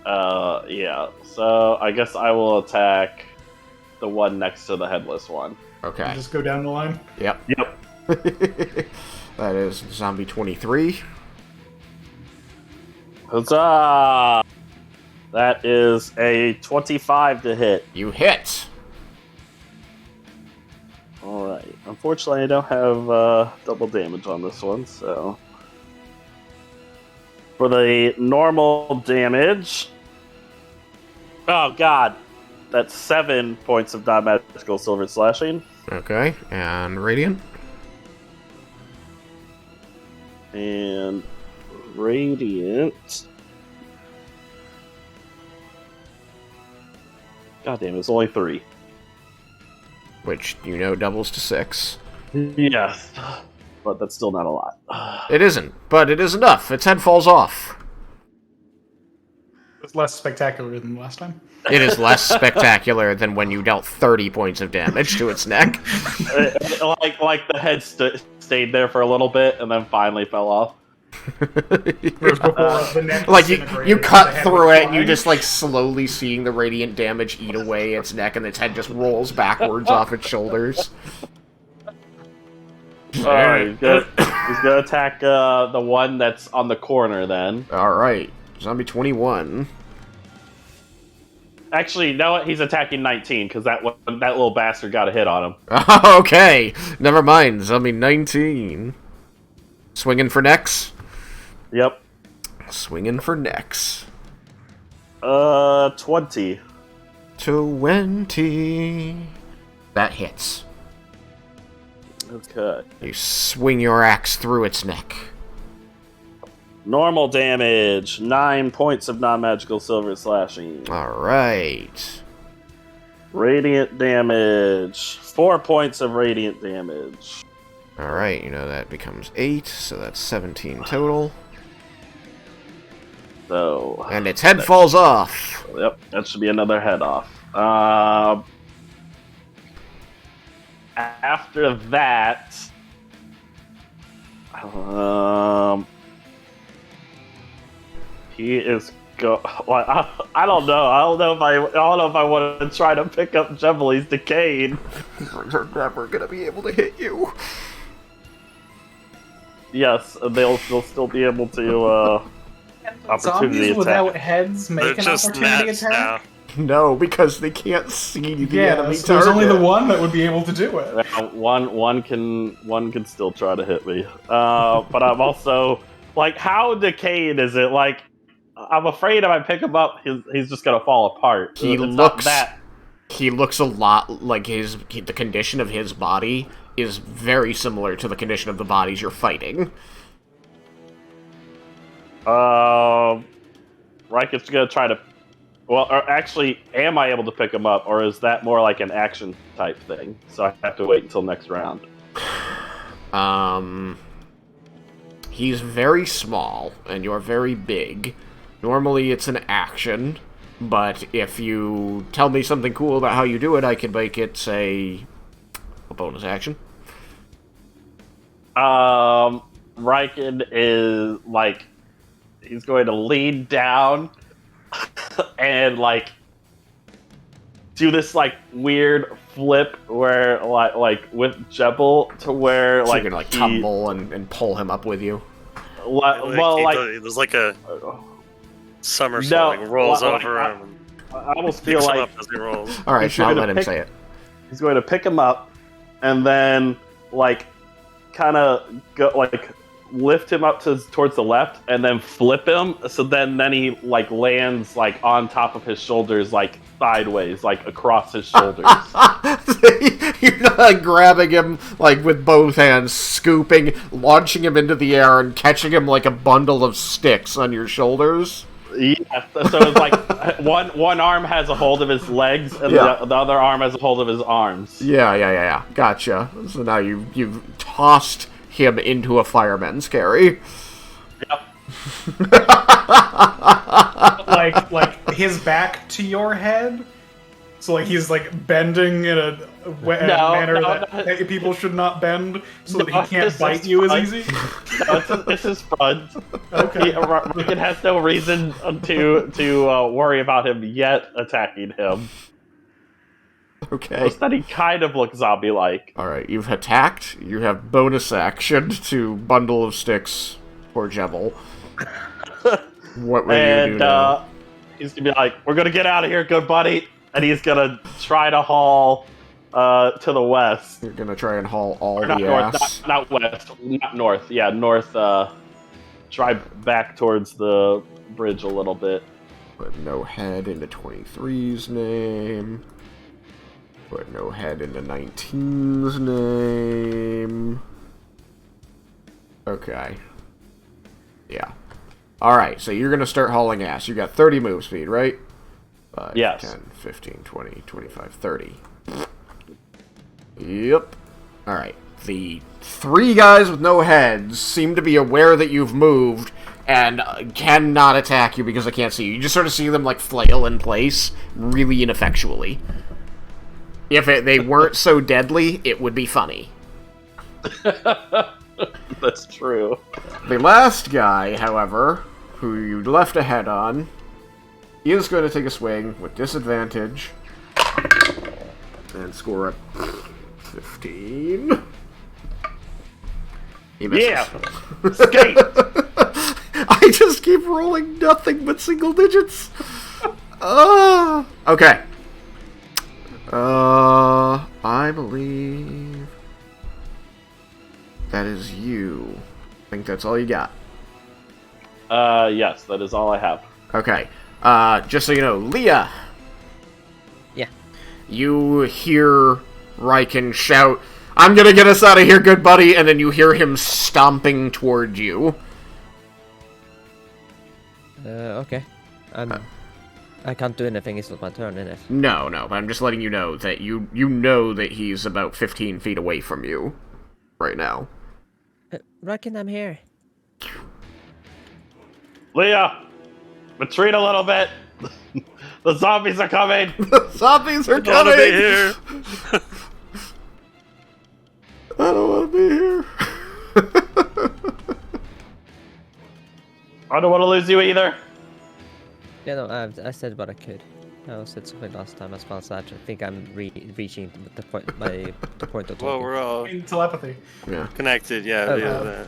Yeah. So I guess I will attack the one next to the headless one. Okay. Just go down the line. Yep. Yep. That is zombie 23. Huzzah! That is a 25 to hit. You hit. Alright. Unfortunately, I don't have double damage on this one, so... For the normal damage... Oh, God! That's 7 points of non-magical silver slashing. Okay. And radiant. And... Radiant... God damn, it's only 3. Which, you know, doubles to 6. Yes. But that's still not a lot. It isn't, but it is enough. Its head falls off. It's less spectacular than last time. It is less spectacular than when you dealt 30 points of damage to its neck. like the head stayed there for a little bit and then finally fell off. Whereas before, the neck Like, you disintegrated, cut the head through was it, and you flying. just, like, slowly seeing the radiant damage eat away its neck, and its head just rolls backwards off its shoulders. Alright, he's gonna attack the one that's on the corner then. Alright. Zombie 21. Actually, you know what? He's attacking 19 because that little bastard got a hit on him. Okay. Never mind. Zombie 19. Swinging for necks? Yep. Swinging for necks. 20. 20. That hits. Okay. You swing your axe through its neck. Normal damage, 9 points of non-magical silver slashing. Alright. Radiant damage, 4 points of radiant damage. Alright, you know that becomes 8, so that's 17 total. So, And its head falls off. yep, that should be another head off. After that, he is go. Well, I don't know. I don't know if I want to try to pick up Jebble. He's decayed. They're never gonna be able to hit you. Yes, they'll still be able to opportunity Zombies attack. without heads They're make an just opportunity gnats attack? now. No, because they can't see the enemy so there's only the target. one that would be able to do it. One can still try to hit me, but I'm also like, how decayed is it? Like, I'm afraid if I pick him up, he's just gonna fall apart. He It's not looks that. He looks a lot like the condition of his body is very similar to the condition of the bodies you're fighting. Raiken's gonna try to. Well, or actually, am I able to pick him up, or is that more like an action type thing? So I have to wait until next round. He's very small, and you're very big. Normally it's an action, but if you tell me something cool about how you do it, I can make it, say, a bonus action. Raiken is, like, he's going to lean down and, like, do this, like, weird flip where, like with Jebble, to where, So like, you're gonna, like, tumble and pull him up with you? There's like a somersault, like rolls over him. I almost Picks feel him like up as he rolls. Alright, He's I'll gonna let him pick- say it. he's going to pick him up and then, like, kind of go, like, lift him up towards the left and then flip him, so then he, like, lands, like, on top of his shoulders, like, sideways, like, across his shoulders. You're not, like, grabbing him, like, with both hands, scooping, launching him into the air, and catching him like a bundle of sticks on your shoulders? Yeah, so it's like one arm has a hold of his legs, and Yeah. the other arm has a hold of his arms. Yeah. Gotcha. So now you've tossed him into a fireman's carry. Yep. like his back to your head, so like he's like bending in a manner that people should not bend, so that he can't bite you as easy. No, this is fun. Okay. Raiken has no reason to worry about him yet attacking him. Okay. Just that he kind of looks zombie-like. Alright, you've attacked. You have bonus action to bundle of sticks for Jebble. What will you do now? He's gonna be like, "We're gonna get out of here, good buddy," and he's gonna try to haul to the west. You're gonna try and haul all Not the north, ass. not west, not north. Yeah, north. Try back towards the bridge a little bit. Put no head into 23's name. Put no head into 19's name. Okay. Yeah. Alright, so you're gonna start hauling ass. You got 30 move speed, right? 5, Yes. 10, 15, 20, 25, 30. Yep. Alright. The 3 guys with no heads seem to be aware that you've moved and cannot attack you because they can't see you. You just sort of see them, like, flail in place really ineffectually. If they weren't so deadly, it would be funny. That's true. The last guy, however, who you left a head on, is going to take a swing with disadvantage and score a 15. He misses. Yeah, skate. I just keep rolling nothing but single digits. Okay. I believe that is you. I think that's all you got. Yes, that is all I have. Okay. Just so you know, Leah. Yeah. You hear Raiken shout, "I'm gonna get us out of here, good buddy," and then you hear him stomping toward you. Okay. I can't do anything, it's not my turn, innit? No, but I'm just letting you know that you know that he's about 15 feet away from you right now. Raiken, I'm here. Leah, retreat a little bit. The zombies are coming. The zombies are I don't wanna coming! be here. I don't want to be here. I don't want to lose you either. Yeah, no, I said what I could. I said something last time as well, so I think I'm reaching the point, the point of Well, talking. we're all In telepathy. Yeah. connected, yeah. Oh, yeah.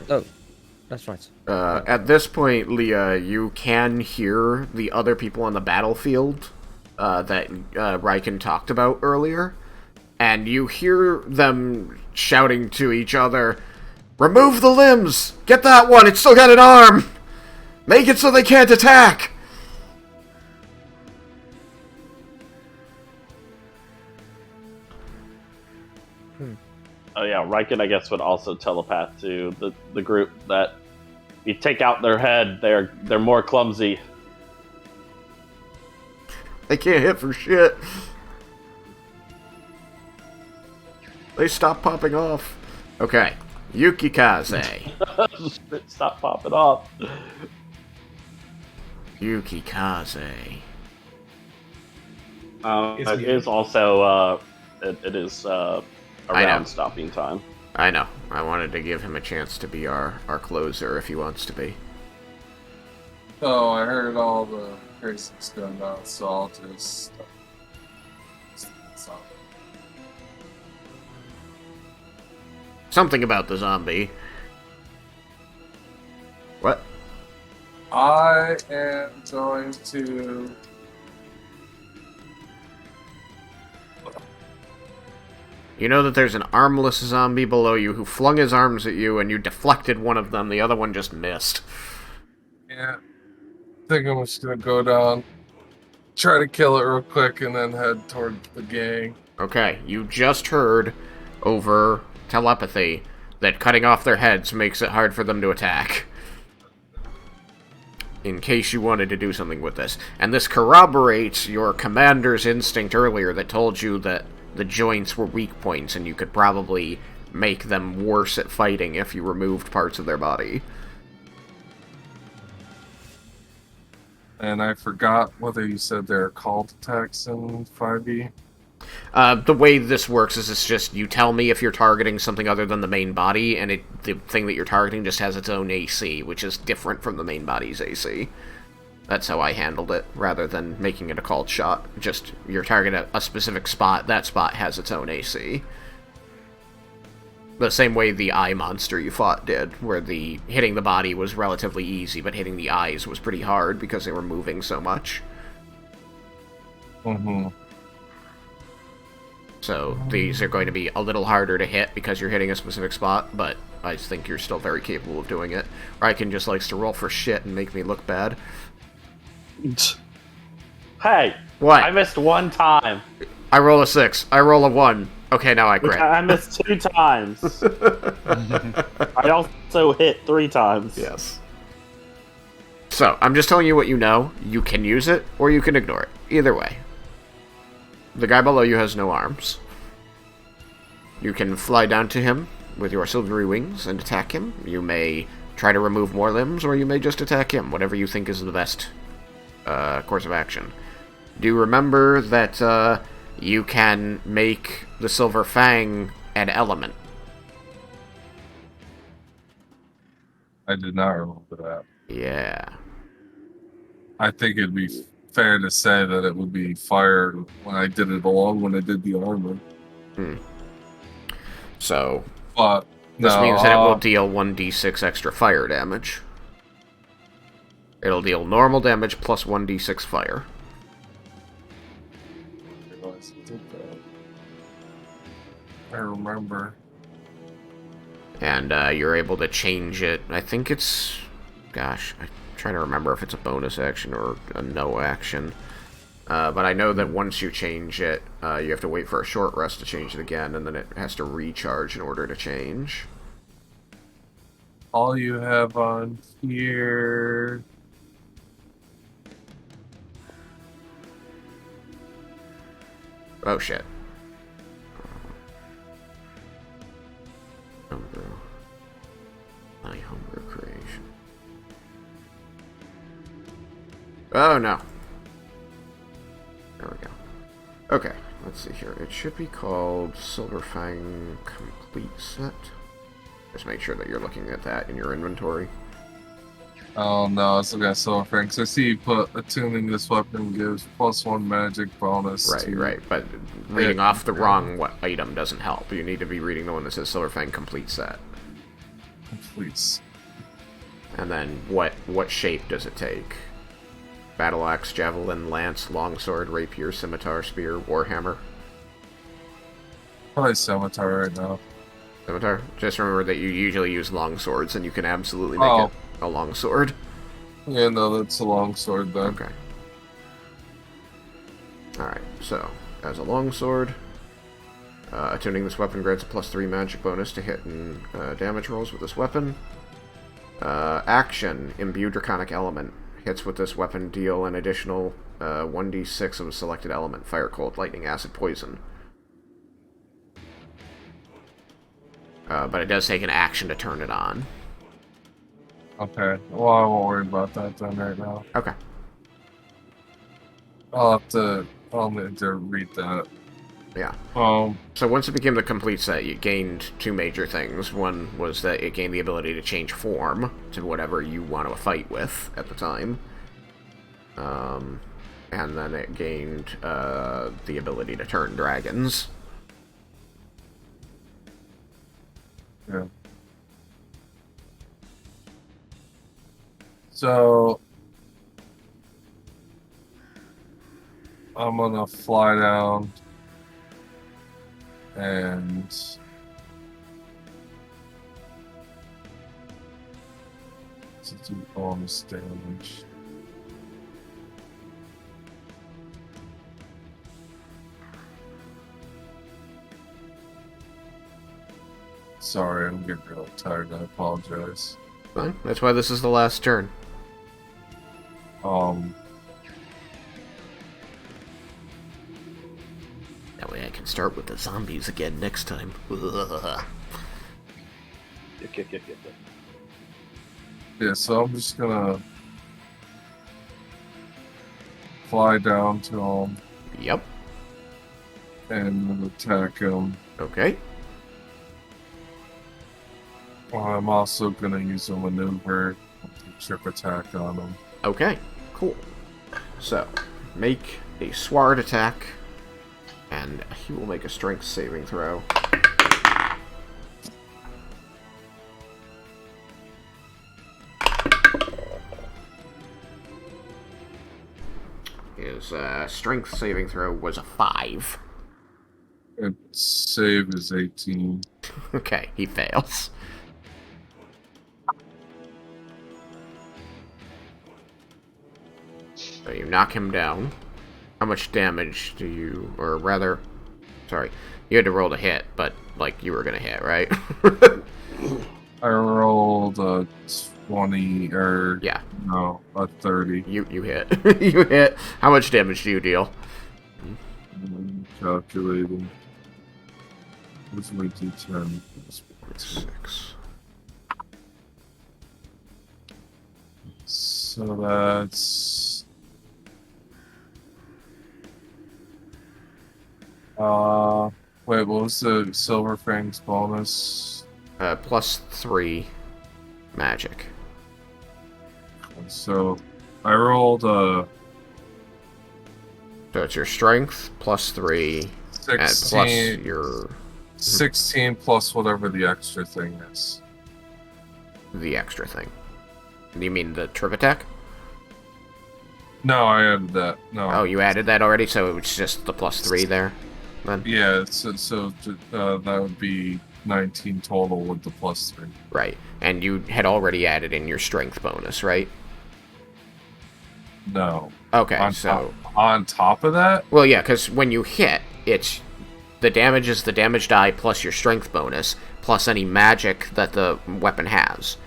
That's right. At this point, Leah, you can hear the other people on the battlefield that Raiken talked about earlier. And you hear them shouting to each other, "Remove the limbs! Get that one! It's still got an arm! Make it so they can't attack!" Oh yeah, Raiken, I guess, would also telepath to the group that you take out their head, they're more clumsy. They can't hit for shit. They stop popping off. Okay. Yukikaze. Stop popping off. Yukikaze. It is also it is around stopping time. I know. I wanted to give him a chance to be our closer if he wants to be. Oh, I heard all the craziness going on, so I'll just. Something about the zombie. What? I am going to. You know that there's an armless zombie below you who flung his arms at you and you deflected one of them, the other one just missed. Yeah. I think I'm just gonna go down, try to kill it real quick, and then head toward the gang. Okay, you just heard over telepathy that cutting off their heads makes it hard for them to attack. In case you wanted to do something with this. And this corroborates your commander's instinct earlier that told you that the joints were weak points and you could probably make them worse at fighting if you removed parts of their body. And I forgot whether you said they're called attacks in 5e. The way this works is it's just you tell me if you're targeting something other than the main body, and the thing that you're targeting just has its own AC, which is different from the main body's AC. That's how I handled it, rather than making it a called shot. Just, you're targeting a specific spot, that spot has its own AC. The same way the eye monster you fought did, where the hitting the body was relatively easy, but hitting the eyes was pretty hard because they were moving so much. Mm-hmm. So these are going to be a little harder to hit because you're hitting a specific spot, but I think you're still very capable of doing it. Raiken just likes to roll for shit and make me look bad. Hey! What? I missed one time. I roll a 6. I roll a 1. Okay, now I crit. I missed 2 times. I also hit 3 times. Yes. So, I'm just telling you what you know. You can use it, or you can ignore it. Either way. The guy below you has no arms. You can fly down to him with your silvery wings and attack him. You may try to remove more limbs, or you may just attack him. Whatever you think is the best course of action. Do remember that you can make the Silver Fang an element. I did not remember that. Yeah. I think it'd be fair to say that it would be fire when I did it along when I did the armor. So, But this means that it will deal 1d6 extra fire damage. It'll deal normal damage plus 1d6 fire. I remember. And you're able to change it. I think it's... Gosh, I'm trying to remember if it's a bonus action or a no action. But I know that once you change it, you have to wait for a short rest to change it again, and then it has to recharge in order to change. All you have on here... Oh, shit. Homebrew. My homebrew creation. Oh, no. There we go. Okay, let's see here. It should be called Silver Fang Complete Set. Just make sure that you're looking at that in your inventory. Oh no, it's looking at Silver Fang. So I see you put attuning this weapon gives +1 magic bonus. Right. But reading off the wrong item doesn't help. You need to be reading the one that says Silver Fang Complete Set. Complete. And then what shape does it take? Battle axe, javelin, lance, longsword, rapier, scimitar, spear, warhammer. Probably scimitar right now. Scimitar? Just remember that you usually use longswords, and you can absolutely make it a longsword. Yeah, no, that's a longsword then. Okay. Alright, so, as a longsword, attuning this weapon grants a +3 magic bonus to hit and damage rolls with this weapon. Action. Imbue Draconic Element. Hits with this weapon deal an additional 1d6 of a selected element. Fire, cold, lightning, acid, poison. But it does take an action to turn it on. Okay. Well, I won't worry about that then right now. Okay. I'll need to read that. Yeah. Um. So once it became the complete set, you gained two major things. One was that it gained the ability to change form to whatever you want to fight with at the time. And then it gained the ability to turn dragons. Yeah. So I'm gonna fly down and to do bonus damage. Sorry, I'm getting really tired. I apologize. Fine. That's why this is the last turn. That way I can start with the zombies again next time. Yeah, so I'm just gonna fly down to him Yep. and attack him. Okay. I'm also gonna use a maneuver, trip attack on him. Okay. Cool. So, make a sword attack, and he will make a strength saving throw. His strength saving throw was a 5. And save is 18. Okay, he fails. So you knock him down. How much damage do you, or rather, sorry, you had to roll to hit, but like you were gonna hit, right? I rolled a 20, or Yeah, no, a 30. you hit. You hit. How much damage do you deal? Calculating. What's my D10? 6. So that's wait, what was the Silver Fang's bonus? Plus 3 magic. So I rolled So it's your strength plus 3, and 16, plus your 16 plus whatever the extra thing is. the extra thing. You mean the trip attack? No, I added that. No. Oh, you added that already, so it was just the plus 3 there, then? Yeah, so that would be 19 total with the plus 3. Right. And you had already added in your strength bonus, right? No. Okay, On top of that? Well, yeah, because when you hit, it's... The damage is the damage die plus your strength bonus, plus any magic that the weapon has.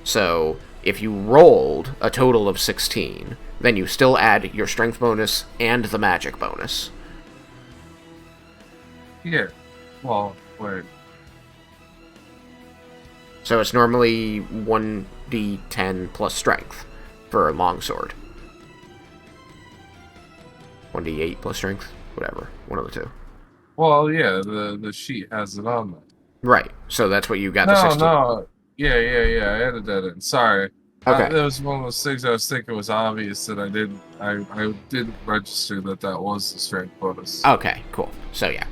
So, if you rolled a total of 16, then you still add your strength bonus and the magic bonus. Yeah. Well, wait. So it's normally 1d10 plus strength for a longsword. 1d8 plus strength? Whatever. One of the two. Well, yeah, the sheet has it on there. Right. So that's what you got the 16. No. Yeah, I added that in. Sorry. Okay. That was one of those things I was thinking was obvious that I didn't register that was the strength bonus. Okay, cool. So yeah.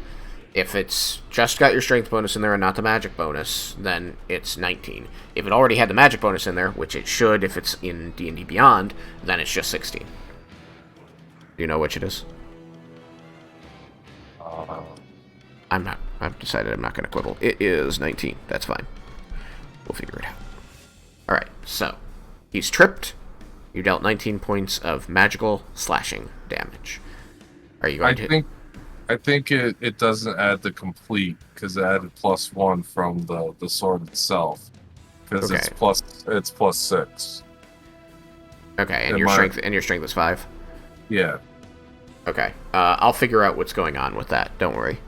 If it's just got your strength bonus in there and not the magic bonus, then it's 19. If it already had the magic bonus in there, which it should if it's in D&D Beyond, then it's just 16. Do you know which it is? I've decided I'm not going to quibble. It is 19. That's fine. We'll figure it out. Alright, so he's tripped. You dealt 19 points of magical slashing damage. Are you going to... I think it doesn't add the complete because it added +1 from the sword itself. Because Okay. it's it's +6. Okay, and And your my- strength is 5. Yeah. Okay, I'll figure out what's going on with that. Don't worry.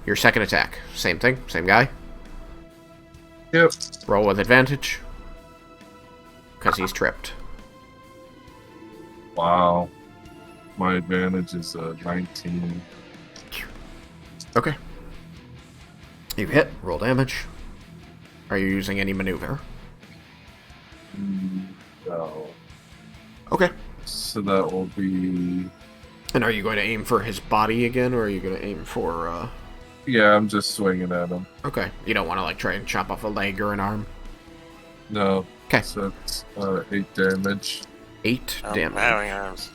Your second attack, same thing, same guy. Yep. Roll with advantage, because he's tripped. Wow. My advantage is 19. Okay. You hit. Roll damage. Are you using any maneuver? No. Okay. So that will be. And are you going to aim for his body again, or are you going to aim for, Yeah, I'm just swinging at him. Okay. You don't want to, like, try and chop off a leg or an arm? No. Okay. So it's 8 damage. 8 damage. Having arms.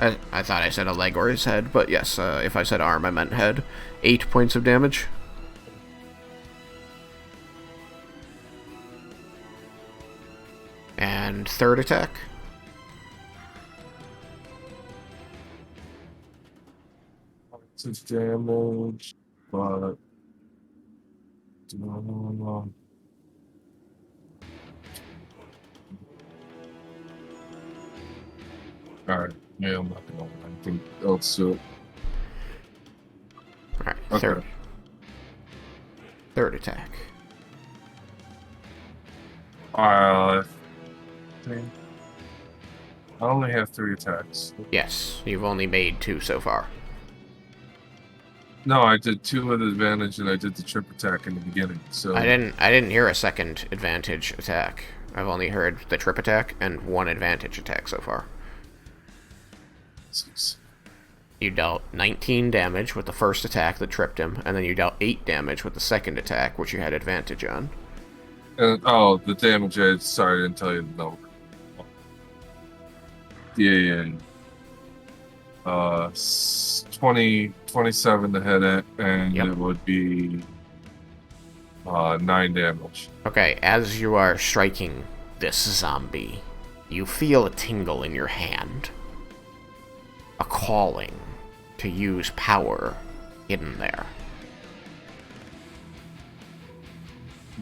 I thought I said a leg or his head, but yes, if I said arm, I meant head. 8 points of damage. And third attack. Points of damage, but. No. Alright, yeah, I'm not gonna lie. I think let's do it. Alright, Okay. Third attack. I only have 3 attacks. Yes, you've only made 2 so far. No, I did 2 with advantage, and I did the trip attack in the beginning. So I didn't hear a second advantage attack. I've only heard the trip attack and 1 advantage attack so far. You dealt 19 damage with the first attack that tripped him, and then you dealt 8 damage with the second attack, which you had advantage on. And the damage. Sorry, I didn't tell you the number. Yeah. 27 to hit it, and Yep. it would be 9 damage. Okay, as you are striking this zombie, you feel a tingle in your hand. A calling to use power hidden there.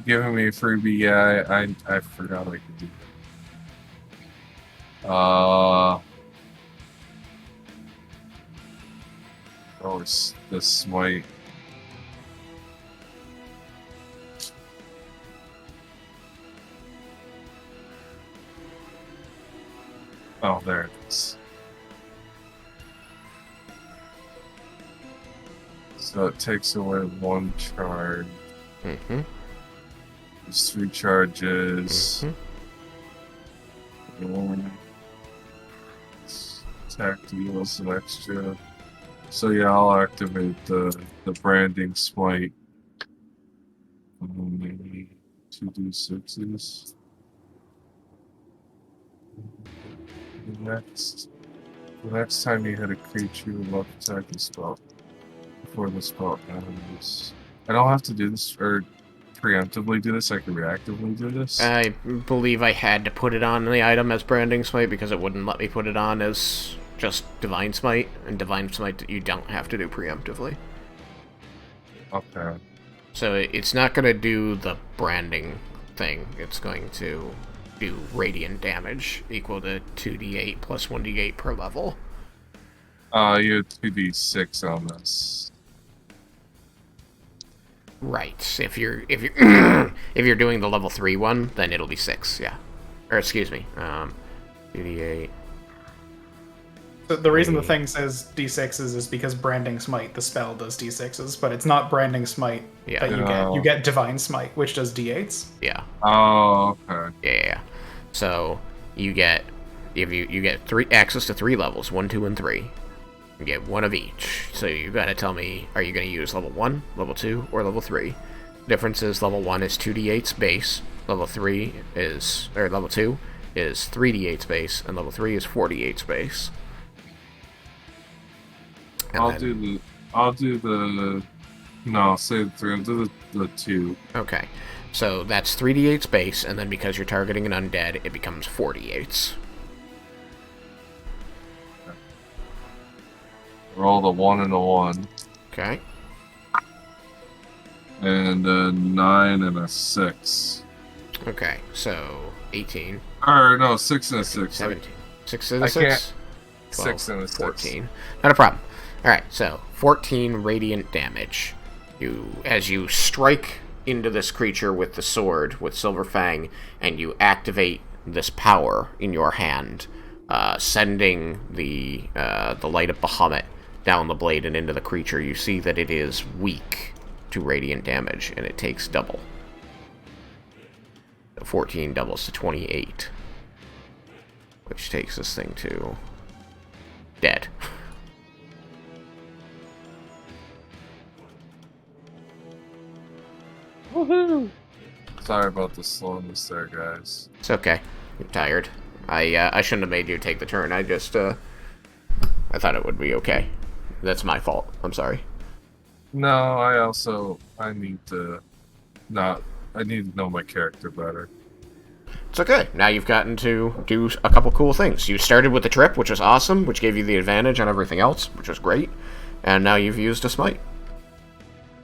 Giving me a freebie, yeah, I forgot I could do that. It's the smite. Oh, there it is. So it takes away 1 charge. Mm-hmm. There's 3 charges. Attack deals an extra. So yeah, I'll activate the branding smite. Maybe 2d6s. The next time you hit a creature with luck attack and spell before the spell ends. I don't have to do this or preemptively do this. I can reactively do this. I believe I had to put it on the item as Branding Smite because it wouldn't let me put it on as just Divine Smite, and Divine Smite you don't have to do preemptively. Okay. So it's not going to do the branding thing. It's going to do radiant damage equal to 2d8 plus 1d8 per level. You have 2d6 on this. Right. If you're if you're doing the level 3 one, then it'll be 6. Yeah. Or excuse me. 2d8. So the reason the thing says D6s is because Branding Smite, the spell, does D6s, but it's not Branding Smite Yeah. that you get. You get Divine Smite, which does D8s. Yeah. Oh, okay. Yeah. So you get you get 3 access to 3 levels, 1, 2, and 3. You get 1 of each. So you gotta tell me, are you gonna use level 1, level 2, or level 3? Difference is level 1 is 2d8 base, level 2 is 3d8 base, and level 3 is 4d8 base. I'll do the no, say the 3. I'll do the 2. Okay. So that's 3d8 base, and then because you're targeting an undead, it becomes 4d8s. Roll the 1 and the 1. Okay. And a 9 and a 6. Okay, so 18, Or no, 6 and a 6. 17. 6 and I a 6? 6 and a 6. 14. Not a problem. Alright, so 14 radiant damage. As you strike into this creature with the sword, with Silver Fang, and you activate this power in your hand, sending the Light of Bahamut down the blade and into the creature, you see that it is weak to radiant damage, and it takes double. 14 doubles to 28, which takes this thing to dead. Woohoo! Sorry about the slowness there, guys. It's okay. You're tired. I shouldn't have made you take the turn. I just I thought it would be okay. That's my fault. I'm sorry. No, I need to know my character better. It's okay. Now you've gotten to do a couple cool things. You started with the trip, which was awesome, which gave you the advantage on everything else, which was great. And now you've used a smite.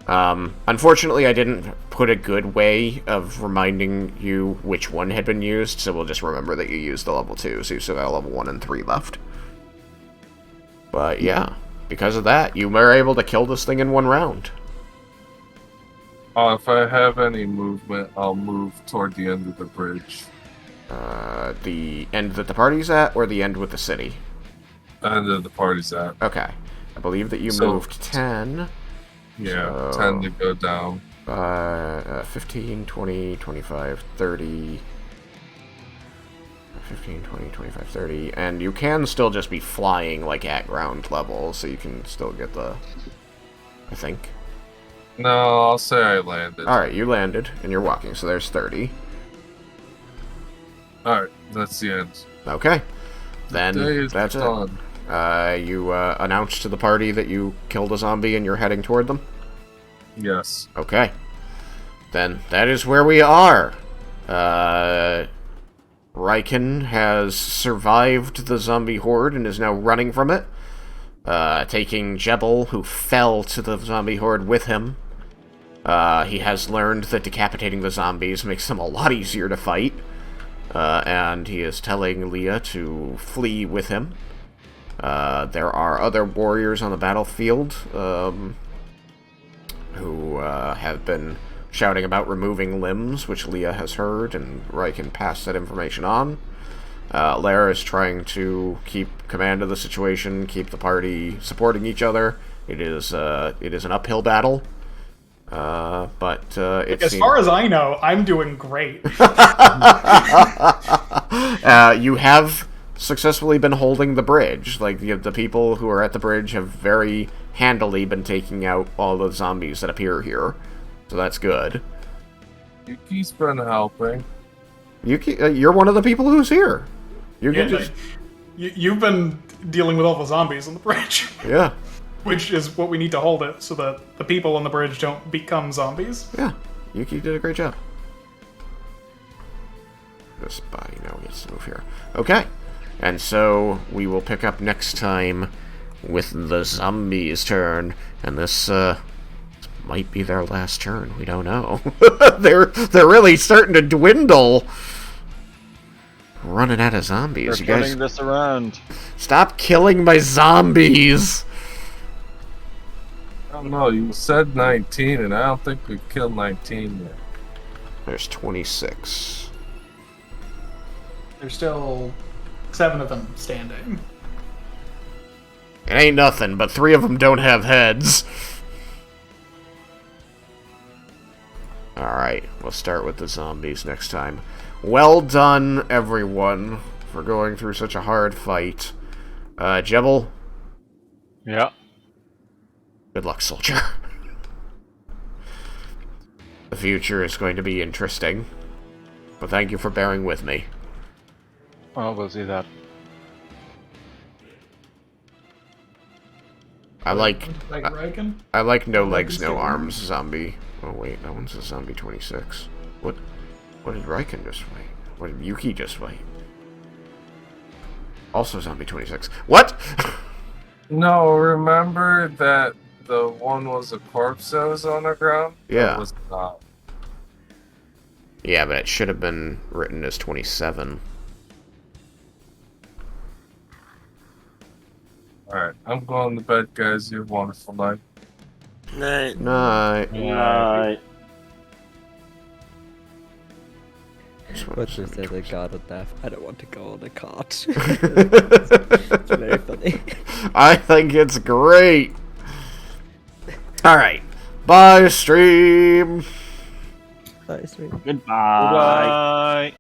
Unfortunately, I didn't put a good way of reminding you which one had been used, so we'll just remember that you used the level 2, so you still got level 1 and 3 left. But yeah, because of that, you were able to kill this thing in one round. If I have any movement, I'll move toward the end of the bridge. The end that the party's at, or the end with the city? End of the party's at. Okay. I believe that you moved 10. Yeah, So, 10 to go down. 15, 20, 25, 30... 15, 20, 25, 30, and you can still just be flying, like, at ground level, so you can still get the... I think. No, I'll say I landed. Alright, you landed, and you're walking, so there's 30. Alright, that's the end. Okay. Then, Day is that's it. done. You announced to the party that you killed a zombie and you're heading toward them? Yes. Okay. Then, that is where we are. Raiken has survived the zombie horde and is now running from it, taking Jebble, who fell to the zombie horde with him. He has learned that decapitating the zombies makes them a lot easier to fight, and he is telling Leah to flee with him. There are other warriors on the battlefield who have been shouting about removing limbs, which Leah has heard, and Raiken passed that information on. Lara is trying to keep command of the situation, keep the party supporting each other. It is an uphill battle, but As far as I know, I'm doing great. You have successfully been holding the bridge. Like, the people who are at the bridge have very handily been taking out all the zombies that appear here. So that's good. Yuki's been helping. Yuki, you're one of the people who's here. You can Yeah, just... You've been dealing with all the zombies on the bridge, Yeah. which is what we need to hold it, so that the people on the bridge don't become zombies. Yeah. Yuki did a great job. This body now gets to move here. Okay. And so we will pick up next time with the zombies' turn. And this might be their last turn. We don't know. They're really starting to dwindle. Running out of zombies. They're You guys, turning this around. stop killing my zombies. I don't know, you said 19, and I don't think we've killed 19 yet. There's 26. There's still 7 of them standing. It ain't nothing, but 3 of them don't have heads. Alright, we'll start with the zombies next time. Well done, everyone, for going through such a hard fight. Jebble, Yeah. good luck, soldier. The future is going to be interesting. But thank you for bearing with me. Well, we'll see that. I like Raiken? I like no legs, no arms zombie. Oh wait, that one's a zombie 26. What did Raiken just fight? What did Yuki just fight? Also zombie 26. What? No, remember that the one was a corpse that was on the ground? Yeah. It was not. Yeah, but it should have been written as 27. Alright, I'm going to bed, guys. You have a wonderful night. Night. Night. Right. What's this? The god of death. I don't want to go on the cart. It's very funny. I think it's great. Alright. Bye, stream. Nice. Goodbye. Bye.